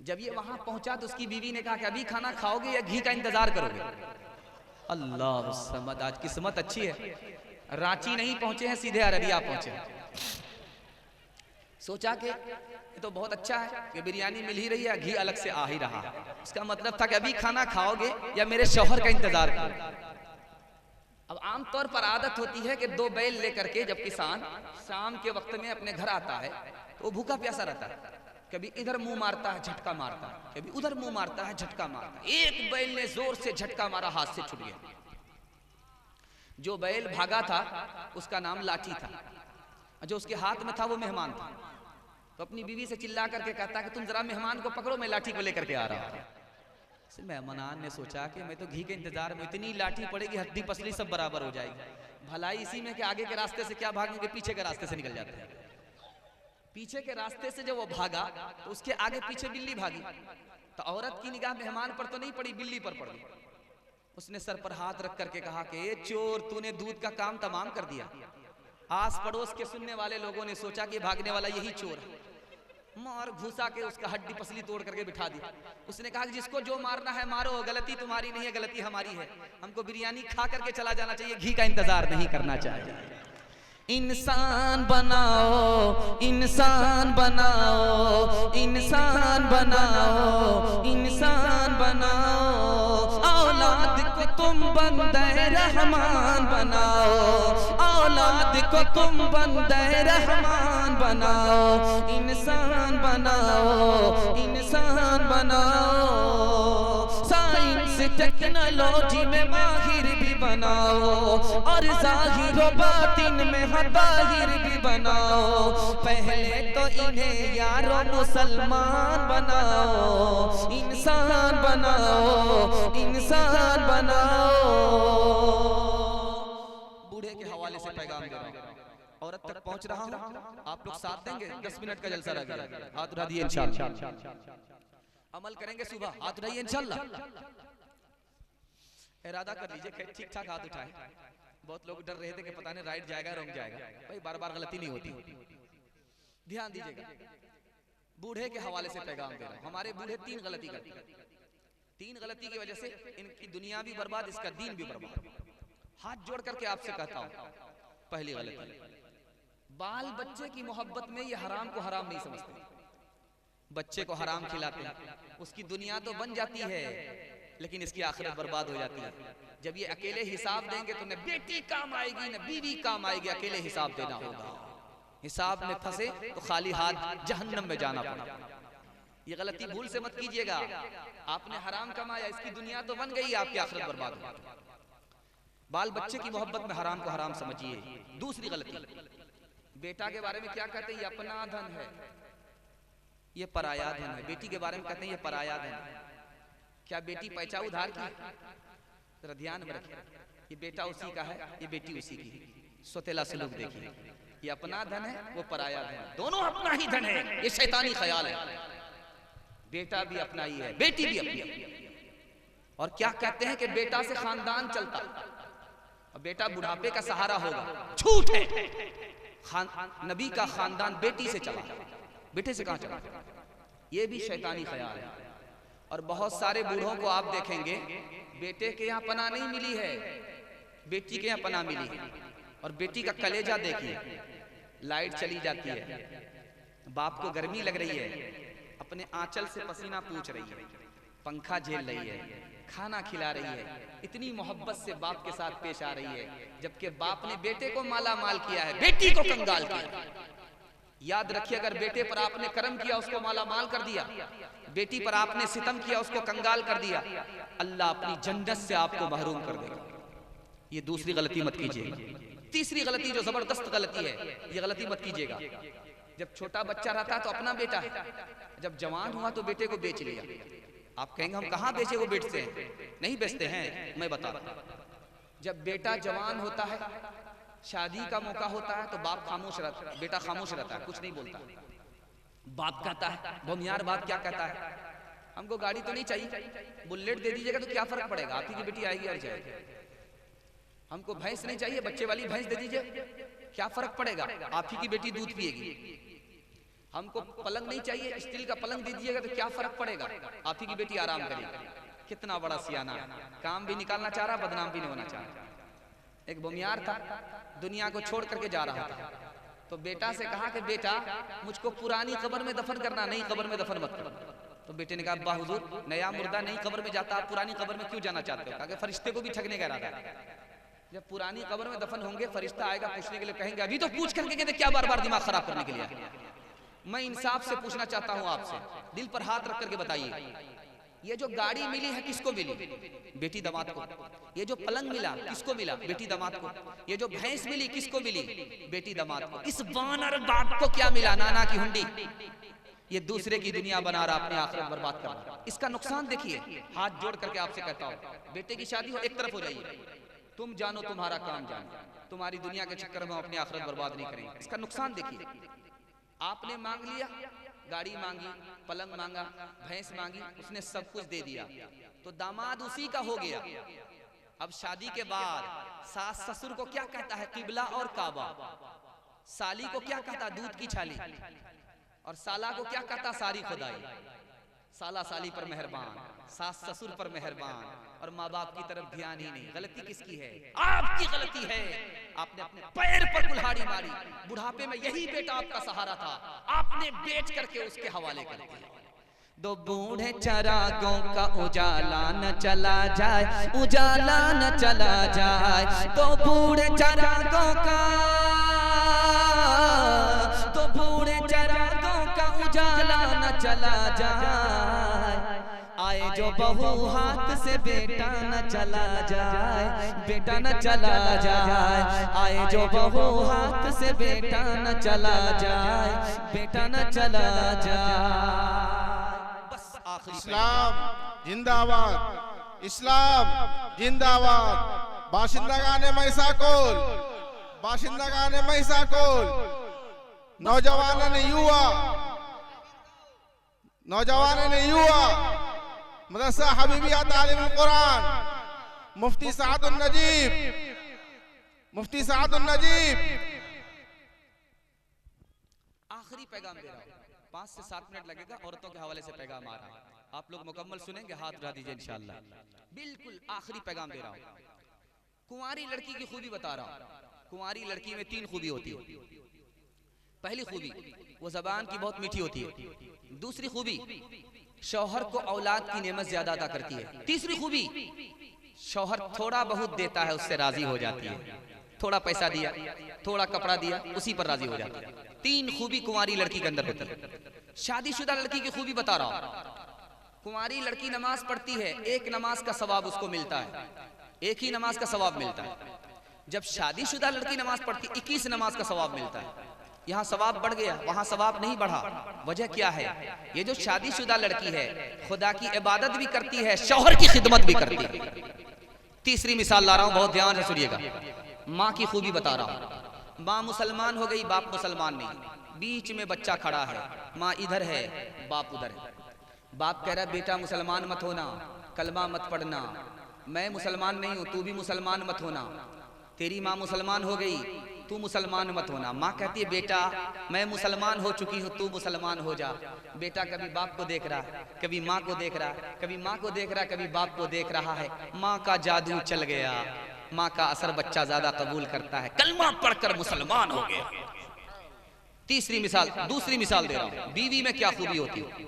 जब ये वहां पहुंचा तो उसकी बीवी ने कहा कि अभी खाना खाओगे या घी का इंतजार करोगे? अल्लाह समद, आज किस्मत अच्छी है, रांची नहीं पहुंचे हैं, सीधे अररिया पहुंचे हैं। सोचा कि ये तो बहुत अच्छा है कि बिरयानी मिल ही रही है, घी अलग से आ ही रहा। इसका मतलब था कि अभी खाना खाओगे या मेरे शौहर का इंतजार करोगे। अब आमतौर पर आदत होती है कि दो बैल लेकर के जब किसान शाम के वक्त में अपने घर आता है तो वो भूखा प्यासा रहता है, कभी इधर मुंह मारता है झटका मारता है, कभी उधर मुंह मारता है झटका मारता है। एक बैल ने जोर से झटका मारा, हाथ से छूट गया। जो बैल भागा था उसका नाम लाठी था, जो उसके हाथ में था वो मेहमान था। तो अपनी बीवी से चिल्ला करके कहता कि तुम जरा मेहमान को पकड़ो, मैं लाठी को लेकर के आ रहा हूं। मेहमान ने सोचा कि मैं तो घी के इंतजार में, इतनी लाठी पड़ेगी हड्डी पसली सब बराबर हो जाएगी। भलाई इसी में कि आगे के रास्ते से क्या भागेंगे, पीछे के रास्ते से निकल जाते हैं। पीछे के रास्ते से जब वो भागा तो उसके आगे पीछे बिल्ली भागी, तो औरत की निगाह मेहमान पर तो नहीं पड़ी, बिल्ली पर पड़ गई। उसने सर पर हाथ रख करके कहा कि ये चोर, तूने दूध का काम तमाम कर दिया। आस पड़ोस के सुनने वाले लोगों ने सोचा कि भागने वाला यही चोर है, मार घुसा के उसका हड्डी पसली तोड़ करके बिठा दिया। उसने कहा कि जिसको जो मारना है मारो, गलती तुम्हारी नहीं है, गलती हमारी है, हमको बिरयानी खा करके चला जाना चाहिए, घी का इंतजार नहीं करना चाहिए। इंसान बनाओ, इंसान बनाओ, इंसान बनाओ, इंसान बनाओ, औलाद को तुम बंदे रहमान बनाओ, औलाद को तुम बंदे रहमान बनाओ, इंसान बनाओ, इंसान बनाओ, साइंस टेक्नोलॉजी में माहिर भी बनाओ, और जाहिर व बातिन में हताहिर भी बनाओ। पहले तो इन्हें यारो मुसलमान बनाओ, इंसान बनाओ, इंसान बनाओ। बूढ़े के हवाले से पैगाम दे रहा हूं, औरत तक पहुंच रहा हूं, आप लोग साथ देंगे। 10 मिनट का जलसा रह गया, हाथ उठा दिए इंशाल्लाह, अमल करेंगे सुबह, हाथ उठाइए इंशाल्लाह, इरादा कर लीजिए, ठीक ठाक हाथ उठाए। बहुत लोग डर रहे थे कि पता नहीं राइट जाएगा रॉन्ग जाएगा। भाई बार बार गलती नहीं होती, ध्यान दीजिएगा। बूढ़े के हवाले से पैगाम दे रहा हूं। हमारे बूढ़े 3 गलती करते हैं। 3 गलती की वजह से इनकी दुनिया भी बर्बाद, इसका दीन भी बर्बाद। हाथ जोड़ करके आपसे कहता हूं, पहली गलती, बाल बच्चे की मोहब्बत में ये हराम को हराम नहीं समझते। बच्चे को हराम खिलाते हैं, उसकी दुनिया तो बन जाती है लेकिन इसकी आखिरत बर्बाद हो जाती है। जब ये अकेले हिसाब देंगे तो न बेटी काम आएगी न बीवी काम आएगी, अकेले हिसाब देना होगा। हिसाब में फंसे तो खाली हाथ जहन्नम में जाना पड़ा। ये गलती भूल से मत कीजिएगा। आपने हराम कमाया, इसकी दुनिया तो बन गई, आपकी आखिरत बर्बाद हो गई। बाल बच्चे की मोहब्बत में हराम को हराम समझिए। दूसरी गलती, बेटा के बारे में क्या कहते हैं? ये अपना धन है, ये पराया धन है। बेटी के बारे में कहते हैं ये पराया धन है। क्या बेटी पैसा उधार की? जरा ध्यान में रखिए, ये बेटा उसी का है, ये बेटी उसी की है। सोतेला सलूक देखिए, ये अपना धन है, वो पराया धन है, दोनों अपना ही धन है। ये शैतानी ख्याल है। बेटा भी अपना ही है, बेटी भी अपनी है। और क्या कहते हैं कि बेटा से खानदान चलता, और बेटा बुढ़ापे का सहारा होगा। झूठ है। नबी का खानदान बेटी से चला, बेटे से कहां चला? ये भी शैतानी ख्याल है। और बहुत सारे बूढ़ों को आप देखेंगे, बेटे के यहाँ पनाह नहीं मिली है, बेटी के यहाँ पनाह मिली है। और बेटी का कलेजा देखिए, लाइट चली जाती है, बाप को गर्मी लग रही है, अपने आंचल से पसीना पूछ रही है, पंखा झेल रही है, खाना खिला रही है, इतनी मोहब्बत से बाप के साथ पेश आ रही है। जबकि बाप ने बेटे को माला माल किया है, बेटी को कंगाल किया। याद रखिए, अगर बेटे पर आपने करम किया, उसको माला माल कर दिया, बेटी पर आपने सितम किया, उसको कंगाल कर दिया, अल्लाह अपनी जन्नत से आपको महरूम कर देगा। ये दूसरी गलती मत कीजिएगा। तीसरी गलती जो जबरदस्त गलती है, ये गलती मत कीजिएगा। जब छोटा बच्चा रहता है तो अपना बेटा है, जब जवान हुआ तो बेटे को बेच लिया। आप कहेंगे हम कहाँ बेचे, वो बेचते हैं? नहीं बेचते हैं, मैं बता रहा हूं। जब बेटा जवान होता है, शादी का मौका होता है, तो बाप खामोश रहता है, बेटा खामोश रहता है, कुछ नहीं बोलता। बाप कहता है, भूमियार बाप क्या कहता है? हमको गाड़ी तो नहीं चाहिए, बुलेट दे दीजिएगा तो क्या फर्क पड़ेगा, आप ही की बेटी आएगी और जाएगी। हमको भैंस नहीं चाहिए, बच्चे वाली भैंस दे दीजिए, क्या फर्क पड़ेगा, आप ही की बेटी दूध पिएगी। हमको पलंग नहीं चाहिए, स्टील का पलंग दे दीजिएगा तो क्या फर्क पड़ेगा, आप ही की बेटी आराम करेगी। कितना बड़ा सियाना, काम भी निकालना चाह रहा, बदनाम भी नहीं होना चाह रहा। एक भूमियार था, दुनिया को छोड़ करके जा रहा था, तो बेटा से कहा कि बेटा मुझको पुरानी कब्र में दफन करना, नई कब्र में दफन मत करो। तो बेटे ने कहा, अब्बा हुजूर नया मुर्दा नई कब्र में जाता, आप पुरानी कब्र में क्यों जाना चाहते हो? कहा कि फरिश्ते को भी ठगने का इरादा है। जब पुरानी कब्र में दफन होंगे, फरिश्ता आएगा पूछने के लिए, कहेंगे अभी तो पूछ करके कहते क्या बार बार दिमाग खराब करने के लिए? मैं इंसाफ से पूछना चाहता हूँ आपसे, दिल पर हाथ रख करके बताइए, ये जो गाड़ी मिली है किसको मिली? बेटी दामाद को। ये जो पलंग मिला किसको मिला? बेटी दामाद को। ये जो भैंस मिली किसको मिली? बेटी दामाद को। इस वानर बाप को क्या मिला? नाना की हुंडी। ये दूसरे की दुनिया बना रहा, अपने आखिरत बर्बाद कर रहा। इसका नुकसान देखिए। हाथ जोड़ करके आपसे कहता हूँ, बेटे की शादी हो, एक तरफ हो जाइए, तुम जानो तुम्हारा काम जानो, तुम्हारी दुनिया के चक्कर में अपनी आखिरत बर्बाद नहीं करेंगे। इसका नुकसान देखिए। आपने मांग लिया, गाड़ी मांगी, पलंग मांगा, भैंस मांगी, उसने सब कुछ दे दिया, तो दामाद उसी का हो गया। अब शादी के बाद सास ससुर को क्या कहता है? किबला और काबा। साली को क्या कहता? दूध की छाली। और साला को क्या कहता? सारी खुदाई। साला साली पर मेहरबान, सास ससुर पर मेहरबान, और माँ बाप की तरफ ध्यान ही नहीं। गलती किसकी है? आपकी गलती है। आपने अपने पैर पर कुल्हाड़ी मारी। बुढ़ापे में यही बेटा आपका सहारा था, आपने बेच करके उसके हवाले कर दिया। दो बूढ़े चरागों का उजाला न चला जाए, उजाला न चला जाए। दो बूढ़े चरागों का, दो बूढ़े चरागों का उजाला न चला जाए। आए जो बहू हाथ से बेटा न चला जाए, बेटा न चला जाए। आए जो बहू हाथ से बेटा न चला जाए, बेटा न चला जाए। इस्लाम जिंदाबाद, इस्लाम जिंदाबाद। बाशिंदगाने मैसाकोल, बाशिंदगाने मैसाकोल, नौजवानों ने युवा, नौजवानों ने युवा, मदरसा हबीबिया तालीम कुरान, मुफ्ती सादुन नजीब, मुफ्ती सादुल नजीब। आखिरी पैगाम दे रहा हूँ, 5 से 7 मिनट लगेगा, औरतों के हवाले से पैगाम आ रहा है, आप लोग मुकम्मल सुनेंगे, हाथ उठा दीजिए इंशाअल्लाह। बिल्कुल आखिरी पैगाम दे रहा हूँ। कुंवारी लड़की की खूबी बता रहा हूँ। कुंवारी लड़की में 3 खूबी होती है। पहली खूबी, वो जबान की बहुत मीठी होती है। दूसरी खूबी, शौहर को औलाद की नेमत ज्यादा अदा करती है। तीसरी खूबी, शौहर थोड़ा बहुत देता है उससे राजी हो जाती है। थोड़ा पैसा दिया, थोड़ा कपड़ा दिया, उसी पर राजी हो जाती है। 3 खूबी कुंवारी लड़की के अंदर होती है। शादीशुदा लड़की की खूबी बता रहा हूं। कुंवारी लड़की नमाज पढ़ती है, 1 नमाज का सवाब उसको मिलता है, 1 ही नमाज का सवाब मिलता है। जब शादीशुदा लड़की नमाज पढ़ती, 21 नमाज का सवाब मिलता है। यहाँ सवाब बढ़ गया, वहां सवाब नहीं बढ़ा। वजह क्या है? ये जो शादीशुदा लड़की है खुदा की इबादत भी करती है, शौहर की खिदमत भी करती है। तीसरी मिसाल ला रहा हूं, बहुत ध्यान से सुनिएगा। माँ की खूबी बता रहा हूं। माँ मुसलमान हो गई, बाप मुसलमान नहीं, बीच में बच्चा खड़ा है, माँ इधर है, बाप उधर है। बाप कह रहा है बेटा मुसलमान मत होना, कलमा मत पढ़ना, मैं मुसलमान नहीं हूं, तू भी मुसलमान मत होना। तेरी माँ मुसलमान हो गई, तू मुसलमान मत होना। माँ कहती है बेटा मैं मुसलमान हो चुकी हूँ, तू मुसलमान हो जा। बेटा कभी बाप को देख रहा, कभी माँ को देख रहा, कभी माँ को देख रहा, कभी बाप को देख रहा है। माँ का जादू चल गया, माँ का असर बच्चा ज्यादा कबूल करता है, कलमा पढ़कर मुसलमान हो गया। तीसरी मिसाल, दूसरी मिसाल दे रहा हूं, बीवी में क्या खूबी होती है।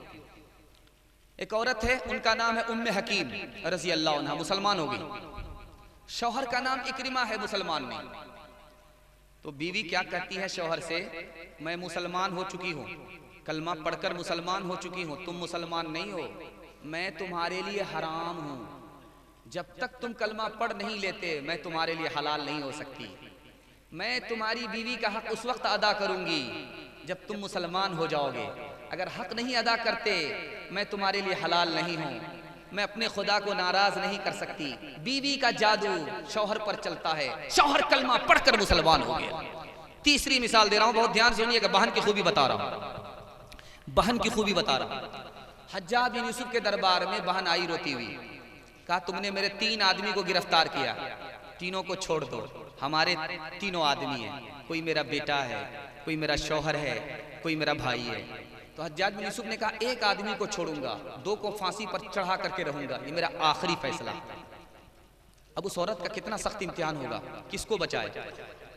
एक औरत है, उनका नाम है उम्मे हकीम रजी अल्लाह अन्हा, मुसलमान हो गई। शौहर का नाम इक्रिमा है, मुसलमान नहीं। तो बीवी क्या कहती है शौहर से, मैं मुसलमान हो चुकी हूँ, कलमा पढ़कर मुसलमान हो चुकी हूँ, तुम मुसलमान नहीं हो, मैं तुम्हारे लिए हराम हूँ। जब तक तुम कलमा पढ़ नहीं लेते मैं तुम्हारे लिए हलाल नहीं हो सकती। मैं तुम्हारी बीवी का हक उस वक्त अदा करूंगी जब तुम मुसलमान हो जाओगे। अगर हक नहीं अदा करते मैं तुम्हारे लिए हलाल नहीं हूँ, मैं अपने खुदा को नाराज नहीं कर सकती। बीवी का जादू शौहर पर चलता है, शौहर कलमा पढ़कर मुसलमान हो गया। तीसरी मिसाल दे रहा हूं, बहुत ध्यान सुनिएगा, बहन की खूबी बता रहा हूं, बहन की खूबी बता रहा हूं। हज्जाज बिन यूसुफ के दरबार में बहन आई रोती हुई, कहा तुमने मेरे 3 आदमी को गिरफ्तार किया, तीनों को छोड़ दो, हमारे 3 आदमी हैं, कोई मेरा बेटा है, कोई मेरा शौहर है, कोई मेरा भाई है। तो हज्जाज बिन यूसुफ ने कहा 1 आदमी को छोड़ूंगा, 2 को फांसी पर चढ़ा करके रहूंगा, ये मेरा आखिरी फैसला। अब उस औरत का कितना सख्त इम्तिहान होगा, किसको बचाए,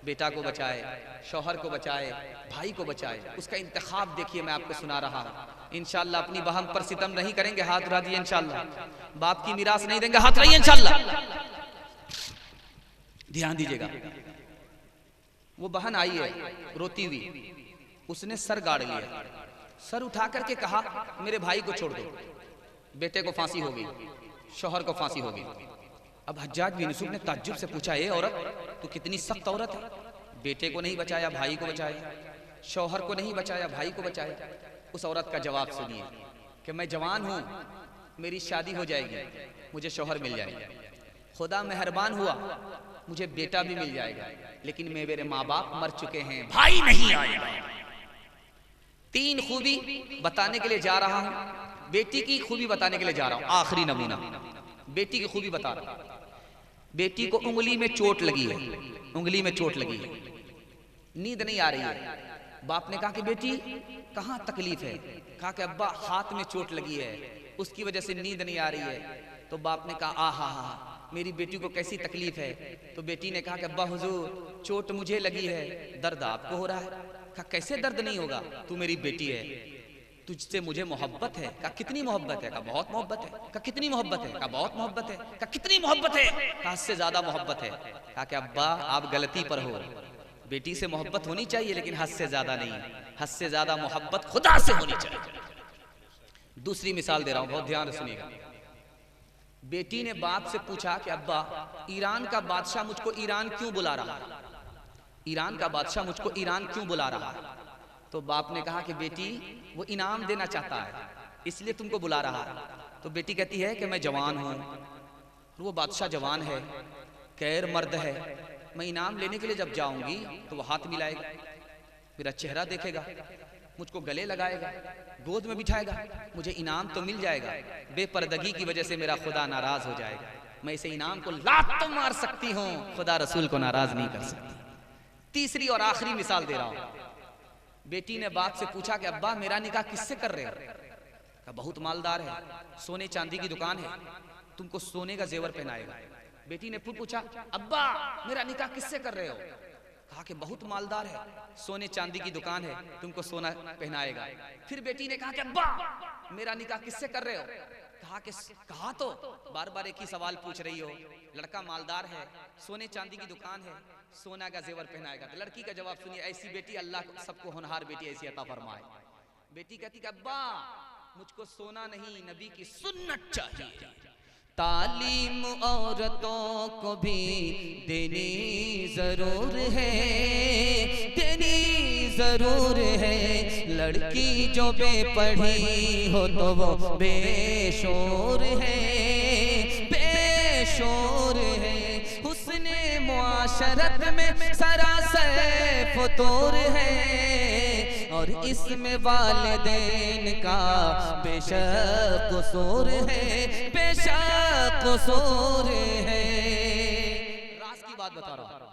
बेटा को बचाए, शौहर को बचाए, भाई को बचाए। उसका इंतखाब देखिए, मैं आपको सुना रहा हूँ। इंशाअल्लाह अपनी बहन पर सितम नहीं करेंगे, हाथ उठा दिए इंशाअल्लाह। बाप की मिरास नहीं देंगे, हाथ उठाइए इंशाअल्लाह। ध्यान दीजिएगा। वो बहन आई है रोती हुई, उसने सर गाड़ लिया, सर उठा करके कहा मेरे भाई को छोड़ दो, बेटे को फांसी हो गई, शौहर को फांसी हो गई। अब हज्जाज बिन यूसुफ ने ताज्जुब से पूछा, ए औरत तू कितनी सख्त औरत है, बेटे को नहीं बचाया, भाई को बचाया, शौहर को नहीं बचाया, भाई को बचाया। उस औरत का जवाब सुनिए कि मैं जवान हूं, मेरी शादी हो जाएगी, मुझे शौहर मिल जाएगा, खुदा मेहरबान हुआ मुझे बेटा भी मिल जाएगा, लेकिन मेरे माँ बाप मर चुके हैं, भाई नहीं आएगा। 3 खूबी बताने के लिए जा रहा हूं, बेटी की खूबी बताने के लिए जा रहा हूं। आखिरी नमूना बेटी की खूबी बता रहा हूं। बेटी को उंगली में चोट लगी है, उंगली में चोट लगी है, नींद नहीं आ रही है। बाप ने कहा कि बेटी कहाँ तकलीफ है, कहा कि अब्बा हाथ में चोट लगी है, उसकी वजह से नींद नहीं आ रही है। तो बाप ने कहा आहा मेरी बेटी को कैसी तकलीफ है। तो बेटी ने कहा कि अब्बा हुजूर चोट मुझे लगी है, दर्द आपको हो रहा है। कहा कैसे दर्द नहीं होगा, तू मेरी बेटी है, तुझसे मुझे मोहब्बत है। कहा कितनी मोहब्बत है, कहा बहुत मोहब्बत है। कहा कितनी मोहब्बत है, कहा बहुत मोहब्बत है। कहा कितनी मोहब्बत है, कहा इससे ज्यादा मोहब्बत है। कहा कि अब्बा आप गलती पर हो, बेटी से मोहब्बत होनी चाहिए लेकिन हद से ज्यादा नहीं, हद से ज्यादा मोहब्बत खुदा से होनी चाहिए। दूसरी मिसाल दे रहा हूं, बहुत ध्यान से सुनिएगा। बेटी ने बाप से पूछा कि अब्बा ईरान का बादशाह मुझको ईरान क्यों बुला रहा है, ईरान का बादशाह मुझको ईरान क्यों बुला रहा है। तो बाप ने कहा कि बेटी वो इनाम देना चाहता है इसलिए तुमको बुला रहा है। तो बेटी कहती है कि मैं जवान हूँ, वो बादशाह जवान है, कैर मर्द है, मैं इनाम लेने के लिए जब जाऊंगी तो वो हाथ मिलाएगा, मेरा चेहरा देखेगा, मुझको गले लगाएगा, गोद में बिठाएगा, मुझे इनाम तो मिल जाएगा, बेपर्दगी की वजह से मेरा खुदा नाराज हो जाएगा। मैं इसे इनाम को लात तो मार सकती हूँ, खुदा रसूल को नाराज नहीं कर सकती। तीसरी और आखिरी मिसाल दे रहा हूं। बेटी ने बाप से पूछा कि अब्बा मेरा निकाह किससे कर रहे हो? कहा बहुत मालदार है, सोने चांदी की दुकान है, तुमको सोने का जेवर पहनाएगा। बेटी ने फिर पूछा अब्बा मेरा निकाह किससे कर रहे हो? कहा कि बहुत मालदार है, सोने चांदी की दुकान है, तुमको सोना पहनाएगा। फिर बेटी ने कहा कि अब्बा मेरा निकाह किससे कर रहे हो? कहा तो बार बार एक ही सवाल पूछ रही हो। लड़का मालदार है, सोने चांदी की दुकान है, सोना का जेवर पहनाएगा। तो लड़की का जवाब सुनिए, ऐसी बेटी अल्लाह सबको होनहार बेटी ऐसी अता फरमाए। बेटी कहती कि अब्बा मुझको सोना नहीं, नबी की सुन्नत चाहिए। तालीम औरतों को भी देनी जरूर है, देनी जरूर है। लड़की जो बेपढ़ी हो तो वो बेशोर है, बेशोर है। हुस्ने मुआशरत में सरासर फतूर है, और इसमें वालिदैन का बेशक कसूर है, बेशक कसूर है। राज की बात बता रहा हूं,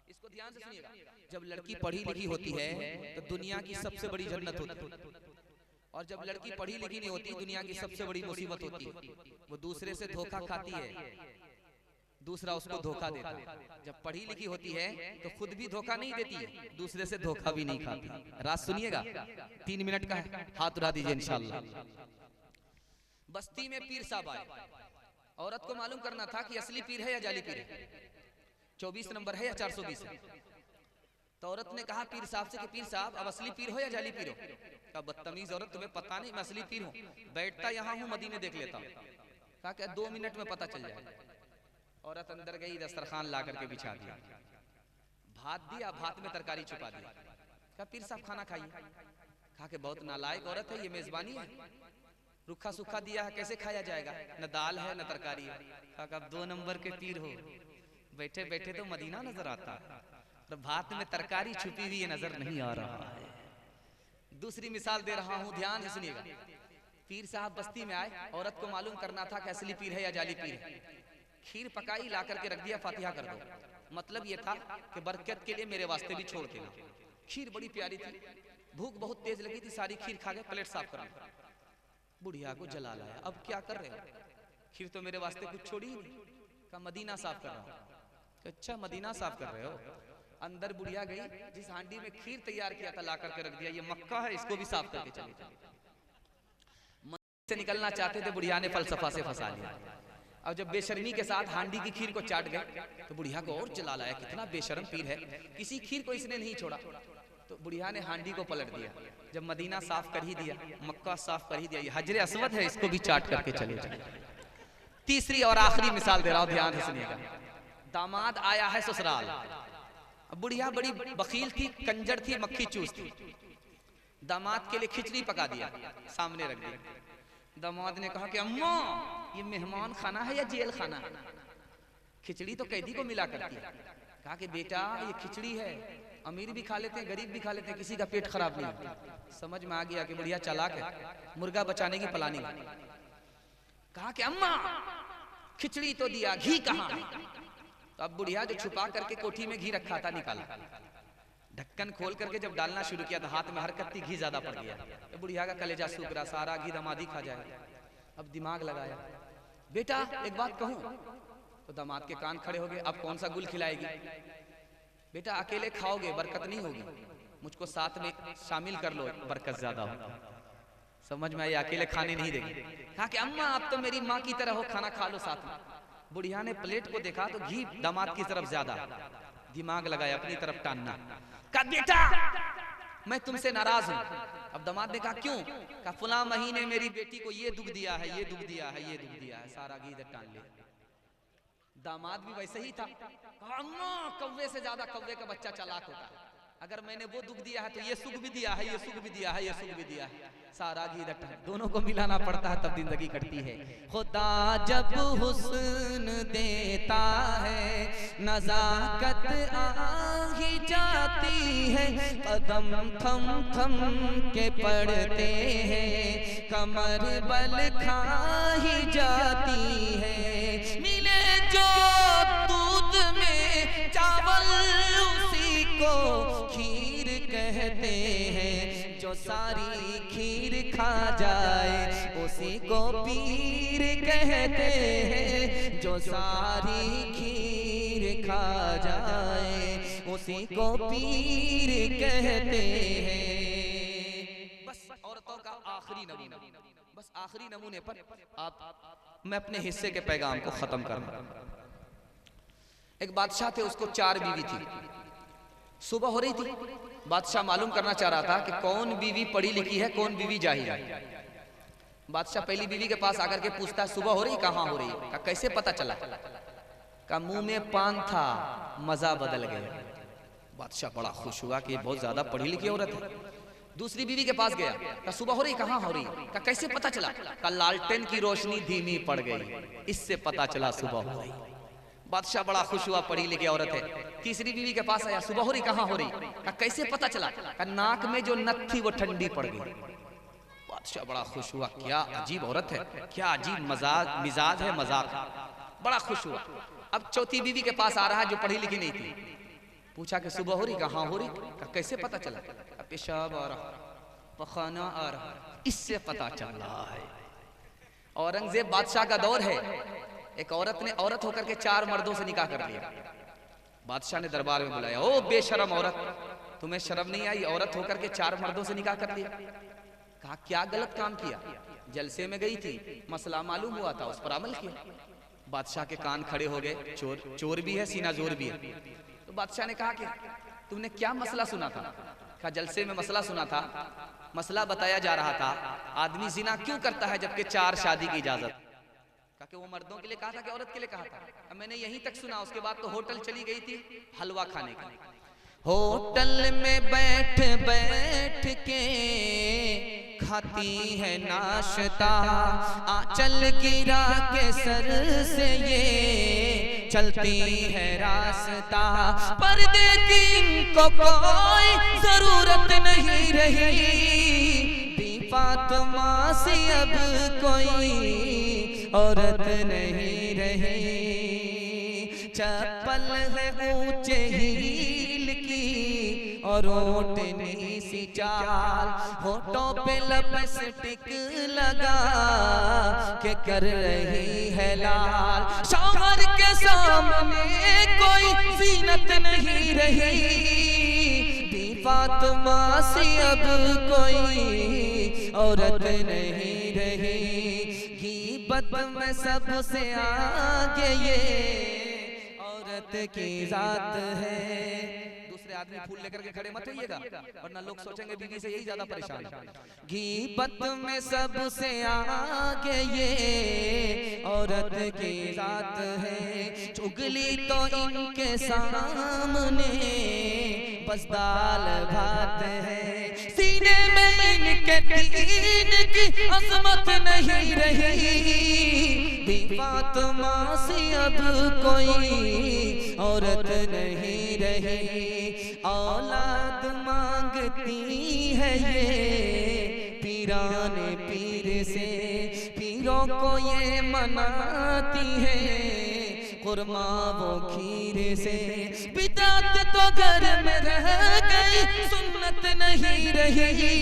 इसको ध्यान से सुनिएगा। जब लड़की पढ़ी लिखी होती है तो दुनिया की सबसे बड़ी जन्नत होती है, और जब लड़की पढ़ी लिखी नहीं होती दुनिया की सबसे बड़ी मुसीबत होती है। वो दूसरे से धोखा खाती है, दूसरा उसको धोखा देता है। जब पढ़ी लिखी होती है तो खुद भी धोखा नहीं देती, दूसरे से धोखा भी नहीं खाती। राज सुनिएगा, 3 मिनट का है, हाथ उठा दीजिए इंशाल्लाह। बस्ती में पीर साहब आए, औरत को मालूम करना था कि असली पीर है या जाली पीर है, 24 नंबर है या 420 है। तो औरत ने कहा पीर साहब से कि पीर साहब अब असली पीर हो या जाली पीर हो? कहा बदतमीज औरत, तुम्हें पता नहीं मैं असली पीर हूँ, बैठता यहाँ हूँ, मदीने देख लेता हूँ। कहा क्या 2 मिनट में पता चल जाए। औरत अंदर गई, दस्तरखान ला करके बिछा दिया, भात दिया, भात में तरकारी छुपा दिया। कहा पीर साहब खाना खाइए। कहा कि बहुत नालायक औरत है, ये मेजबानी है, रुखा सूखा दिया है, कैसे खाया जाएगा? न दाल है न तरकारी है। कहा अब 2 नंबर के पीर हो, बैठे बैठे तो मदीना नजर आता है, तो भात में तरकारी छुपी हुई नजर नहीं आ रहा है। दूसरी मिसाल दे रहा हूं, ध्यान से सुनिएगा। पीर साहब बस्ती में आए, औरत को मालूम करना था कि असली पीर है या जाली पीर है। खीर पकाई, ला करके रख दिया, फातिहा कर दो। मतलब ये था कि बरकत के लिए मेरे वास्ते भी छोड़ देना। खीर बड़ी प्यारी थी, भूख बहुत तेज लगी थी, सारी खीर खा गए, प्लेट साफ कर ली। बुढ़िया को जला लाया, अब क्या कर रहे हो? खीर तो मेरे वास्ते कुछ छोड़ी ही नहीं। कहा मदीना साफ कर रहा हूं। अच्छा मदीना साफ कर रहे हो? अंदर बुढ़िया गई, जिस हांडी में खीर तैयार किया था ला करके रख दिया, ये मक्का है, इसको भी साफ करके चले जाए। से निकलना चाहते थे, बुढ़िया ने फलसफा से फंसा लिया। और जब बेशर्मी के साथ हांडी की खीर को चाट गए तो बुढ़िया को और जला लाया, कितना बेशर्म पीर है, किसी खीर को इसने नहीं छोड़ा। तो बुढ़िया ने हांडी को पलट दिया। जब मदीना साफ कर ही दिया, मक्का साफ कर ही दिया, ये हजरे अस्वद है, इसको भी चाट करके चले जाए। तीसरी और आखिरी मिसाल दे रहा हूं, ध्यान से सुनिएगा। दामाद आया है ससुराल, बुढ़िया बड़ी बखील थी, कंजर थी, मक्खी चूस थी। दामाद के लिए खिचड़ी पका दिया, सामने रख दिया। दामाद ने कहा कि अम्मा ये मेहमान खाना है या जेल खाना है? खिचड़ी तो कैदी को मिला करती है। कहा कि बेटा ये खिचड़ी है, अमीर भी खा लेते हैं, गरीब भी खा लेते हैं, किसी का पेट खराब नहीं होता। समझ में आ गया कि बुढ़िया चालाक है, मुर्गा बचाने की प्लानिंग। कहा कि अम्मा खिचड़ी तो दिया, घी कहाँ? तो अब बुढ़िया जो छुपा करके कोठी में घी रखा था निकाला, ढक्कन खोल करके जब डालना शुरू किया तो हाथ में हरकत थी, घी ज्यादा पड़ गया। तो बुढ़िया का कलेजा सूख रहा, सारा घी दामादी खा जाए। अब दिमाग लगाया, बेटा एक बात कहूं? तो दामाद के कान खड़े हो गए, अब कौन सा गुल खिलाएगी? बेटा अकेले खाओगे बरकत नहीं होगी, मुझको साथ में शामिल कर लो, बरकत ज्यादा हो। समझ में आया, अकेले खाने नहीं देगी। कहा कि अम्मा आप तो मेरी माँ की तरह हो, खाना खा लो साथ में। बुढ़िया ने प्लेट को देखा तो घी दामाद की तरफ ज्यादा, दिमाग लगाया अपनी तरफ टानना। कहा बेटा मैं तुमसे नाराज हूं। अब दामाद ने कहा क्यों? कहा फला महीने मेरी बेटी को ये दुख दिया है, ये दुख दिया है, ये दुख दिया है, सारा घी इधर टान लिया। दामाद भी वैसे ही था। कहा अम्मा कौवे से ज्यादा कौवे का बच्चा चालाक होता है, अगर मैंने वो दुख दिया है तो ये सुख भी दिया है, ये सुख भी दिया है, ये सुख भी दिया है, सारा घी इधर टान। दोनों को मिलाना पड़ता है तब जिंदगी कटती है। खुदा जब हुस्न देता है नजाकत आ ही जाती है, कदम थम थम के पड़ते हैं, कमर बल खाही जाती है। मिले जो दूध में चावल उसी को खीर कहते हैं। जो सारी खीर खा जाए उसी को पीर कहते हैं। जो सारी खीर खा जाए उसी को पीर कहते हैं। बस औरतों का आखिरी नमूना, बस आखिरी नमूने पर मैं अपने हिस्से के पैगाम को खत्म करूंगा। एक बादशाह थे, उसको 4 बीवी थी। सुबह हो रही थी, बादशाह मालूम करना चाह रहा था कि कौन बीवी पढ़ी लिखी है, कौन बीवी जाहिल है। बादशाह पहली बीवी के पास आकर के पूछता है सुबह हो रही, कहाँ हो रही? का कैसे पता चला? का मुंह में पान था, मजा बदल गया। बादशाह बड़ा खुश हुआ कि बहुत ज्यादा पढ़ी लिखी औरत है। दूसरी बीवी के पास गया, का सुबह हो रही, कहाँ हो रही? का कैसे पता चला? का लालटेन की रोशनी धीमी पड़ गई, इससे पता चला सुबह हो रही। बादशाह बड़ा खुश हुआ, पढ़ी लिखी औरत है। तीसरी बीवी के पास आया, सुबह हो रही, कहाँ हो रही? का कैसे पता चला? का नाक में जो नथ थी वो ठंडी पड़ गई। बादशाह बड़ा खुश हुआ, क्या अजीब औरत है, क्या अजीब मिजाज है, मजाक। बड़ा खुश हुआ। अब चौथी बीवी के पास आ रहा है जो पढ़ी लिखी नहीं थी। पूछा कि सुबह हो रही, कहाँ हो रही? का कैसे पता चला? पेशाब आ रहा, पखाना आ रहा, इससे पता चल रहा है। औरंगजेब बादशाह का दौर है। एक औरत ने औरत होकर के 4 मर्दों से निकाह कर लिया। बादशाह ने दरबार में बुलाया, ओ बेशरम औरत, तुम्हें शर्म नहीं आई? औरत होकर के 4 मर्दों से निकाह कर लिया। कहा क्या गलत काम किया? जलसे में गई थी, मसला मालूम हुआ था, उस पर अमल किया। बादशाह के कान खड़े हो गए। चोर भी है, सीना जोर भी है। तो बादशाह ने कहा कि तुमने क्या मसला सुना था? कहा जलसे में मसला सुना था। मसला बताया जा रहा था, आदमी जिना क्यों करता है जबकि 4 शादी की इजाजत? कहा कि वो मर्दों के लिए कहा था कि औरत के लिए कहा था? अब मैंने यहीं तक सुना, उसके बाद तो होटल चली गई थी हलवा खाने के लिए। होटल में बैठ बैठ के खाती है नाश्ता, आंचल गिरा के सर से ये चलती है रास्ता। पर्दे की इनको कोई जरूरत नहीं रही, फातिमा से अब कोई औरत नहीं रही। चप्पल है ऊंचे हील की और ओटनी सी चाल, होठों पे लिपस्टिक लगा के कर रही है लाल। शौहर के सामने कोई जीनत नहीं रही, फातिमा से अब कोई औरत नहीं रही। गीबत में सबसे आगे ये औरत की जात है। दूसरे आदमी फूल लेकर के खड़े मत होइएगा, वरना लोग सोचेंगे बीवी से यही ज्यादा परेशान है। गीबत में सबसे आगे ये औरत की जात है। चुगली तो इनके सामने बस दाल भात है। सीने में इनके दीन की अजमत नहीं रही, फातिमा से अब कोई औरत नहीं रही। औलाद मांगती है ये पीराने पीर से, पीरों को ये मनाती है कुरमा वो खीर से। बिदात तो घर में रह गई, सुन्नत नहीं रही,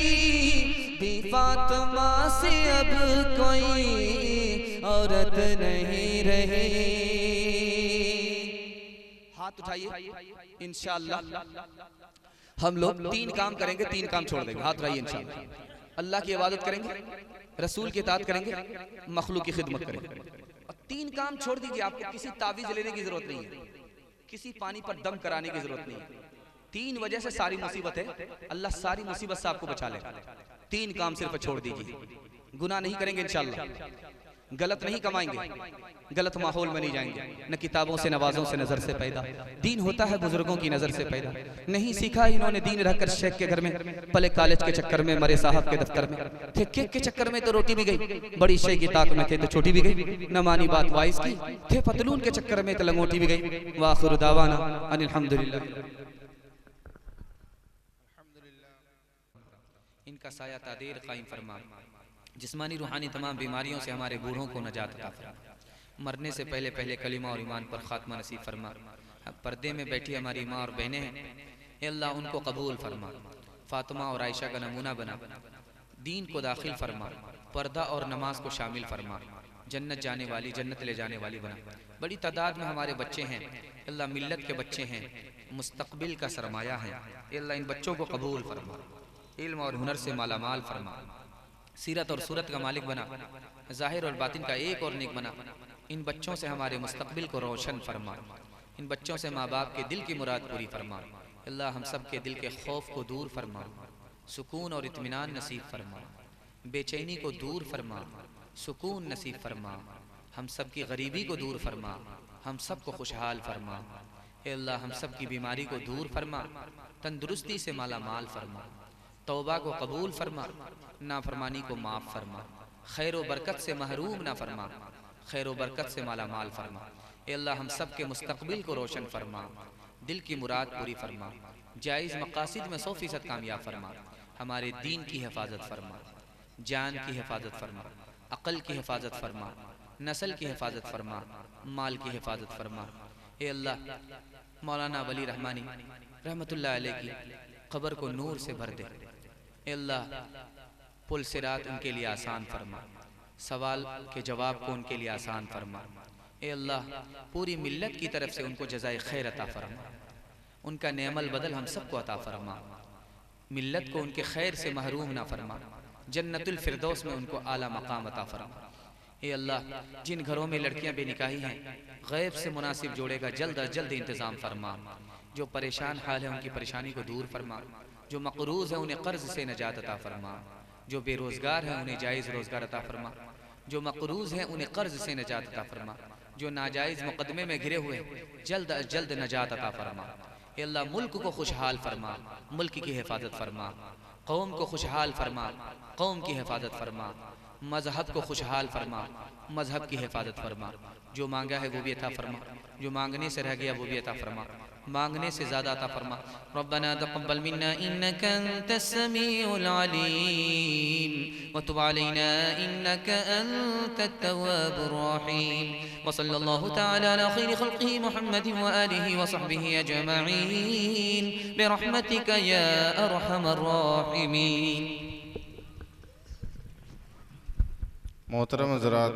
फातिमा से अब कोई औरत नहीं रही। हाथ उठाइए, इंशाअल्लाह हम लोग 3 काम करेंगे, 3 काम छोड़ देंगे। हाथ उठाइए इंशाअल्लाह। अल्लाह की इबादत करेंगे, रसूल की इताअत करेंगे, मखलूक की खिदमत करेंगे। और 3 काम छोड़ दीजिए। आपको किसी तावीज लेने की जरूरत नहीं है, किसी पानी पर दम कराने की जरूरत नहीं है। 3 वजह से सारी मुसीबत है, अल्लाह सारी मुसीबत से आपको बचा लेगा। 3 काम सिर्फ छोड़ दीजिए। गुनाह नहीं करेंगे इंशाअल्लाह, गलत नहीं कमाएंगे, गलत माहौल में नहीं जाएंगे, न किताबों से नवाजों से नजर से पैदा। दीन होता है बुजुर्गों की नजर से पैदा। नहीं सीखा इन्होंने दीन रहकर शेख के घर में, पले कॉलेज के चक्कर में, मरे साहब के दफ्तर में थे, केक के चक्कर में तो रोटी भी गई, बड़ी शेख की ताक में थे तो छोटी भी गई, न मानी बात वाइस की, थे पतलून के चक्कर में तो लंगोटी भी गई। वाखिर दावाना अनिल हम्दुलिल्लाह। इनका साया तादीर कायम फरमा, जिस्मानी रूहानी तमाम बीमारियों से हमारे बूढ़ों को नजात अता फरमा। मरने से पहले पहले कलीमा और ईमान पर खात्मा नसीब फरमा। पर्दे में बैठी हमारी माँ और बहनें हैं, ए अल्लाह उनको कबूल फरमा। फातिमा और आयशा का नमूना बना, दीन को दाखिल फरमा, पर्दा और नमाज को शामिल फरमा, जन्नत जाने वाली, जन्नत ले जाने वाली बना। बड़ी तादाद में हमारे बच्चे हैं, अल्लाह मिल्लत के बच्चे हैं, मुस्तकबिल का सरमाया है। अल्लाह इन बच्चों को कबूल फरमा, इल्म और हुनर से मालामाल फरमा, सीरत और सूरत का मालिक बना, ज़ाहिर और बातिन का एक और नेक बना। इन बच्चों से हमारे मुस्तकबिल को रोशन फरमा, इन बच्चों से माँ बाप के दिल की मुराद पूरी फरमा। अल्लाह हम सब के दिल के खौफ को दूर फरमा, सुकून और इत्मीनान नसीब फरमा, बेचैनी को दूर फरमा, सुकून नसीब फरमा, हम सब की गरीबी को दूर फरमा, हम सब को खुशहाल फरमा। अल्लाह हम सब की बीमारी को दूर फरमा, तंदुरुस्ती से माला माल फरमा, तौबा को कबूल फरमा, नाफरमानी को माफ़ फरमा, खैर व बरकत से महरूम ना फरमा, खैर व बरकत से माला माल फरमा। अल्लाह हम सब के मुस्तकबिल को रोशन फरमा, दिल की मुराद पूरी फरमा, जायज़ मकासिद में 100% कामयाब फरमा, हमारे दीन की हिफाजत फरमा, जान की हिफाजत फरमा, अक़ल की हिफाजत फरमा, नस्ल की हिफाजत फरमा, माल की हिफाजत फरमा। ए अल्लाह मौलाना वली रहमानी रहमतुल्लाह अलैह की क़ब्र को नूर से भर दे। ए अल्लाह पुल सिरात उनके लिए आसान फरमा, सवाल के जवाब को उनके लिए आसान फरमा। ए अल्लाह पूरी मिल्लत की तरफ से उनको जज़ाए खैर अता फरमा, उनका नेमल बदल हम सबको अता फरमा, मिल्लत को उनके खैर से महरूम ना फरमा, जन्नतुल फिरदौस में उनको आला मकाम अता फरमा। ए अल्लाह जिन घरों में लड़कियां बेनिकाही हैं, गैब से मुनासिब जोड़े का जल्द अज जल्द इंतज़ाम फरमा, जो परेशान हाल है उनकी परेशानी को दूर फरमा, जो मकरूज़ है उन्हें कर्ज से नजात अता फरमा, जो बेरोज़गार है उन्हें जायज़ रोज़गार अता फरमा, जो मकरूज़ है उन्हें कर्ज से नजात अता फरमा, जो नाजायज़ मुकदमे में घिरे हुए जल्द अज जल्द नजात अता फरमा। ए अल्लाह मुल्क को खुशहाल फरमा, मुल्क की हिफाजत फरमा, कौम को खुशहाल फरमा, कौम की हिफाजत फरमा, मजहब को खुशहाल फरमा, मजहब की हिफाजत फरमा। जो मांगा है वो भी अता फरमा, जो मांगने से रह गया वो भी अता फरमा, मांगने से ज़्यादा अता फरमा। रब्बना तक़ब्बल मिन्ना इन्नका अंतस समीउल अलीम व तुब अलैना इन्नका अंतत तव्वाबुर रहीम। व सल्लल्लाहु तआला अला खैरि खल्क़िही मुहम्मदिन व आलिहि व सहबिही अजमईन बिरहमतिका या अरहमर राहिमीन। मोहतरम हज़रात,